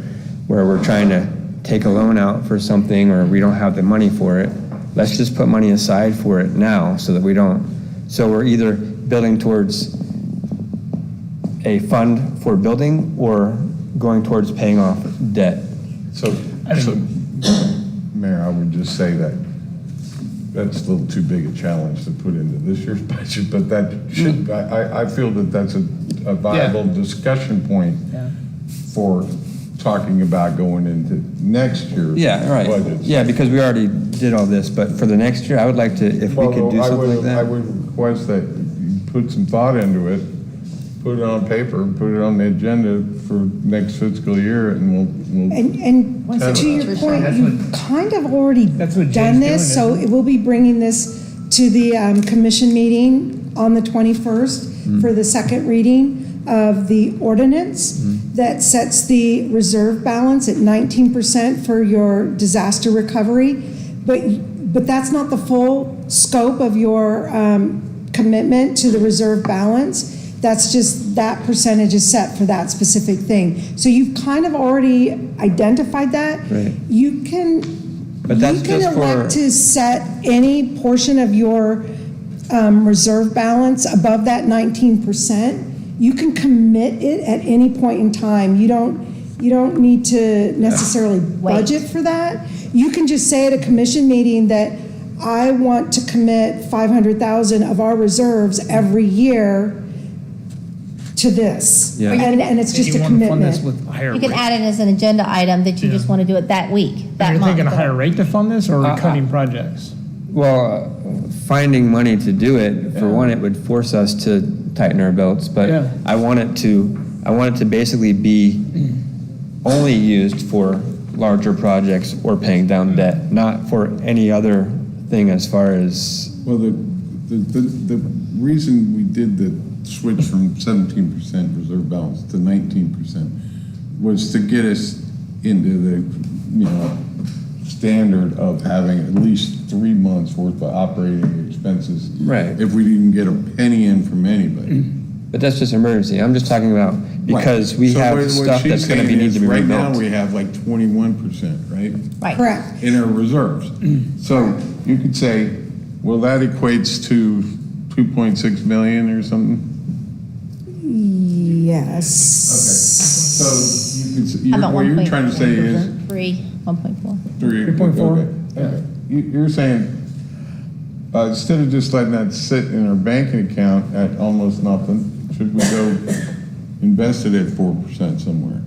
where we're trying to take a loan out for something or we don't have the money for it. Let's just put money aside for it now so that we don't. So we're either building towards a fund for building or going towards paying off debt. So Mayor, I would just say that that's a little too big a challenge to put into this year's budget, but that should, I feel that that's a viable discussion point for talking about going into next year's budget. Yeah, because we already did all this, but for the next year, I would like to, if we could do something like that. I would request that you put some thought into it, put it on paper, put it on the agenda for next fiscal year, and we'll And to your point, you've kind of already done this, so it will be bringing this to the commission meeting on the 21st for the second reading of the ordinance that sets the reserve balance at 19% for your disaster recovery. But that's not the full scope of your commitment to the reserve balance. That's just that percentage is set for that specific thing. So you've kind of already identified that. Right. You can elect to set any portion of your reserve balance above that 19%. You can commit it at any point in time. You don't need to necessarily budget for that. You can just say at a commission meeting that I want to commit $500,000 of our reserves every year to this. Yeah. And it's just a commitment. You can add it as an agenda item that you just want to do it that week, that You're month. thinking a higher rate to fund this, or are we cutting projects? Well, finding money to do it, for one, it would force us to tighten our belts, but Yeah. I want it to basically be only used for larger projects or paying down debt, not for any other thing as far as. Well, the reason we did the switch from 17% reserve balance to 19% was to get us into the, standard of having at least 3 months worth of operating expenses. Right. If we didn't get a penny in from anybody. But that's just emergency. I'm just talking about because Right. we So have what stuff she's that's going to saying need is to be right rebuilt. now we have like 21%, right? Right. Correct. In our reserves. So you could say, well, that equates to 2.6 million or something? Yes. So you could, How about what you're trying to say is 1.4. 3.4. Okay. You're saying, instead of just letting that sit in our banking account at almost nothing, should we go invest it at 4% somewhere?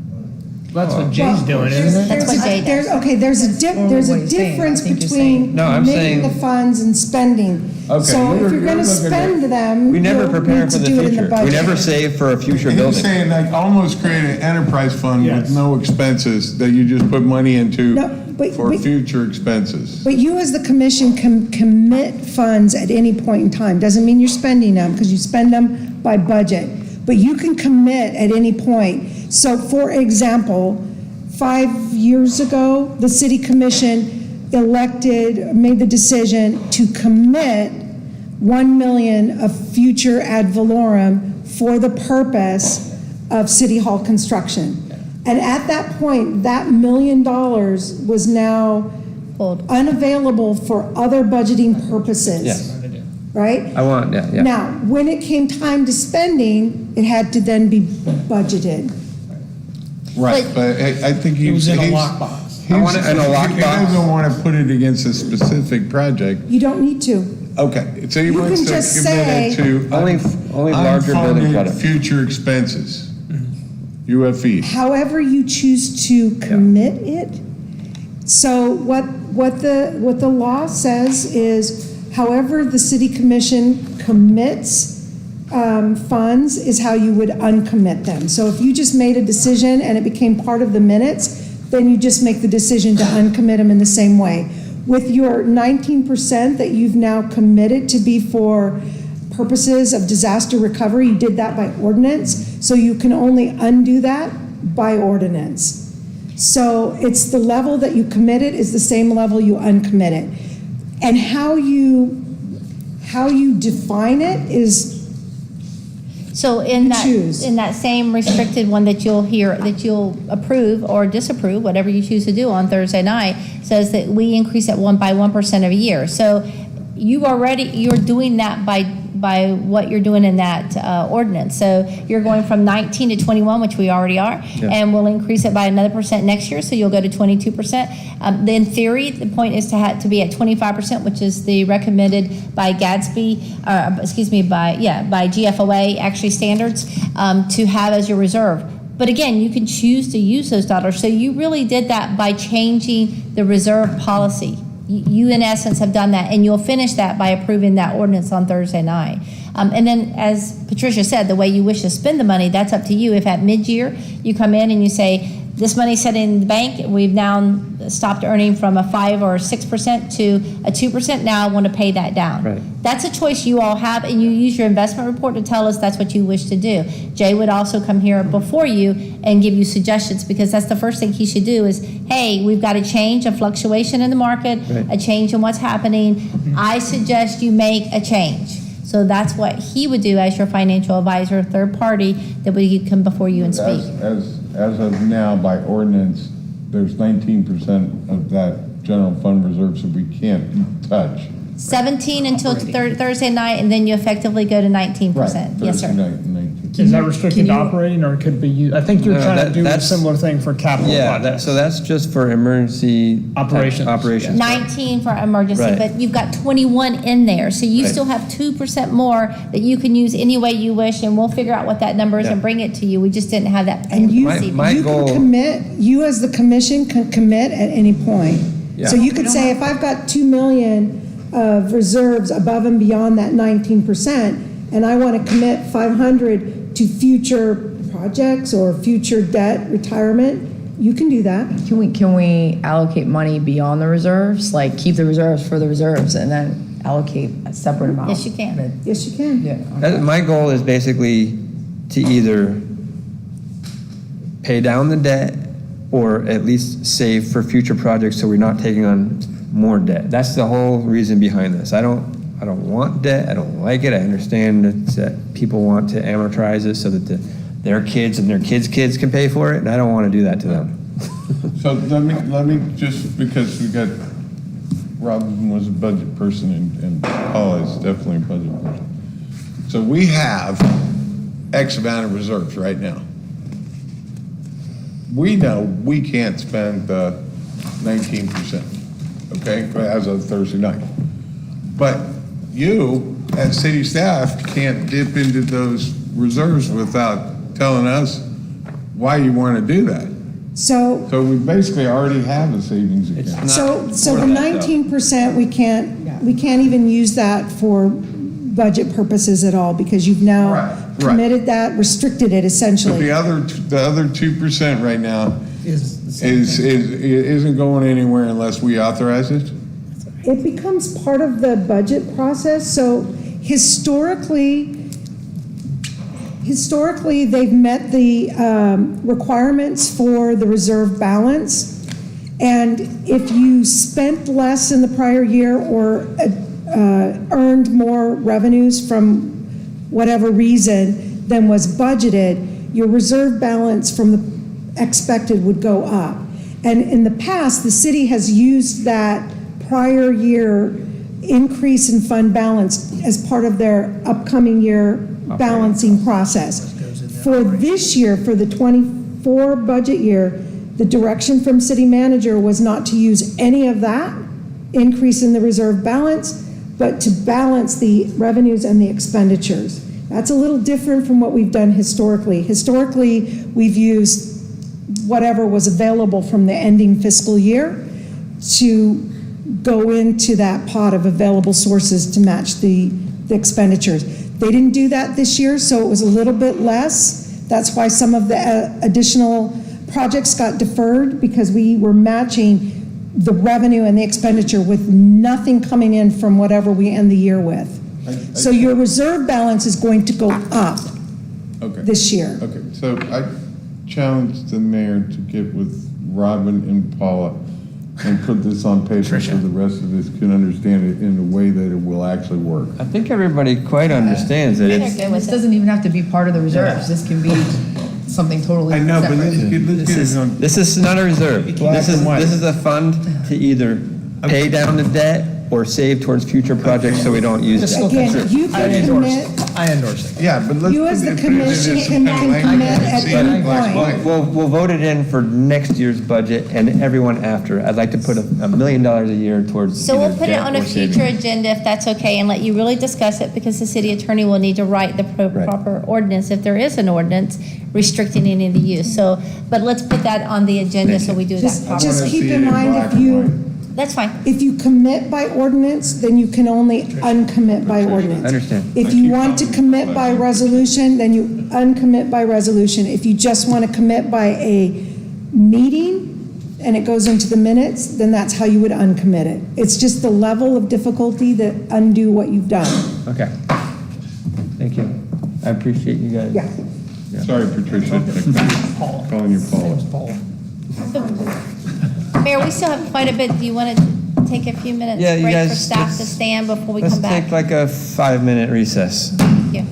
That's what Jay's doing, isn't it? That's what Jay does. There's a what he's saying. difference I think you're between saying- No, I'm committing saying- the funds and spending. Okay, So if you're gonna looking at- spend them, We never you'll prepare need for to the do it in the future. We budget. never save for a future And you're building. saying like almost create an enterprise fund with Yes. no expenses that you just put money into No, but- for but- future expenses. But you as the commission can commit funds at any point in time. Doesn't mean you're spending them, because you spend them by budget. But you can commit at any point. So for example, 5 years ago, the city commission made the decision to commit 1 million of future ad valorem for the purpose of city hall construction. And at that point, that $1 million was now unavailable for other budgeting purposes. Yes. Right? I want, yeah. Now, when it came time to spending, it had to then be budgeted. Right, but I think It was in a he's- lockbox. I want it in a He lockbox. doesn't want to put it against a specific project. You don't need to. Okay, so he You wants can to just commit it say- to Only larger building unfunded products. future expenses, UFEs. However you choose to commit it. So what the law says is, however the city commission commits funds is how you would uncommit them. So if you just made a decision and it became part of the minutes, then you just make the decision to uncommit them in the same way. With your 19% that you've now committed to be for purposes of disaster recovery, you did that by ordinance, so you can only undo that by ordinance. So it's the level that you committed is the same level you uncommitted. And how you define it is So in that same restricted one that you'll approve or disapprove, whatever you choose to do on Thursday night, says that we increase it by 1% of a year. So you're doing that by what you're doing in that ordinance. So you're going from 19 to 21, which we already are, and we'll increase it by another % next year, so you'll go to 22%. In theory, the point is to be at 25%, which is the recommended by Gatsby, by GFOA actually standards, to have as your reserve. But again, you can choose to use those dollars. So you really did that by changing the reserve policy. You, in essence, have done that, and you'll finish that by approving that ordinance on Thursday night. And then, as Patricia said, the way you wish to spend the money, that's up to you. If at mid-year you come in and you say, this money's set in the bank, we've now stopped earning from a 5 or 6% to a 2%, now I want to pay that down. Right. That's a choice you all have, and you use your investment report to tell us that's what you wish to do. Jay would also come here before you and give you suggestions, because that's the first thing he should do is, hey, we've got a change, a fluctuation in the market, a change in what's happening. I suggest you make a change. So that's what he would do as your financial advisor, third party, that would come before you and speak. As of now, by ordinance, there's 19% of that general fund reserve, so we can't touch. 17 until Thursday night, and then you effectively go to 19%. Yes, sir. Thursday night, 19. Is that restricted to operating, or could it be used? I think you're No, trying to do a that's- similar thing for capital projects. So that's just for emergency Operations. Operations. 19 for emergency, Right. but you've got 21 in there, so you Right. still have 2% more that you can use any way you wish, and we'll figure out what that number is and bring it to you. We just didn't have that. And you, this evening. you can commit, you as the commission can commit at any point. Yeah. So you could say, if I've got 2 million of reserves above and beyond that 19%, and I want to commit 500 to future projects or future debt retirement, you can do that. Can we allocate money beyond the reserves? Like keep the reserves for the reserves and then allocate a separate amount? Yes, you can. Yes, you can. Yeah. My goal is basically to either pay down the debt or at least save for future projects so we're not taking on more debt. That's the whole reason behind this. I don't want debt. I don't like it. I understand that people want to amortize it so that their kids and their kids' kids can pay for it, and I don't want to do that to them. So let me just, because we got, Robin was a budget person and Paula is definitely a budget person. So we have X amount of reserves right now. We know we can't spend the 19%, okay, as of Thursday night. But you, as city staff, can't dip into those reserves without telling us why you want to do that. So we basically already have a savings account. So the 19%, we can't even use that for budget purposes at all because you've now Right. committed that, restricted it But essentially. the other 2% right now isn't going anywhere unless we authorize it? It becomes part of the budget process. So historically, they've met the requirements for the reserve balance. And if you spent less in the prior year or earned more revenues from whatever reason than was budgeted, your reserve balance from the expected would go up. And in the past, the city has used that prior year increase in fund balance as part of their upcoming year balancing process. For this year, for the 24 budget year, the direction from city manager was not to use any of that increase in the reserve balance, but to balance the revenues and the expenditures. That's a little different from what we've done historically. Historically, we've used whatever was available from the ending fiscal year to go into that pot of available sources to match the expenditures. They didn't do that this year, so it was a little bit less. That's why some of the additional projects got deferred because we were matching the revenue and the expenditure with nothing coming in from whatever we end the year with. So your reserve balance is going to go up this year. Okay, so I challenge the mayor to get with Robin and Paula and put this on paper so the rest of us can understand it in a way that it will actually work. I think everybody quite understands that it's. This doesn't even have to be part of the reserves. This can be something totally I know, but separate. This is not a reserve. This is a fund to either pay down the debt or save towards future projects so we don't use that. Again, you can commit, I endorse it. Yeah, but let's. you as the put it in commission some can kind of commit language at and see any it black and point. white. We'll vote it in for next year's budget and everyone after. I'd like to put $1 million a year towards So we'll either put it debt on a or saving. future agenda if that's okay, and let you really discuss it, because the city attorney will need to write the proper ordinance, if there is an ordinance restricting any of the use. So, but let's put that on the agenda so we do that Just properly. keep in mind, That's fine. if you commit by ordinance, then you can only uncommit by ordinance. I understand. If you want to commit by resolution, then you uncommit by resolution. If you just want to commit by a meeting and it goes into the minutes, then that's how you would uncommit it. It's just the level of difficulty that undo what you've done. Okay. Thank you. I appreciate you guys. Yeah. Sorry, Patricia. Calling you Paula. Mayor, we still have quite a bit. Do you want to take a few minutes Yeah, you break for guys, staff to let's- stand before we Let's come back? take like a 5-minute recess. Thank you.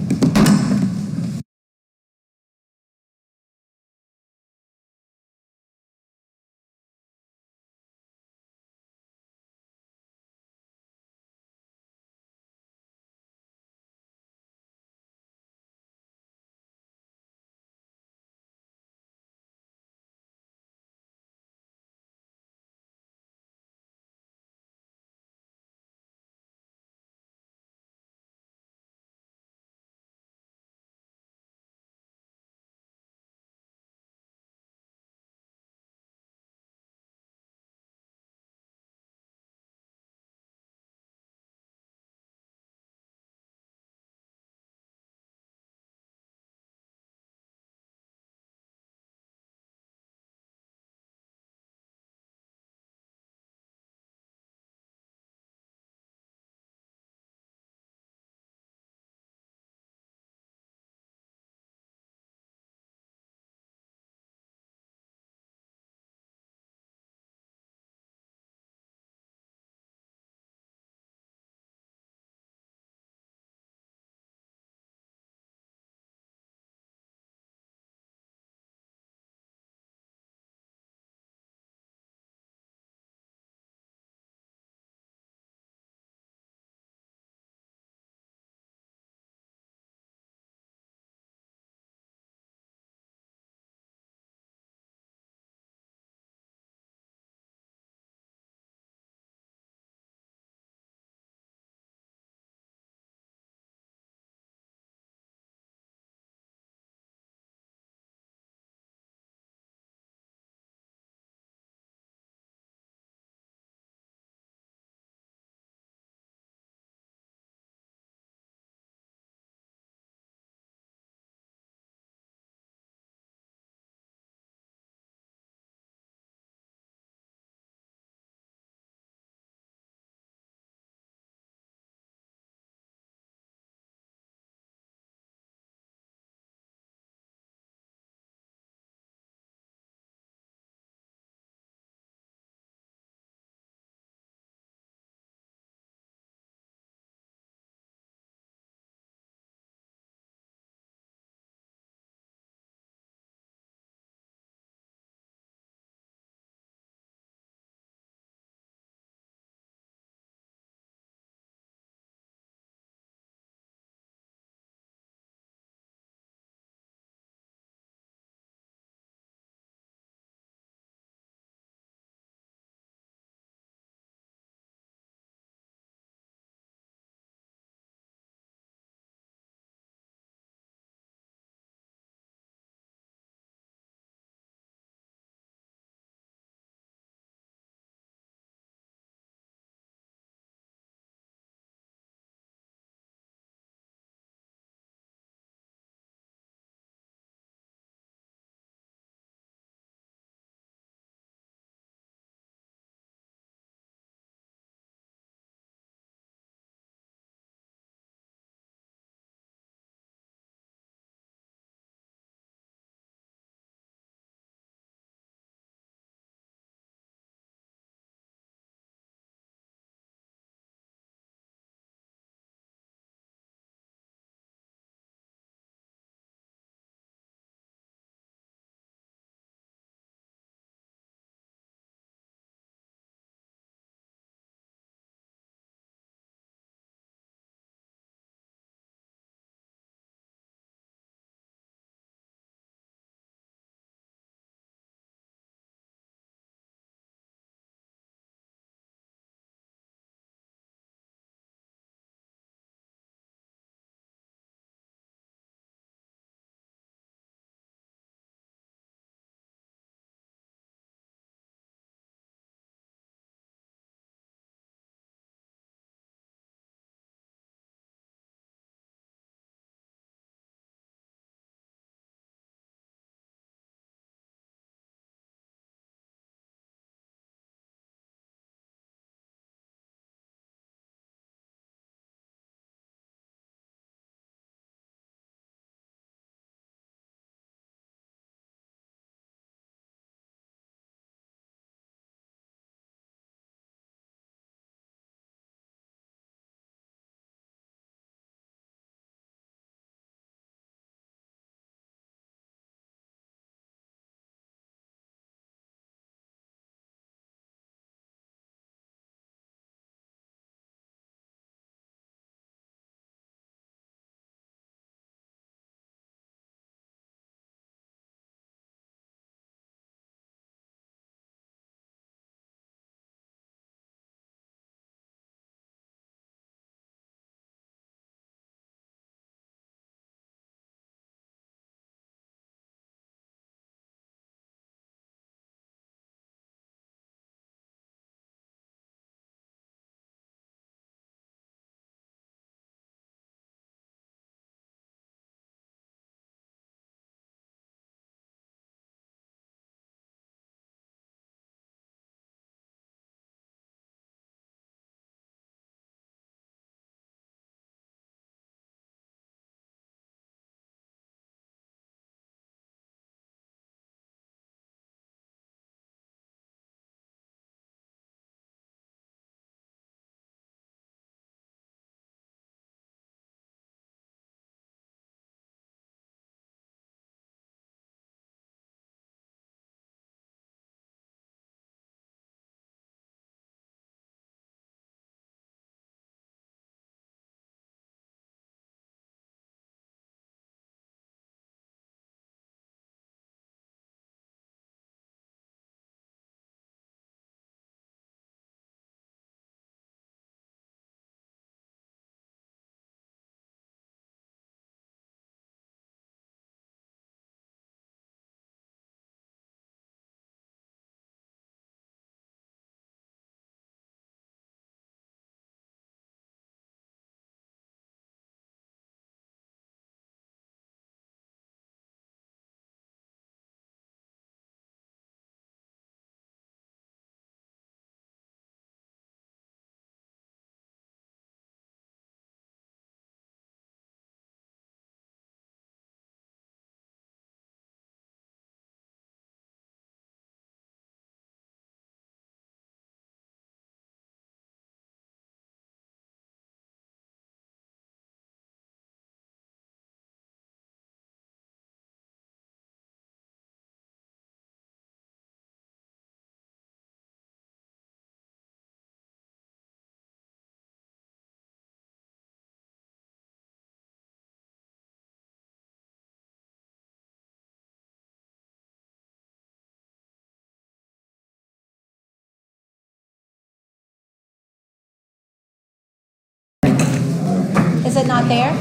not there?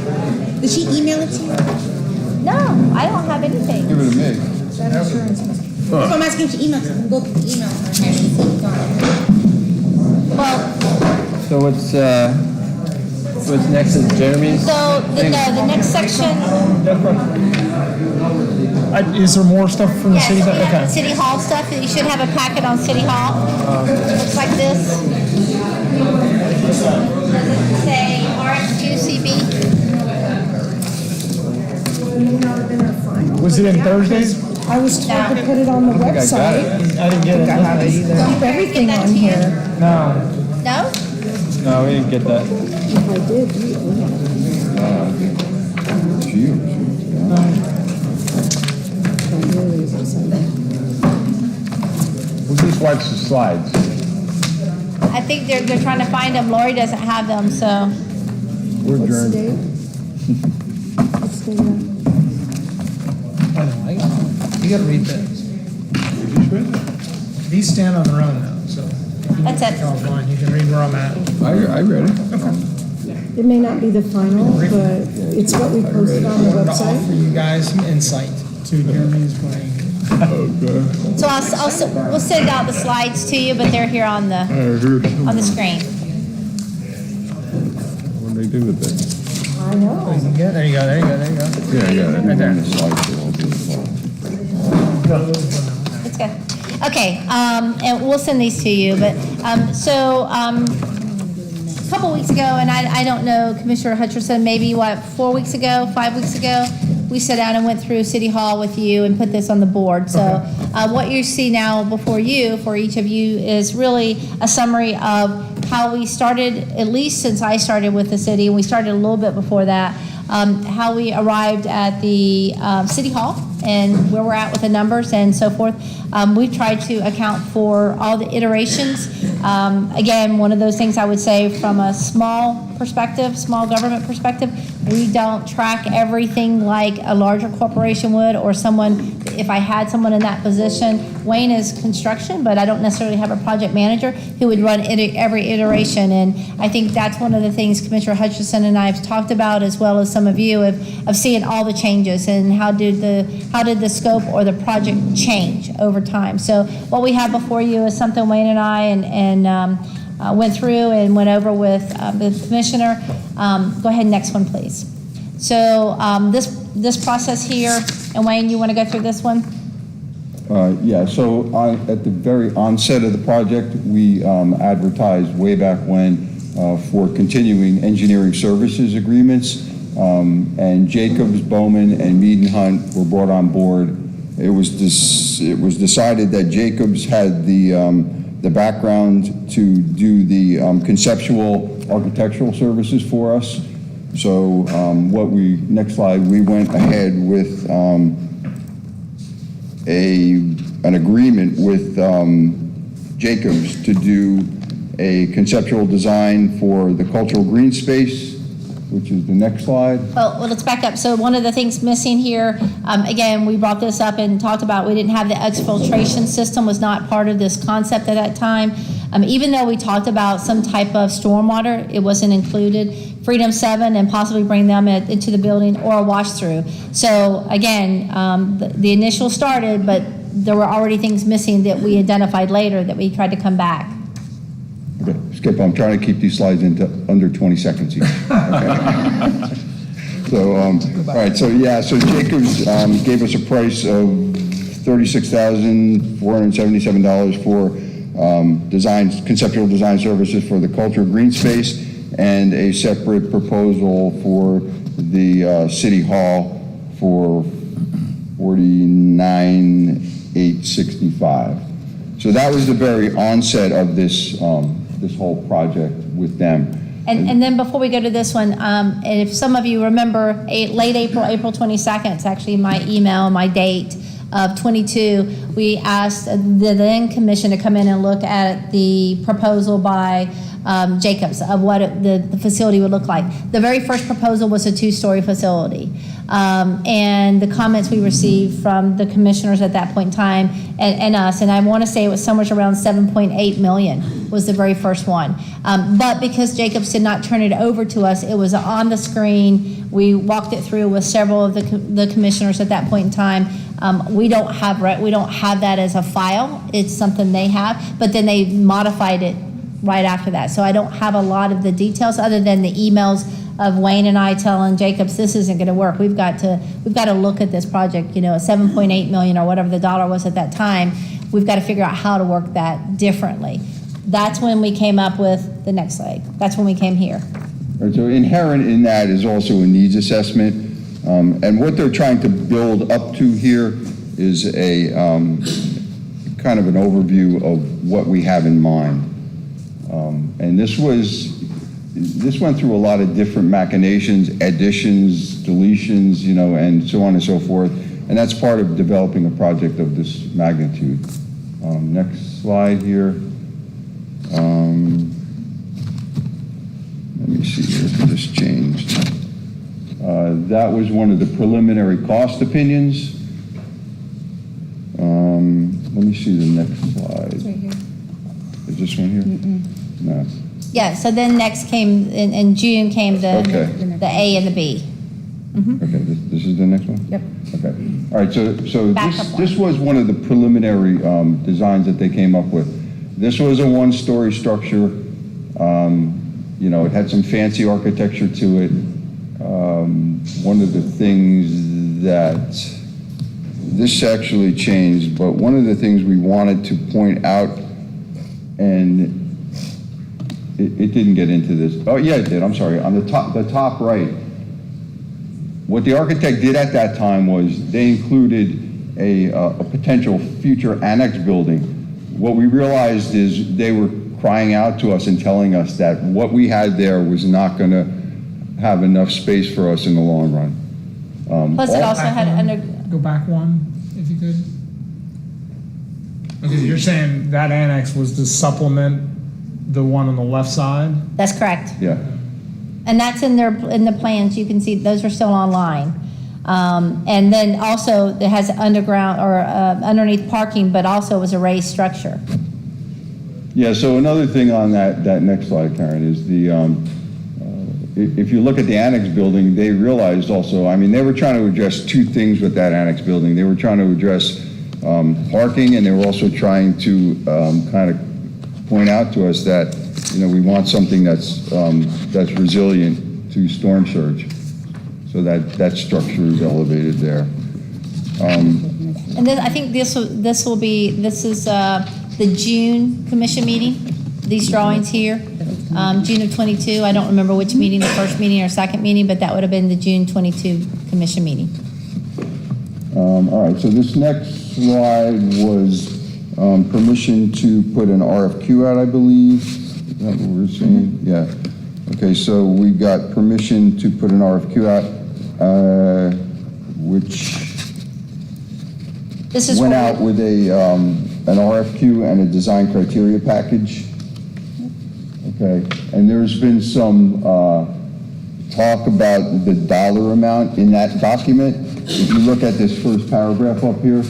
Did she email it to you? No, I don't have anything. Give it to me. That's what I'm asking if she emailed it. Go through the email her and see if it's on it. Well, So what's next is Jeremy's? so, the next section, Is there more stuff from the yes, we city? have the Okay. City Hall stuff. You should have a packet on City Hall. Looks like this. Does it say RX2CB? Was it in Thursdays? I was told to put it on the I got website. it. I didn't get it. Keep everything on here. No. No? No, we didn't get that. If I did, you own We'll just watch the slides. I think they're trying to find them. Lori doesn't have them, so. We're What's the adjourned. date? What's the date? I know. You gotta read this. These stand on their own now, so. That's it. Offline, you can read where I'm at. I read it. It may not be the final, but it's what we posted on the I wanted to offer website. you guys some insight to Jeremy's brain. So we'll send out the slides to you, but they're here on the screen. What do they do with it? I know. There you go, there you go, there you go. Yeah, I got it. Right there. The slides are all good. It's good. Okay, and we'll send these to you, but, a couple weeks ago, and I don't know, Commissioner Hutcherson, maybe 5 weeks ago, we sat down and went through City Hall with you and put this on the board. So what you see now before you, for each of you, is really a summary of how we started, at least since I started with the city, and we started a little bit before that, how we arrived at the City Hall and where we're at with the numbers and so forth. We've tried to account for all the iterations. Again, one of those things I would say from a small perspective, small government perspective, we don't track everything like a larger corporation would, or someone, if I had someone in that position. Wayne is construction, but I don't necessarily have a project manager who would run every iteration. And I think that's one of the things Commissioner Hutchison and I have talked about, as well as some of you, of seeing all the changes and how did the scope or the project change over time. So what we have before you is something Wayne and I went through and went over with the commissioner. Go ahead, next one, please. So this process here, and Wayne, you want to go through this one? Yeah, so at the very onset of the project, we advertised way back when for continuing engineering services agreements, and Jacobs, Bowman, and Mead and Hunt were brought on board. It was decided that Jacobs had the background to do the conceptual architectural services for us. So next slide, we went ahead with an agreement with Jacobs to do a conceptual design for the cultural green space, which is the next slide. Well, let's back up. So one of the things missing here, again, we brought this up and talked about, we didn't have the exfiltration system, was not part of this concept at that time. Even though we talked about some type of stormwater, it wasn't included. Freedom 7 and possibly bring them into the building, or a wash through. So again, the initial started, but there were already things missing that we identified later that we tried to come back. Okay, Skip, I'm trying to keep these slides into under 20 seconds each. Okay. So, all right, so Jacobs gave us a price of $36,477 for conceptual design services for the cultural green space, and a separate proposal for the City Hall for $49,865. So that was the very onset of this this whole project with them. And then before we go to this one, and if some of you remember, late April 22nd, it's actually my email, my date of 22, we asked the then commission to come in and look at the proposal by Jacobs of what the facility would look like. The very first proposal was a 2-story facility. and the comments we received from the commissioners at that point in time and us. And I want to say it was somewhere around 7.8 million was the very first one. But because Jacobs did not turn it over to us, it was on the screen. We walked it through with several of the commissioners at that point in time. We don't have that as a file. It's something they have, but then they modified it right after that. So I don't have a lot of the details other than the emails of Wayne and I telling Jacobs this isn't going to work. We've got to look at this project. You know, 7.8 million or whatever the dollar was at that time. We've got to figure out how to work that differently. That's when we came up with the next leg. That's when we came here. Right, so inherent in that is also a needs assessment, and what they're trying to build up to here is a kind of an overview of what we have in mind. And this went through a lot of different machinations, additions, deletions, you know, and so on and so forth. And that's part of developing a project of this magnitude. Next slide here. Let me see here if this changed. That was one of the preliminary cost opinions. Let me see the next slide. It's right here. Is this one here? No. Yeah, so then next came, in June came the A and the B. Okay, this is the next one? Yep. Okay. All right, so Backup this was one of the preliminary designs that they came up with. This was a one-story structure. You know, it had some fancy architecture to it. One of the things that this actually changed, but one of the things we wanted to point out, and it didn't get into this. Oh, yeah, it did. I'm sorry. On the top right, what the architect did at that time was they included a potential future annex building. What we realized is they were crying out to us and telling us that what we had there was not going to have enough space for us in the long run. Plus it also had Go back one, if you could. Okay, you're saying that annex was to supplement the one on the left side? That's correct. Yeah. And that's in the plans. You can see those are still online. And then also it has underground or underneath parking, but also was a raised structure. Yeah, so another thing on that next slide, Karen, is if you look at the annex building, they realized also, I mean, they were trying to address two things with that annex building. They were trying to address parking, and they were also trying to kind of point out to us that, you know, we want something that's resilient to storm surge. So that structure is elevated there. And then I think this is the June commission meeting, these drawings here, June of 22. I don't remember which meeting, the first meeting or second meeting, but that would have been the June 22 commission meeting. All right, so this next slide was permission to put an RFQ out, I believe. Is that what we're saying? Yeah. Okay, so we got permission to put an RFQ out, which went out with an RFQ and a design criteria package. Okay, and there's been some talk about the dollar amount in that document. If you look at this first paragraph up here,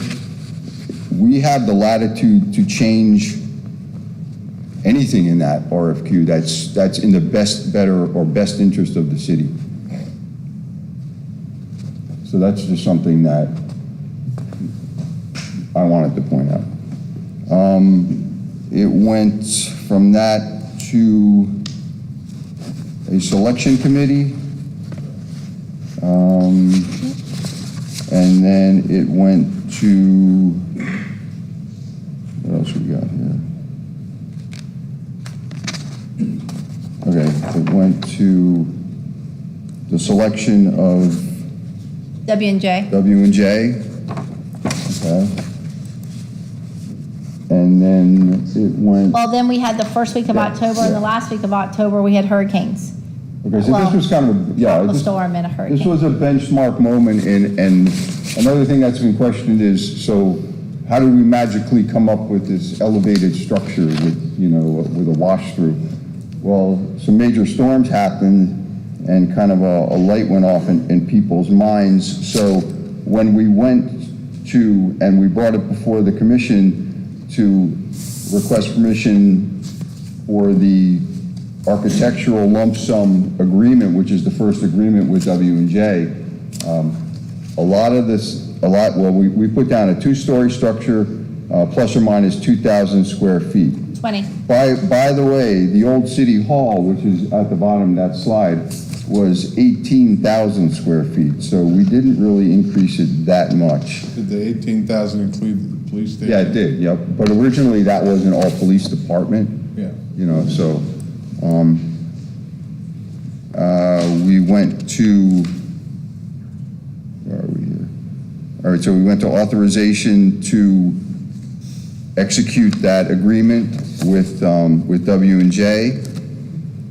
we have the latitude to change anything in that RFQ that's in the best interest of the city. So that's just something that I wanted to point out. It went from that to a selection committee, and then it went to, what else we got here? Okay, it went to the selection of W&J. W&J. Okay. And then it went. Well, then we had the first week of October, and the last week of October we had hurricanes. Okay, so this was kind of a storm and a hurricane. This was a benchmark moment, and another thing that's been questioned is, so how did we magically come up with this elevated structure with a wash through? Well, some major storms happened, and kind of a light went off in people's minds. So when we went to, and we brought it before the commission to request permission for the architectural lump sum agreement, which is the first agreement with W&J, well, we put down a 2-story structure, plus or minus 2,000 square feet. 20. By the way, the old city hall, which is at the bottom of that slide, was 18,000 square feet. So we didn't really increase it that much. Did the 18,000 include the police station? Yeah, it did, yep. But originally that was an all police department. Yeah. You know, so, we went to, where are we here? All right, so we went to authorization to execute that agreement with W&J.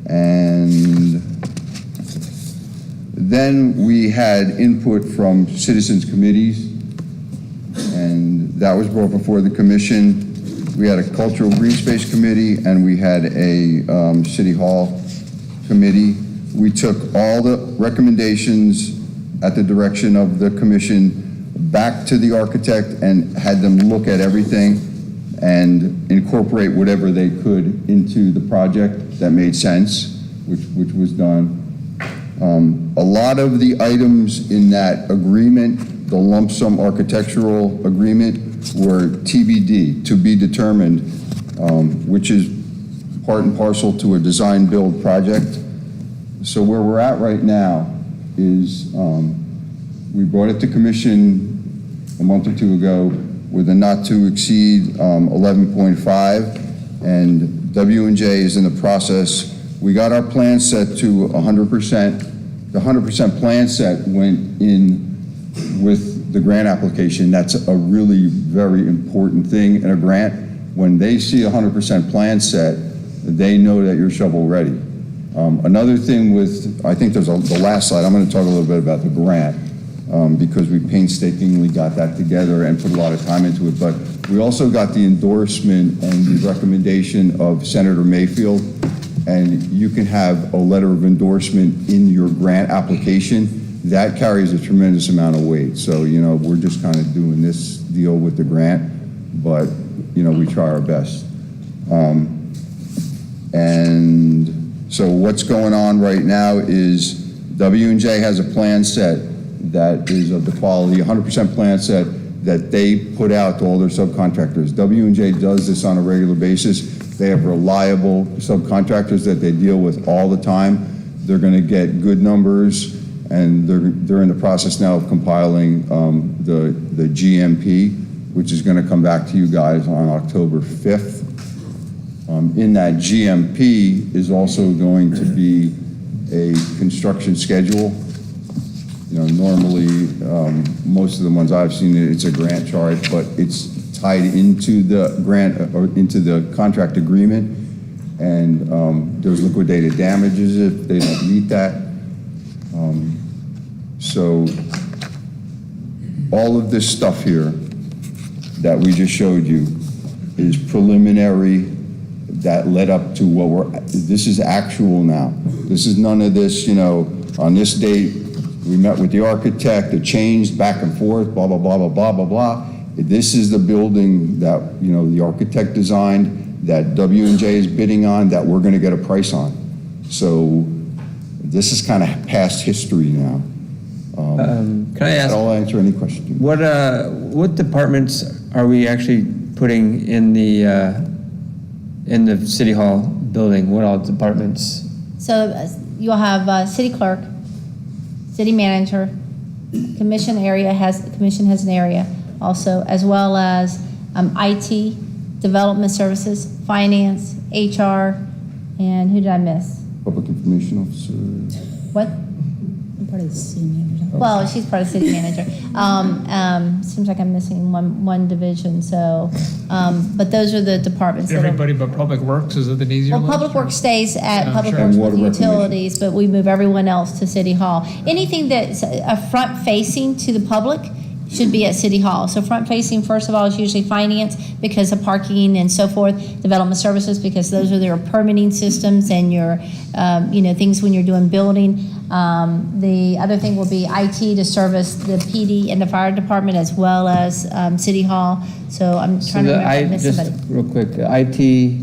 And then we had input from citizens committees, and that was brought before the commission. We had a cultural green space committee, and we had a city hall committee. We took all the recommendations at the direction of the commission back to the architect and had them look at everything and incorporate whatever they could into the project that made sense, which was done. A lot of the items in that agreement, the lump sum architectural agreement, were TBD, to be determined, which is part and parcel to a design build project. So where we're at right now is we brought it to commission a month or two ago with a not to exceed 11.5, and W&J is in the process. We got our plan set to 100%. The 100% plan set went in with the grant application. That's a really very important thing in a grant. When they see 100% plan set, they know that you're shovel ready. Another thing with, I think there's the last slide, I'm going to talk a little bit about the grant because we painstakingly got that together and put a lot of time into it. But we also got the endorsement and the recommendation of Senator Mayfield, and you can have a letter of endorsement in your grant application. That carries a tremendous amount of weight. So, you know, we're just kind of doing this deal with the grant, but, you know, we try our best. And so what's going on right now is W&J has a plan set that is of the quality, 100% plan set that they put out to all their subcontractors. W&J does this on a regular basis. They have reliable subcontractors that they deal with all the time. They're going to get good numbers, and they're in the process now of compiling the GMP, which is going to come back to you guys on October 5th. In that GMP is also going to be a construction schedule. You know, normally, most of the ones I've seen, it's a grant chart, but it's tied into the grant or into the contract agreement, and there's liquidated damages if they don't meet that. So all of this stuff here that we just showed you is preliminary that led up to what this is actual now. This is none of this, you know, on this date, we met with the architect, it changed back and forth, blah, blah, blah, blah, blah, blah, blah. This is the building that, you know, the architect designed, that W&J is bidding on, that we're gonna get a price on. So this is kind of past history now. Can I ask? I'll answer any question. What departments are we actually putting in the city hall building? What all departments? So you'll have city clerk, city manager, commission has an area also, as well as IT, development services, finance, HR, and who did I miss? Public information officer. What? I'm part of the city manager. Well, she's part of city manager. Seems like I'm missing one division, so, but those are the departments that are. Everybody but Public Works, is it an easier Well, list? Public Works stays at Public sure. Works Water with reclamation. utilities, but we move everyone else to City Hall. Anything that's a front facing to the public should be at City Hall. So front-facing, first of all, is usually finance because of parking and so forth, development services because those are their permitting systems and your, things when you're doing building. The other thing will be IT to service the PD and the fire department as well as City Hall. So I'm trying to remember if I missed Just somebody. real quick, IT,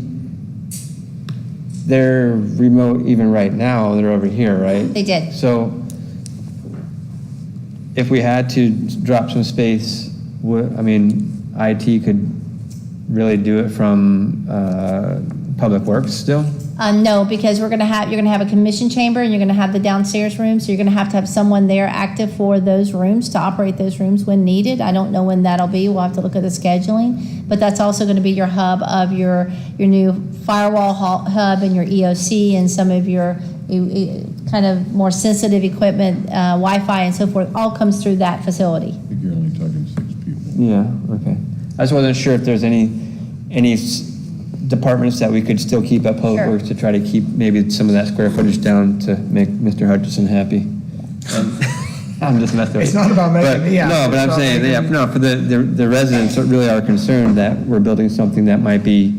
they're remote even right now, they're over here, right? They did. So if we had to drop some space, IT could really do it from Public Works still? No, because you're gonna have a commission chamber and you're gonna have the downstairs room, so you're gonna have someone there active for those rooms to operate those rooms when needed. I don't know when that'll be. We'll have to look at the scheduling, but that's also gonna be your hub of your new firewall hub and your EOC and some of your kind of more sensitive equipment, Wi-Fi and so forth, all comes through that facility. I think you're only talking 6 people. Yeah, okay. I just wasn't sure if there's any departments that we could still keep at Public Sure. Works to try to keep maybe some of that square footage down to make Mr. Hutchison happy. I'm just messing with It's you. not about making But- me happy. No, but It's I'm about saying, making- for the residents that really are concerned that we're building something that might be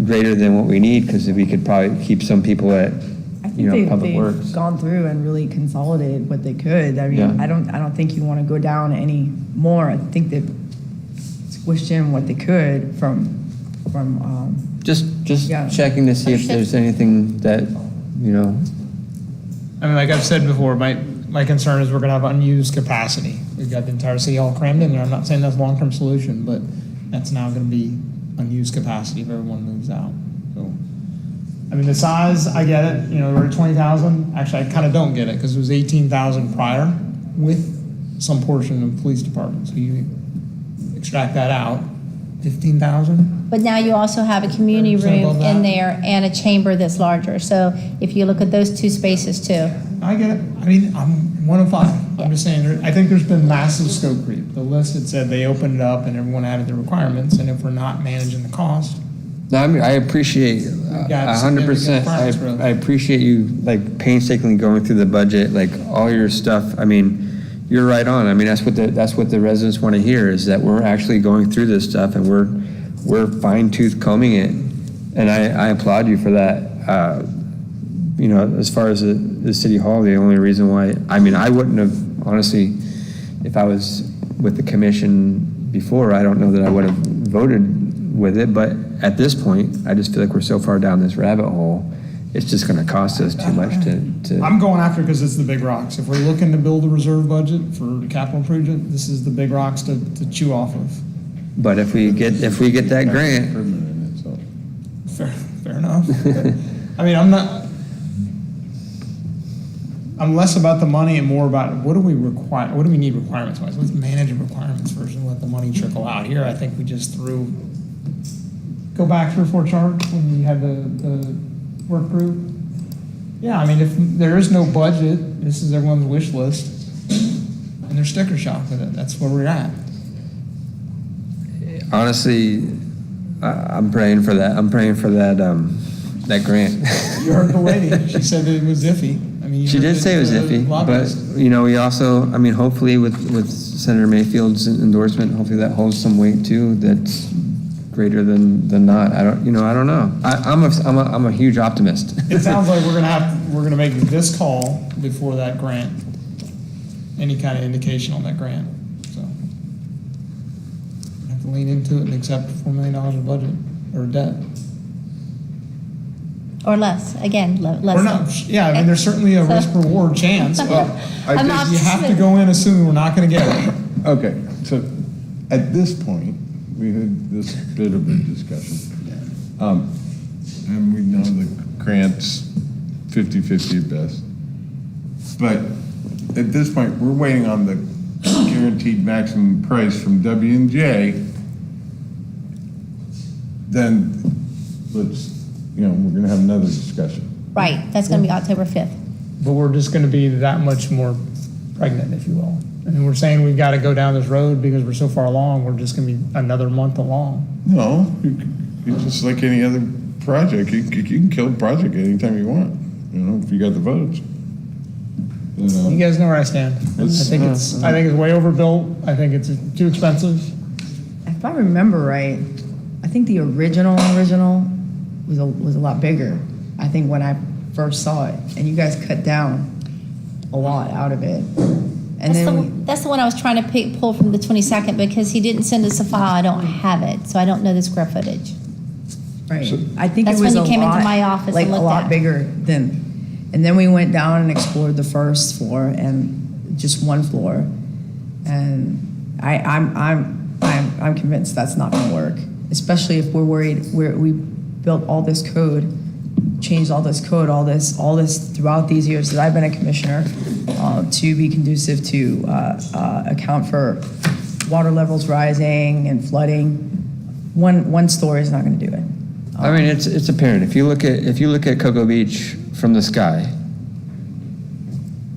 greater than what we need, because we could probably keep some people at, I think Public they've Works. gone through and really consolidated what they could. I mean, Yeah. I don't think you want to go down any more. I think they've squished in what they could from Just Yeah. checking to see if there's anything that, I mean, like I've said before, my concern is we're gonna have unused capacity. We've got the entire city hall crammed in there. I'm not saying that's a long-term solution, but that's now gonna be unused capacity if everyone moves out. So, I mean, the size, I get it, we're at 20,000. Actually, I kind of don't get it because it was 18,000 prior with some portion of the police department. So you extract that out, 15,000. But now you also have a community 30% room above that. in there and a chamber that's larger. So if you look at those two spaces too. I get it. I mean, I'm 1 of 5. I'm just saying, I think there's been massive scope creep. The list had said they opened it up and everyone added the requirements, and if we're not managing the cost. No, I mean, I appreciate got 100%. significant growth. I appreciate you painstakingly going through the budget, all your stuff. I mean, you're right on. I mean, that's what the residents want to hear is that we're actually going through this stuff and we're fine tooth combing it, and I applaud you for that. As far as the city hall, the only reason why I wouldn't have honestly, if I was with the commission before, I don't know that I would have voted with it, but at this point, I just feel like we're so far down this rabbit hole, it's just going to cost us too much to. I'm going after it because it's the big rocks. If we're looking to build a reserve budget for the capital project, this is the big rocks to chew off of. But if we get that grant, Fair enough. I mean, I'm less about the money and more about what do we need requirements wise? Let's manage the requirements first and let the money trickle out. Here, I think we just go back 3 or 4 charts when we had the work group. Yeah, I mean, if there is no budget, this is everyone's wish list, and they're sticker shock with it. That's where we're at. honestly, I'm praying for that. I'm praying for that that grant. You heard the lady. She said it was iffy. I mean, She did say it was iffy, but we also, hopefully with Senator Mayfield's endorsement, hopefully that holds some weight too. That's greater than not. I don't know. I'm a huge optimist. It sounds like we're gonna make this call before that grant. Any kind of indication on that grant. So have to lean into it and accept $4 million of budget or debt. Or less, again, less. Or not, yeah, I mean, there's certainly a risk-reward chance, but I I'm think you have to go in assuming we're not gonna get it. Okay, so at this point, we had this bit of a discussion. And we know the grant's 50-50 at best. But at this point, we're waiting on the guaranteed maximum price from W&J. Then we're gonna have another discussion. Right, that's gonna be October 5th. But we're just gonna be that much more pregnant, if you will. And we're saying we've gotta go down this road because we're so far along, we're just gonna be another month along. No, it's just like any other project. You can kill a project anytime you want, if you got the votes. You know? You guys know where I stand. I think it's way overbuilt. I think it's too expensive. If I remember right, I think the original was a lot bigger. I think when I first saw it, and you guys cut down a lot out of it. And That's the one I was trying to pull from the 22nd because he didn't send us a file. I don't have it, so I don't know the square footage. Right. I think That's it was when a you came into lot, my office like and a looked lot at. bigger than, and then we went down and explored the first floor and just one floor, and I'm convinced that's not going to work, especially if we're worried we built all this code, changed all this code, all this throughout these years that I've been a commissioner, to be conducive to account for water levels rising and flooding. One story is not going to do it. I mean, it's apparent. If you look at Cocoa Beach from the sky,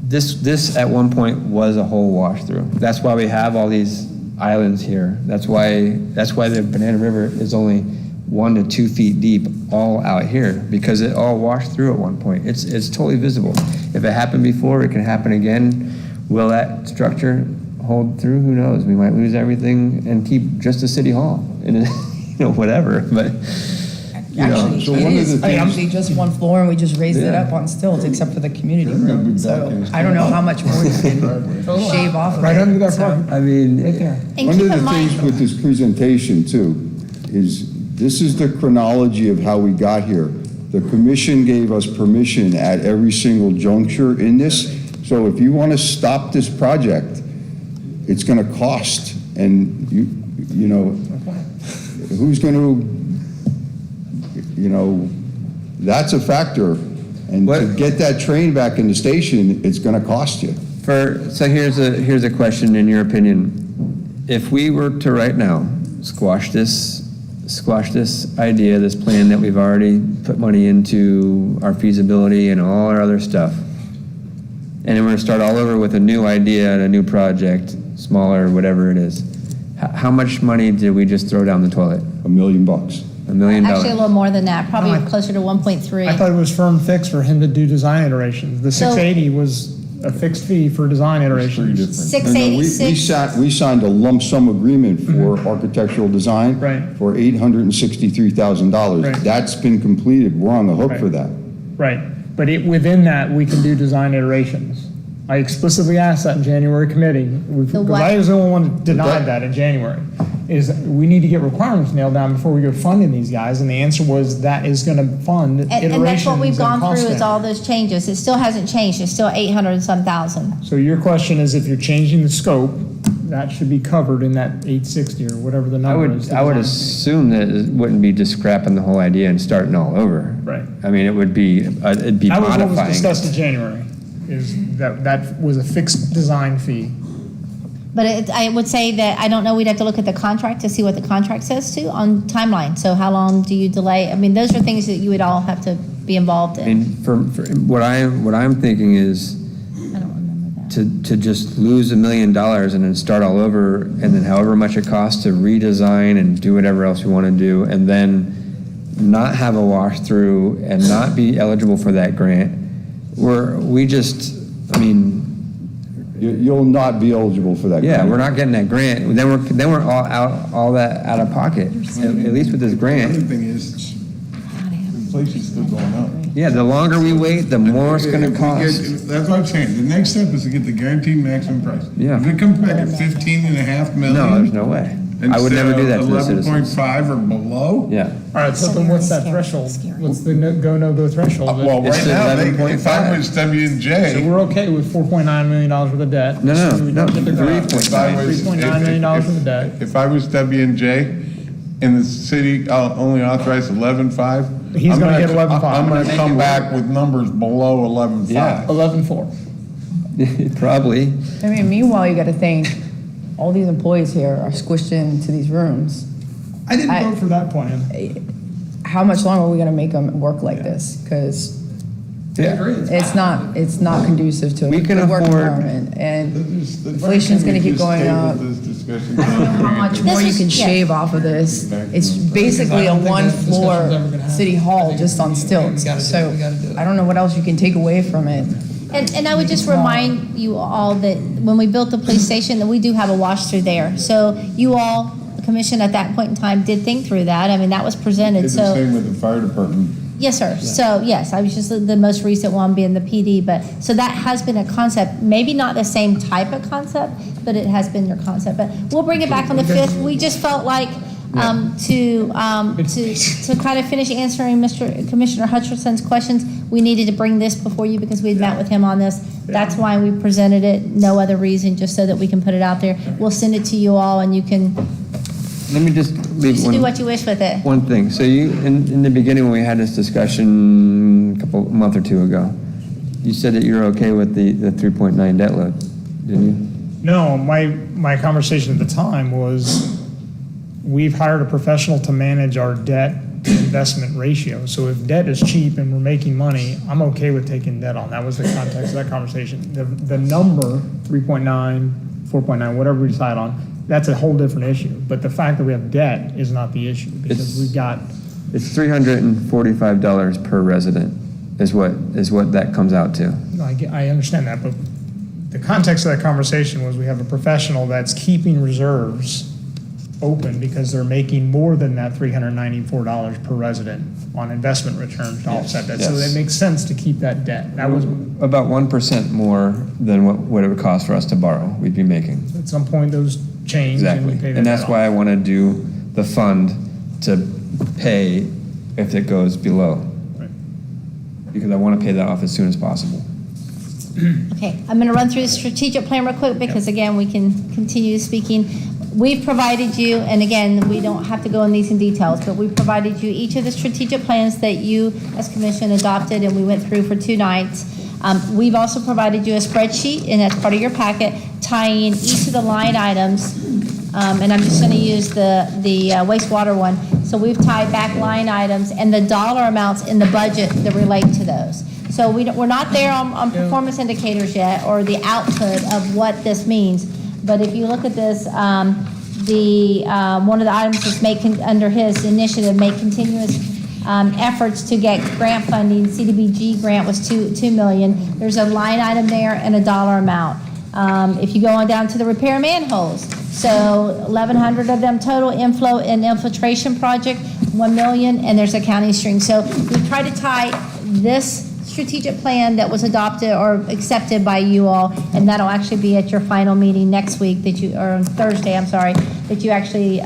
this at one point was a whole wash through. That's why we have all these islands here. That's why the Banana River is only 1 to 2 feet deep all out here, because it all washed through at one point. It's totally visible. If it happened before, it can happen again. Will that structure hold through? Who knows? We might lose everything and keep just a city hall and whatever. But Actually, so it one of is the things- actually just one floor, and we just raised it Yeah. up on stilts, except for the community We're gonna be room. back So in this I don't know how much more you can shave off of it. Right under that So- front. I mean, Right there. And One keep of the in mind, things with this presentation too, is this is the chronology of how we got here. The commission gave us permission at every single juncture in this. So if you want to stop this project, it's going to cost. And you know, who's going to, that's a factor. And to get that train back in the station, it's going to cost you. So here's a question in your opinion. If we were to right now squash this idea, this plan that we've already put money into, our feasibility and all our other stuff, and then we're gonna start all over with a new idea and a new project, smaller, whatever it is, how much money did we just throw down the toilet? $1 million. $1 million. actually a little more than that, probably closer to 1.3. I thought it was firm fix for him to do design iterations. The So- 680 was a fixed fee for design iterations. No, 686. we signed a lump sum agreement for architectural design Right. for $863,000. Right. That's been completed. We're on the hook Right. for that. Right, but within that, we can do design iterations. I explicitly asked that in January committee, because what? I was the only one that denied that in January, is we need to get requirements nailed down before we go funding these guys, and the answer was that is gonna fund iterations And that's what we've and gone cost through is down. all those changes. It still hasn't changed. It's still 800 and some thousand. So your question is, if you're changing the scope, that should be covered in that 860 or whatever the number is. I would assume that it wouldn't be just scrapping the whole idea and starting all over. Right. I mean, it'd be That was what was modifying. discussed in January, is that was a fixed design fee. But I would say that, I don't know, we'd have to look at the contract to see what the contract says too on timeline. So how long do you delay? I mean, those are things that you would all have to be involved I in. mean, for what I'm thinking is to just lose $1 million and then start all over, and then however much it costs to redesign and do whatever else we want to do, and then not have a wash through and not be eligible for that grant. You'll not be eligible for that. Yeah, grant. we're not getting that grant. Then we're all that out of pocket. At least with this The grant. other thing is, inflation's still going up. Yeah, the longer we wait, the more it's going to cost. That's what I'm saying. The next step is to get the guaranteed maximum price. Yeah. If it comes back at 15.5 million. No, there's no way. I would never do that to the citizens. 11.5 or below. Yeah. All right, so then what's that threshold? What's the no-go threshold? Well, It's right now, if I 11.5. was W&J. So we're okay with $4.9 million worth of debt. No. If I was- $3.9 million worth of debt. If I was W&J and the city only authorized 11.5. He's I'm gonna hit 11.5. I'm gonna come back with numbers below 11.5. Yeah. 11.4. Probably. I mean, meanwhile, you got to think, all these employees here are squished into these rooms. I didn't I- vote for that plan. How much longer are we going to make them work like this? Because it's not conducive to We can the work afford- environment, and inflation's going to keep going up. I don't know how much more you can shave off of this. It's basically a one-floor city hall just on stilts. So I don't know what else you can take away from it. And I would just remind you all that when we built the police station, that we do have a wash through there. So you all, the commission at that point in time, did think through that. I mean, that was presented, It's so. the same with the fire department. Yes, sir. So, yes, I was just the most recent one being the PD, but, so that has been a concept, maybe not the same type of concept, but it has been your concept. But we'll bring it back on the 5th. We just felt like, to kind of finish answering Commissioner Hutchinson's questions, we needed to bring this before you because we'd met with him on this. That's why we presented it, no other reason, just so that we can put it out there. We'll send it to you all and you can Let me just leave do one, what you wish with it. one thing. So you, in the beginning when we had this discussion a month or two ago, you said that you're okay with the 3.9 debt load, didn't you? No, my conversation at the time was, we've hired a professional to manage our debt to investment ratio. So if debt is cheap and we're making money, I'm okay with taking debt on. That was the context of that conversation. The number, 3.9, 4.9, whatever we decide on, that's a whole different issue. But the fact that we have debt is not the issue, because we've got. It's $345 per resident is what that comes out to. No, I understand that, but the context of that conversation was we have a professional that's keeping reserves open because they're making more than that $394 per resident on investment returns to offset that. So Yes. it makes sense to keep that debt. That was, About 1% more than what it would cost for us to borrow, we'd be making. at some point, those change and we Exactly. pay that And that's debt why off. I want to do the fund to pay if it goes below. Because I want to pay that off as soon as possible. Okay, I'm going to run through the strategic plan real quick because, again, we can continue speaking. We've provided you, and again, we don't have to go in these in details, but we've provided you each of the strategic plans that you, as commission, adopted and we went through for 2 nights. We've also provided you a spreadsheet, and that's part of your packet, tying each of the line items, and I'm just going to use the wastewater one. So we've tied back line items and the dollar amounts in the budget that relate to those. So we're not there on performance indicators yet, or the output of what this means. But if you look at this, one of the items is under his initiative, make continuous efforts to get grant funding. CDBG grant was $2 million. There's a line item there and a dollar amount. If you go on down to the repair manholes, so 1,100 of them total, inflow and infiltration project, 1 million, and there's a county string. So we try to tie this strategic plan that was adopted or accepted by you all, and that'll actually be at your final meeting next week or on Thursday, I'm sorry, that you actually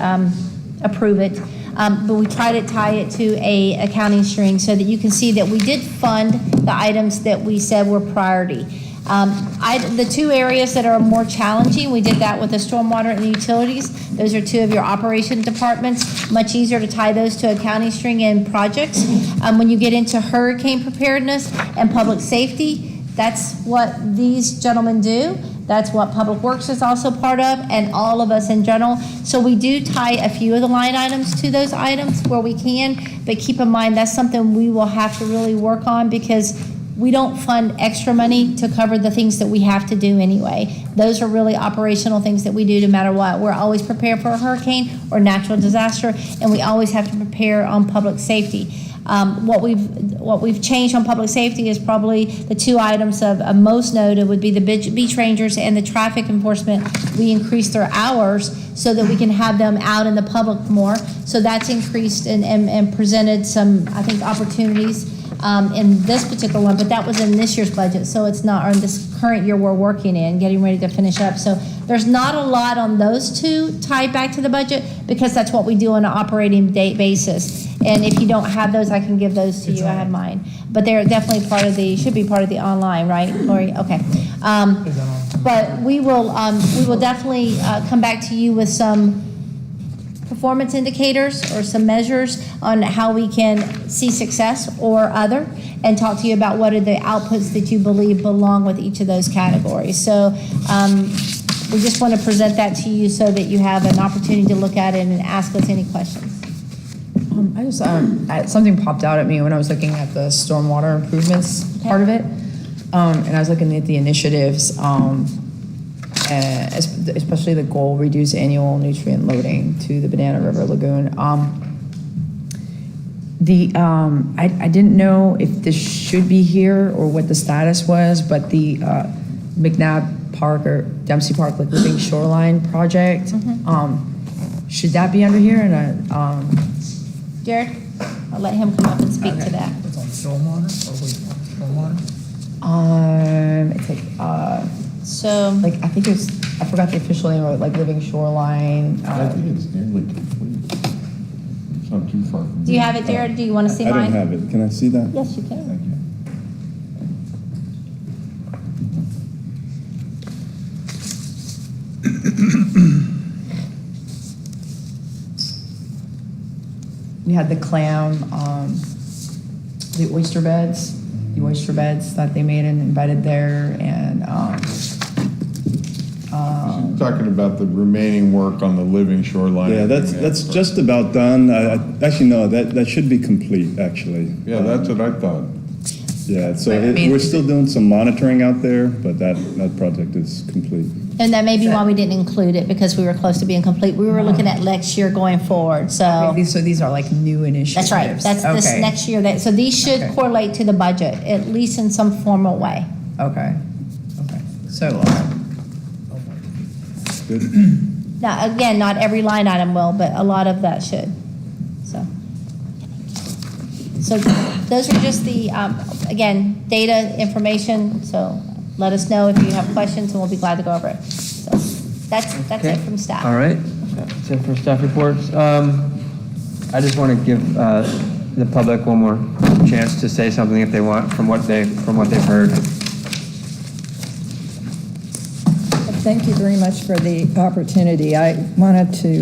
approve it. But we try to tie it to a accounting string so that you can see that we did fund the items that we said were priority. The 2 areas that are more challenging, we did that with the stormwater and the utilities. Those are 2 of your operation departments. Much easier to tie those to accounting string and projects. When you get into hurricane preparedness and public safety, that's what these gentlemen do. That's what Public Works is also part of, and all of us in general. So we do tie a few of the line items to those items where we can, but keep in mind that's something we will have to really work on because we don't fund extra money to cover the things that we have to do anyway. Those are really operational things that we do no matter what. We're always prepared for a hurricane or natural disaster, and we always have to prepare on public safety. What we've changed on public safety is probably the 2 items of most noted would be the beach rangers and the traffic enforcement. We increased their hours so that we can have them out in the public more. So that's increased and presented some, I think, opportunities in this particular one, but that was in this year's budget, so it's not, or in this current year we're working in, getting ready to finish up. So there's not a lot on those 2 tied back to the budget because that's what we do on an operating date basis. And if you don't have those, I can give those to you. I have mine. But they're definitely should be part of the online, right, Lori? Okay. But we will definitely come back to you with some performance indicators or some measures on how we can see success or other, and talk to you about what are the outputs that you believe belong with each of those categories. So we just want to present that to you so that you have an opportunity to look at it and ask us any questions. I just something popped out at me when I was looking at the stormwater improvements part of it, and I was looking at the initiatives, especially the goal reduce annual nutrient loading to the Banana River Lagoon. I didn't know if this should be here or what the status was, but the McNabb Park or Dempsey Park, like Living Shoreline project, should that be under here? And Jared, I'll let him come up and speak to that. It's on stormwater, stormwater? It's like, So, like, I think it's, I forgot the official name of it, like Living Shoreline. I think it's nearly complete. It's not too far from. do you have it, Jared? Do you want to see I mine? don't have it. Can I see that? Yes, you can. We had the clam, the oyster beds that they made and embedded there, and You're talking about the remaining work on the living shoreline. Yeah, that's just about done. Actually, no, that should be complete, actually. Yeah, that's what I thought. Yeah, so But, I mean- we're still doing some monitoring out there, but that project is complete. And that may be why we didn't include it, because we were close to being complete. We were looking at next year going forward, so. so these are like new initiatives. That's right. That's this Okay. next year. So these should Okay. correlate to the budget, at least in some formal way. Okay. So, Now, again, not every line item will, but a lot of that should, so. So those are just the, again, data, information, so let us know if you have questions, and we'll be glad to go over it. So that's it from staff. All right, that's it for staff reports. I just want to give the public one more chance to say something if they want from what they've heard. Thank you very much for the opportunity. I wanted to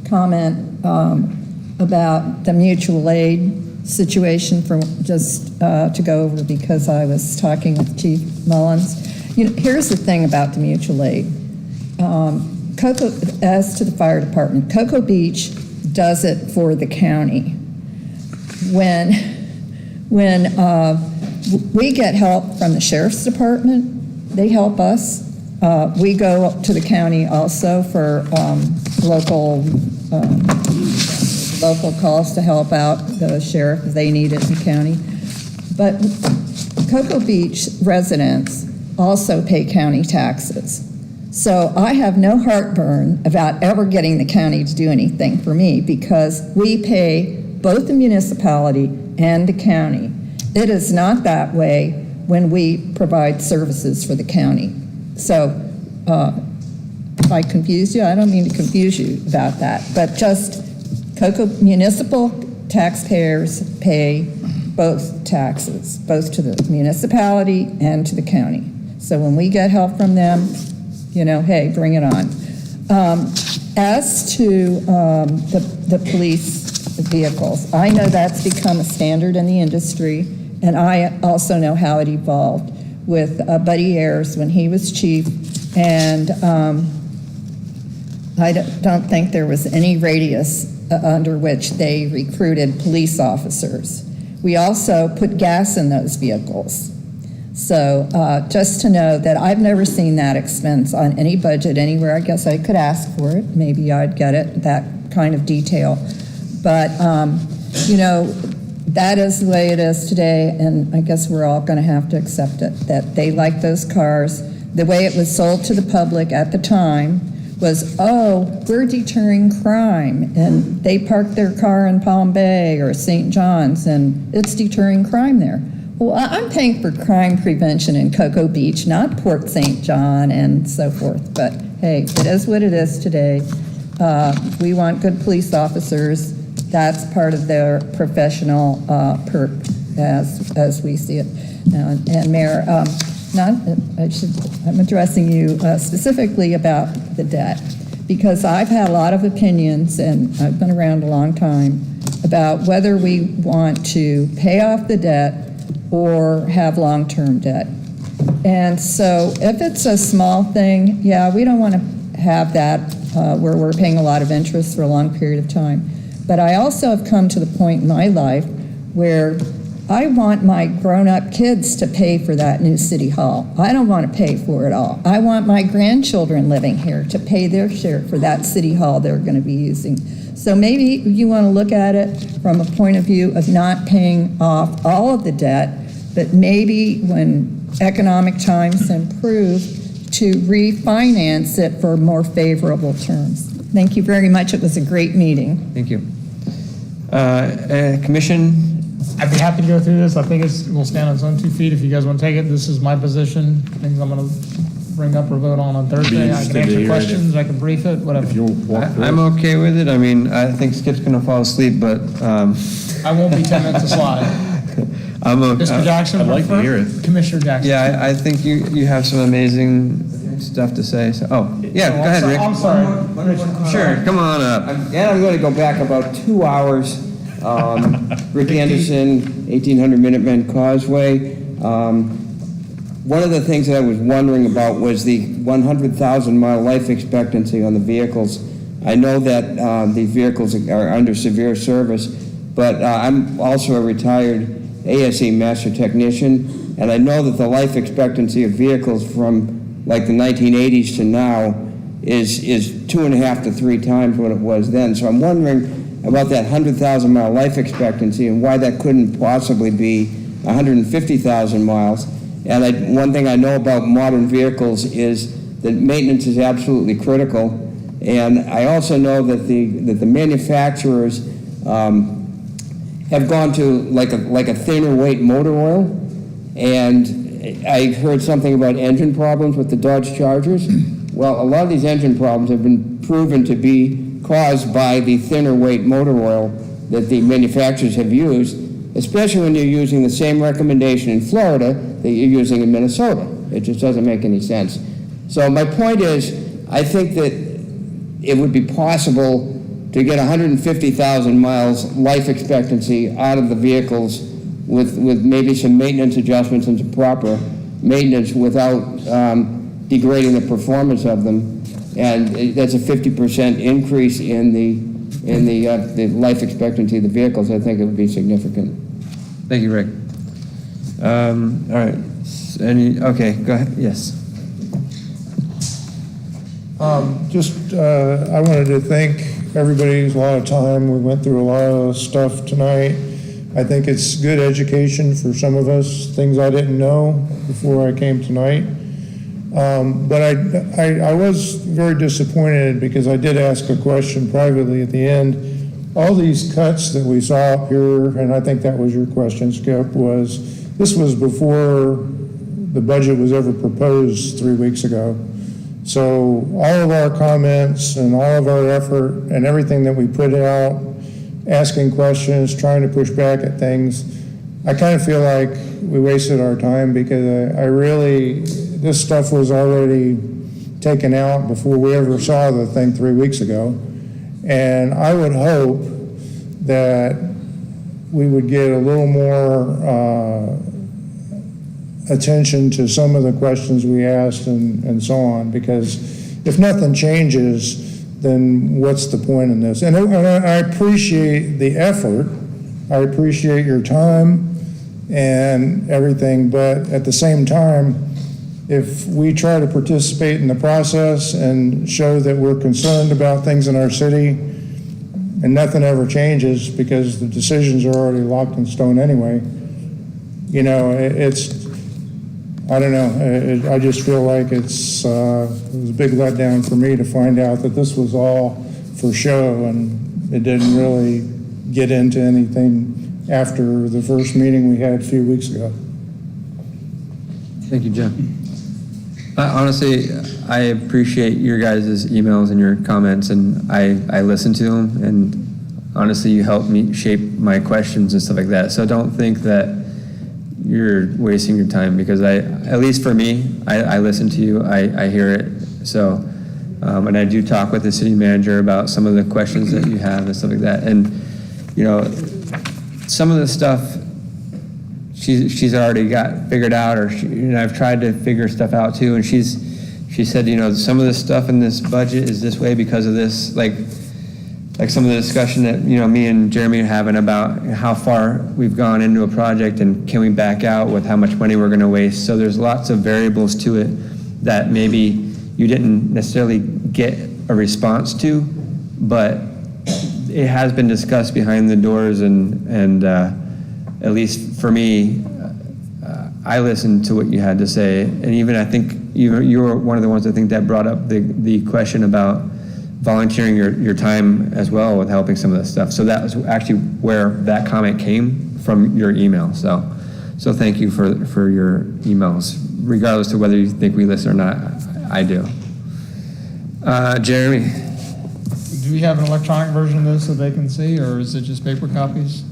comment about the mutual aid situation for just to go over, because I was talking with Chief Mullins. Here's the thing about the mutual aid. As to the fire department, Cocoa Beach does it for the county. When we get help from the sheriff's department, they help us. We go up to the county also for local calls to help out the sheriff if they need it in the county. But Cocoa Beach residents also pay county taxes. So I have no heartburn about ever getting the county to do anything for me, because we pay both the municipality and the county. It is not that way when we provide services for the county. So if I confused you, I don't mean to confuse you about that, but just Cocoa municipal taxpayers pay both taxes, both to the municipality and to the county. So when we get help from them, hey, bring it on. As to the police vehicles, I know that's become a standard in the industry, and I also know how it evolved with Buddy Ayers when he was chief, and I don't think there was any radius under which they recruited police officers. We also put gas in those vehicles. So just to know that I've never seen that expense on any budget anywhere. I guess I could ask for it. Maybe I'd get it, that kind of detail. But, that is the way it is today, and I guess we're all going to have to accept it, that they like those cars. The way it was sold to the public at the time was, we're deterring crime, and they parked their car in Palm Bay or St. John's, and it's deterring crime there. Well, I'm paying for crime prevention in Cocoa Beach, not Port St. John and so forth. But hey, it is what it is today. We want good police officers. That's part of their professional perk, as we see it. And Mayor, I'm addressing you specifically about the debt, because I've had a lot of opinions, and I've been around a long time, about whether we want to pay off the debt or have long-term debt. And so if it's a small thing, yeah, we don't want to have that where we're paying a lot of interest for a long period of time. But I also have come to the point in my life where I want my grown-up kids to pay for that new city hall. I don't want to pay for it all. I want my grandchildren living here to pay their share for that city hall they're going to be using. So maybe you want to look at it from a point of view of not paying off all of the debt, but maybe when economic times improve, to refinance it for more favorable terms. Thank you very much. It was a great meeting. Thank you. Commission? I'd be happy to go through this. I think it will stand on its own 2 feet. If you guys want to take it, this is my position. Things I'm going to bring up or vote on Thursday. I can answer questions, I can brief it, whatever. I'm okay with it. I mean, I think Skip's going to fall asleep, but. I won't be 10 minutes to slide. I'm okay. Mr. Jackson? I'd like to hear it. Commissioner Jackson. Yeah, I think you have some amazing stuff to say. So, yeah, go ahead, Rick. I'm sorry. Sure, come on up. And I'm going to go back about 2 hours. Rick Anderson, 1800 Minutemen Causeway. One of the things that I was wondering about was the 100,000-mile life expectancy on the vehicles. I know that these vehicles are under severe service, but I'm also a retired ASE master technician, and I know that the life expectancy of vehicles from like the 1980s to now is 2.5 to 3 times what it was then. So I'm wondering about that 100,000-mile life expectancy and why that couldn't possibly be 150,000 miles. And one thing I know about modern vehicles is that maintenance is absolutely critical. And I also know that the manufacturers have gone to like a thinner weight motor oil. And I heard something about engine problems with the Dodge Chargers. Well, a lot of these engine problems have been proven to be caused by the thinner weight motor oil that the manufacturers have used, especially when you're using the same recommendation in Florida that you're using in Minnesota. It just doesn't make any sense. So my point is, I think that it would be possible to get 150,000 miles life expectancy out of the vehicles with maybe some maintenance adjustments and some proper maintenance without degrading the performance of them. And that's a 50% increase in the life expectancy of the vehicles. I think it would be significant. Thank you, Rick. All right. Okay, go ahead. Yes. I wanted to thank everybody. A lot of time. We went through a lot of stuff tonight. I think it's good education for some of us, things I didn't know before I came tonight. But I was very disappointed because I did ask a question privately at the end. All these cuts that we saw up here, and I think that was your question, Skip, this was before the budget was ever proposed 3 weeks ago. So all of our comments and all of our effort and everything that we put out, asking questions, trying to push back at things, I kind of feel like we wasted our time because this stuff was already taken out before we ever saw the thing 3 weeks ago. And I would hope that we would get a little more attention to some of the questions we asked and so on, because if nothing changes, then what's the point in this? And I appreciate the effort. I appreciate your time and everything, but at the same time, if we try to participate in the process and show that we're concerned about things in our city and nothing ever changes because the decisions are already locked in stone anyway, you know, I don't know, I just feel like it was a big letdown for me to find out that this was all for show and it didn't really get into anything after the first meeting we had a few weeks ago. Thank you, Jim. Honestly, I appreciate your guys' emails and your comments, and I listen to them, and honestly, you help me shape my questions and stuff like that. So don't think that you're wasting your time, because at least for me, I listen to you, I hear it. So, and I do talk with the city manager about some of the questions that you have and stuff like that. And, you know, some of the stuff she's already got figured out, or I've tried to figure stuff out too. And she said, you know, some of the stuff in this budget is this way because of this. Like, like some of the discussion that, me and Jeremy are having about how far we've gone into a project and can we back out with how much money we're going to waste. So there's lots of variables to it that maybe you didn't necessarily get a response to, but it has been discussed behind the doors, and at least for me, I listened to what you had to say, and even I think you were one of the ones I think that brought up the question about volunteering your time as well with helping some of this stuff. So that was actually where that comment came from, your email. So thank you for your emails, regardless of whether you think we listen or not. I do. Jeremy. Do we have an electronic version of this so they can see, or is it just paper copies?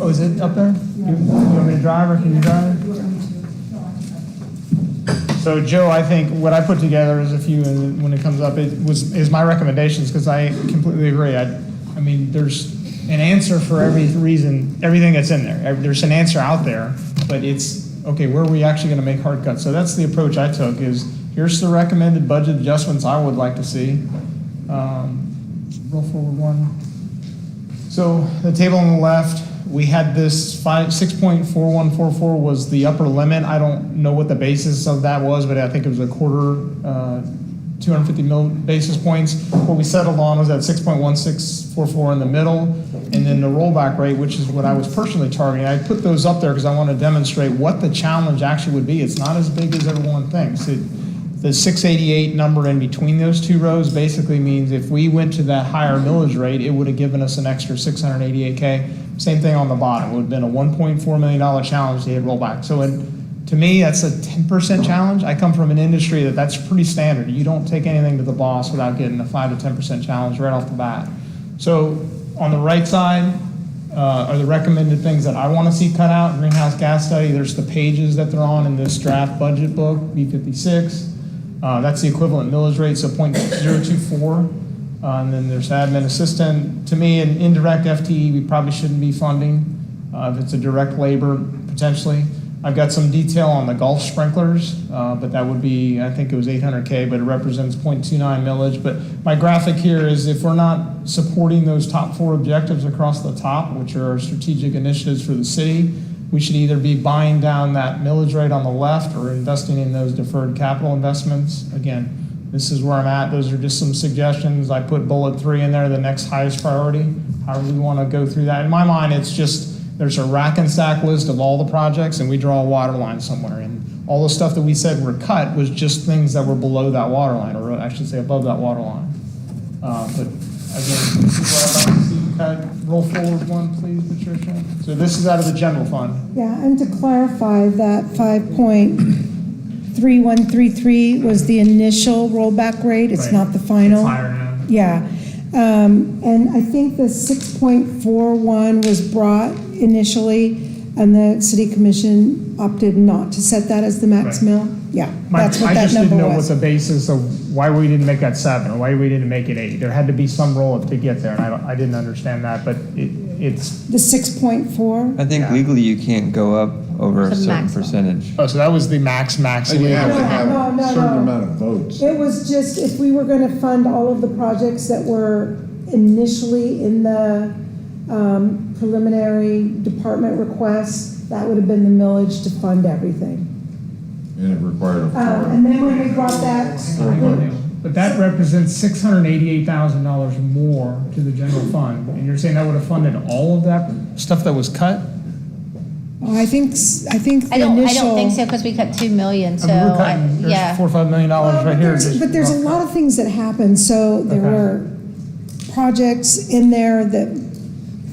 Oh, is it up there? You want me to drive, or can you drive? So Joe, I think what I put together is a few, and when it comes up, is my recommendations, because I completely agree. I mean, there's an answer for everything that's in there. There's an answer out there, but it's, okay, where are we actually going to make hard cuts? So that's the approach I took, is here's the recommended budget adjustments I would like to see. Roll forward one. So the table on the left, we had this 6.4144 was the upper limit. I don't know what the basis of that was, but I think it was a quarter, 250 basis points. What we settled on was at 6.1644 in the middle, and then the rollback rate, which is what I was personally targeting. I put those up there because I want to demonstrate what the challenge actually would be. It's not as big as everyone thinks. The 688 number in between those two rows basically means if we went to that higher millage rate, it would have given us an extra $688K. Same thing on the bottom. It would have been a $1.4 million challenge to hit rollback. So to me, that's a 10% challenge. I come from an industry that's pretty standard. You don't take anything to the boss without getting a 5 to 10% challenge right off the bat. So on the right side are the recommended things that I want to see cut out. Greenhouse gas study, there's the pages that they're on in this draft budget book, B56. That's the equivalent millage rate, so 0.024. And then there's admin assistant. To me, an indirect FTE we probably shouldn't be funding. If it's a direct labor, potentially. I've got some detail on the golf sprinklers, but that would be, I think it was 800K, but it represents 0.29 millage. But my graphic here is if we're not supporting those top 4 objectives across the top, which are our strategic initiatives for the city, we should either be buying down that millage rate on the left or investing in those deferred capital investments. Again, this is where I'm at. Those are just some suggestions. I put bullet 3 in there, the next highest priority. However we want to go through that. In my mind, it's just, there's a rack and stack list of all the projects, and we draw a water line somewhere. And all the stuff that we said were cut was just things that were below that water line, or I should say above that water line. But again, this is what I'd like to see cut. Roll forward one, please, Patricia. So this is out of the general fund. Yeah, and to clarify, that 5.3133 was the initial rollback rate. It's Right. not the final. It's higher now. Yeah. And I think the 6.41 was brought initially, and the city commission opted not to set that as the max Right. mill. Yeah, that's what I that just didn't number know what was. the basis of why we didn't make that 7 or why we didn't make it 8. There had to be some roll-up to get there, and I didn't understand that, but it's. The 6.4? I think Yeah. legally you can't go up over a It's a certain maximum. percentage. Oh, so that was the max. And you have to have No, a no, certain no. amount of votes. It was just if we were going to fund all of the projects that were initially in the preliminary department requests, that would have been the millage to fund everything. And it required a And then when we brought that, But that represents $688,000 more to the general fund, and you're saying that would have funded all of that stuff that was cut? I think the I don't initial. think so, because we cut 2 million, so, I mean, we're cutting, there's yeah. $4 or $5 million right here. But there's a lot of things that happened. So there Okay. were projects in there that,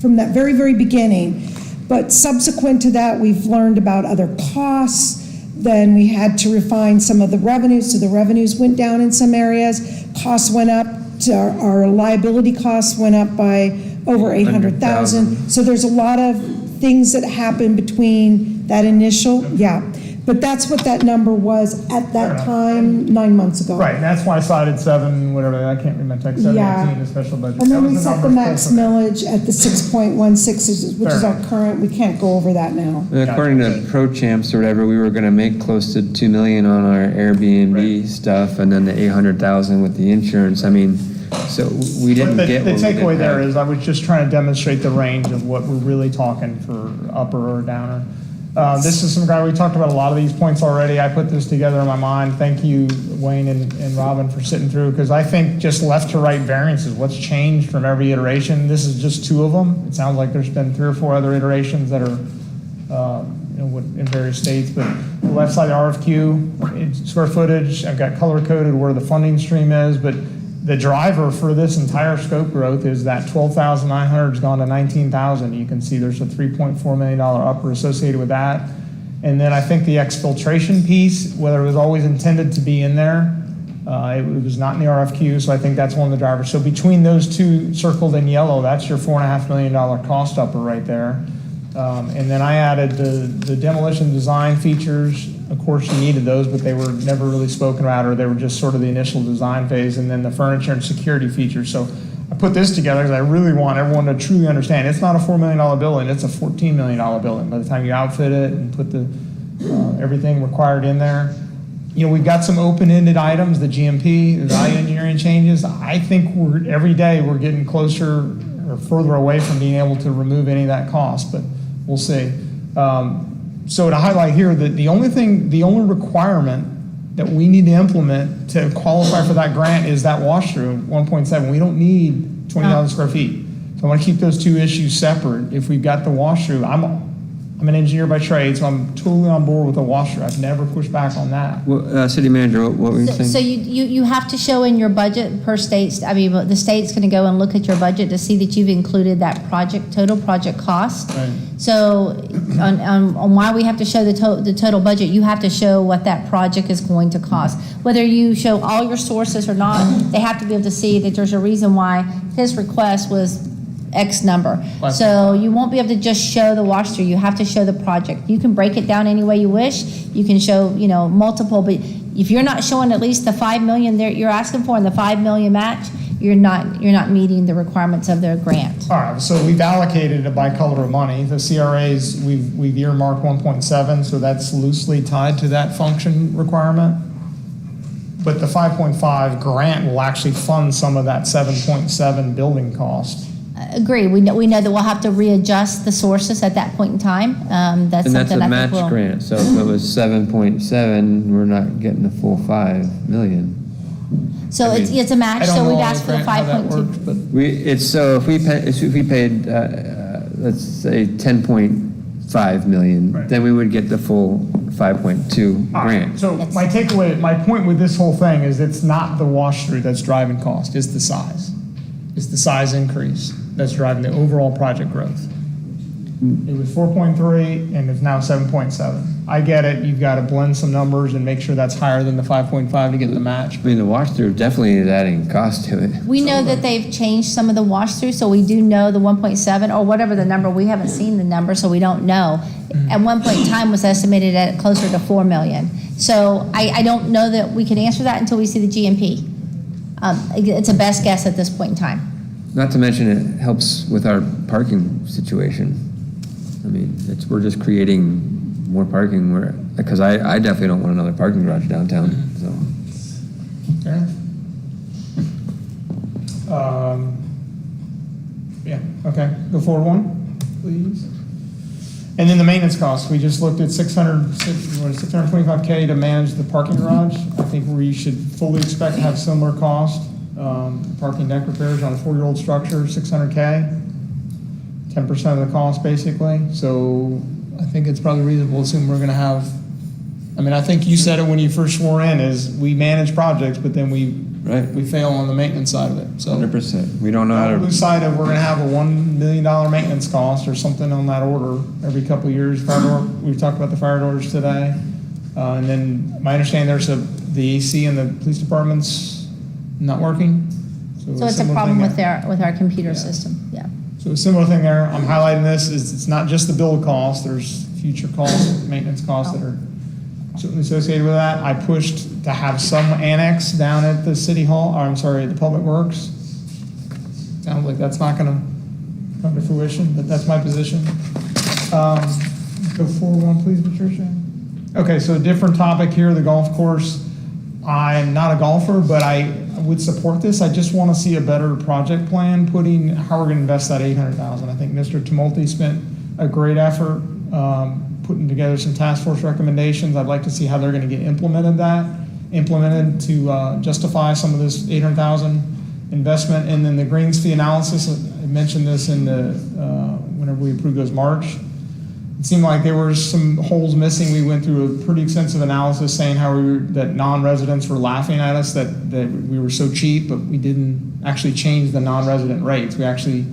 from that very, very beginning. But subsequent to that, we've learned about other costs. Then we had to refine some of the revenues. So the revenues went down in some areas. Costs went up. Our liability costs went up by over 800,000. So there's a lot of things that happened between that initial, yeah. But that's what that number was at that time, 9 months ago. Right, and that's why I cited 7, whatever, I can't remember, like 718, the special budget. And then That we was set the number max close. millage at the 6.16, which is Fair our current, we can't go over that now. And according to ProChamps or whatever, we were going to make close to $2 million on our Airbnb stuff, and then the $800,000 with the insurance. I mean, So we didn't But get the what we takeaway didn't there have. is, I was just trying to demonstrate the range of what we're really talking for upper or downer. This is some guy, we talked about a lot of these points already. I put this together in my mind. Thank you, Wayne and Robin, for sitting through, because I think just left to right variances, what's changed from every iteration. This is just 2 of them. It sounds like there's been 3 or 4 other iterations that are in various states, but the left side of the RFQ, it's square footage, I've got color coded where the funding stream is, but the driver for this entire scope growth is that 12,900 has gone to 19,000. You can see there's a $3.4 million upper associated with that. And then I think the exfiltration piece, whether it was always intended to be in there, it was not in the RFQ, so I think that's one of the drivers. So between those 2 circled in yellow, that's your $4.5 million cost upper right there. And then I added the demolition design features. Of course, you needed those, but they were never really spoken about, or they were just sort of the initial design phase, and then the furniture and security features. So I put this together because I really want everyone to truly understand it's not a $4 million building, it's a $14 million building. By the time you outfit it and put the everything required in there, we've got some open-ended items, the GMP, the value engineering changes. I think every day we're getting closer or further away from being able to remove any of that cost, but we'll see. So to highlight here that the only requirement that we need to implement to qualify for that grant is that wash-through, 1.7. We don't need 20,000 square feet. So I want to keep those 2 issues separate. If we've got the wash-through, I'm an engineer by trade, so I'm totally on board with the washer. I've never pushed back on that. Well, City Manager, what were you saying? So you have to show in your budget per state, the state's going to go and look at your budget to see that you've included that total project cost. Right. So on why we have to show the total budget, you have to show what that project is going to cost. Whether you show all your sources or not, they have to be able to see that there's a reason why his request was X number. So you won't be able to just show the wash through. You have to show the project. You can break it down any way you wish. You can show, multiple, but if you're not showing at least the 5 million there you're asking for and the 5 million match, you're not meeting the requirements of their grant. All right, so we've allocated it by color of money. The CRAs, we've earmarked 1.7, so that's loosely tied to that function requirement. But the 5.5 grant will actually fund some of that 7.7 building cost. Agree. We know that we'll have to readjust the sources at that point in time. That's And that's something a I match think we'll. grant, so if it was 7.7, we're not getting the full 5 million. So it's a match, so we've asked for the 5.2. If we paid, let's say 10.5 million, then we would get the full 5.2 grant. So my point with this whole thing is it's not the wash through that's driving cost, it's the size. It's the size increase that's driving the overall project growth. It was 4.3 and it's now 7.7. I get it, you've got to blend some numbers and make sure that's higher than the 5.5 to get the match. I mean, the wash-through definitely is adding cost to it. We know that they've changed some of the wash through, so we do know the 1.7 or whatever the number. We haven't seen the number, so we don't know. At one point in time was estimated at closer to 4 million. So I don't know that we can answer that until we see the GMP. It's a best guess at this point in time. Not to mention it helps with our parking situation. I mean, we're just creating more parking because I definitely don't want another parking garage downtown, so. Fair enough. Yeah, okay, go forward one, please. And then the maintenance costs, we just looked at $625K to manage the parking garage. I think we should fully expect to have similar cost. Parking deck repairs on a 4-year-old structure, $600K, 10% of the cost basically. So I think it's probably reasonable to assume we're gonna have, I think you said it when you first swore in, is we manage projects, but then we fail on the maintenance side of it, so. 100%. We don't know how to. Lose sight of we're gonna have a $1 million maintenance cost or something on that order every couple of years. Fire door, we've talked about the fire doors today. And then my understanding there's the AC in the police department's not working. So it's a problem with our computer system, yeah. So a similar thing there, I'm highlighting this, is it's not just the build cost, there's future costs, maintenance costs that are certainly associated with that. I pushed to have some annex down at the city hall, the Public Works. Sounds like that's not gonna come to fruition, but that's my position. Go forward one, please, Patricia. Okay, so a different topic here, the golf course. I'm not a golfer, but would support this. I just want to see a better project plan, putting how we're going to invest that 800,000. I think Mr. Tumulty spent a great effort putting together some task force recommendations. I'd like to see how they're going to get implemented to justify some of this 800,000 investment. And then the greens fee analysis, I mentioned this in the whenever we approved those March. It seemed like there were some holes missing. We went through a pretty extensive analysis saying how that non-residents were laughing at us, that we were so cheap, but we didn't actually change the non-resident rates. We actually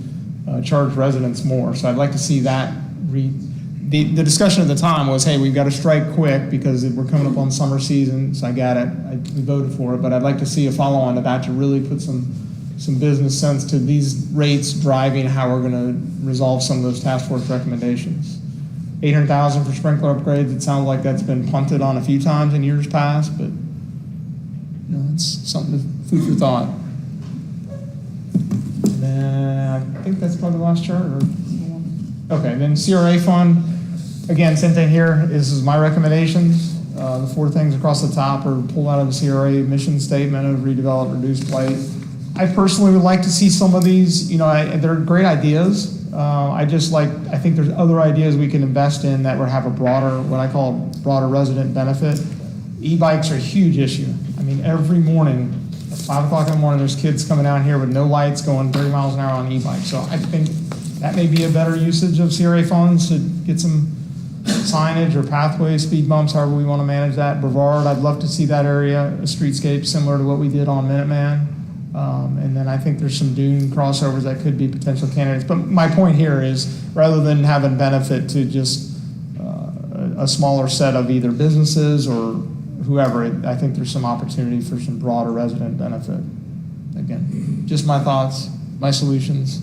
charged residents more. So I'd like to see that. The discussion at the time was, hey, we've got to strike quick because we're coming up on summer season, so I got it. We voted for it, but I'd like to see a follow-on to that to really put some business sense to these rates driving how we're going to resolve some of those task force recommendations. 800,000 for sprinkler upgrades. It sounds like that's been punted on a few times in years past, but it's something to food for thought. And then I think that's probably the last chart. Okay, then CRA fund. Again, same thing here. This is my recommendations. The 4 things across the top are pulled out of the CRA mission statement of redevelop, reduce blight. I personally would like to see some of these. They're great ideas. I think there's other ideas we can invest in that would have a broader, what I call broader resident benefit. E-bikes are a huge issue. I mean, every morning at 5 o'clock in the morning, there's kids coming out here with no lights going 30 miles an hour on e-bikes. So I think that may be a better usage of CRA funds to get some signage or pathways, speed bumps, however we want to manage that. Brevard, I'd love to see that area, a streetscape similar to what we did on Minuteman. And then I think there's some dune crossovers that could be potential candidates. But my point here is, rather than having benefit to just a smaller set of either businesses or whoever, I think there's some opportunity for some broader resident benefit. Again, just my thoughts, my solutions.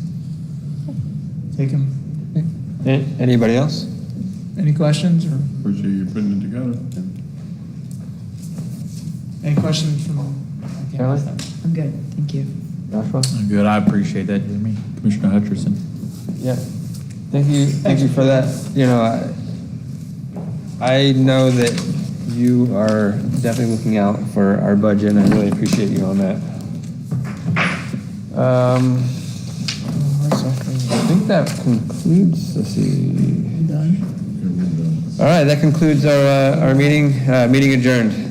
Take them. Anybody else? Any questions? Or Appreciate you putting it together. any questions from? Carolyn? I'm good, thank you. Joshua? Good, I appreciate that, Jeremy. Commissioner Hutcherson. Yeah. Thank you for that. I know that you are definitely looking out for our budget, and I really appreciate you on that. I think that concludes, let's see. All right, that concludes our meeting adjourned.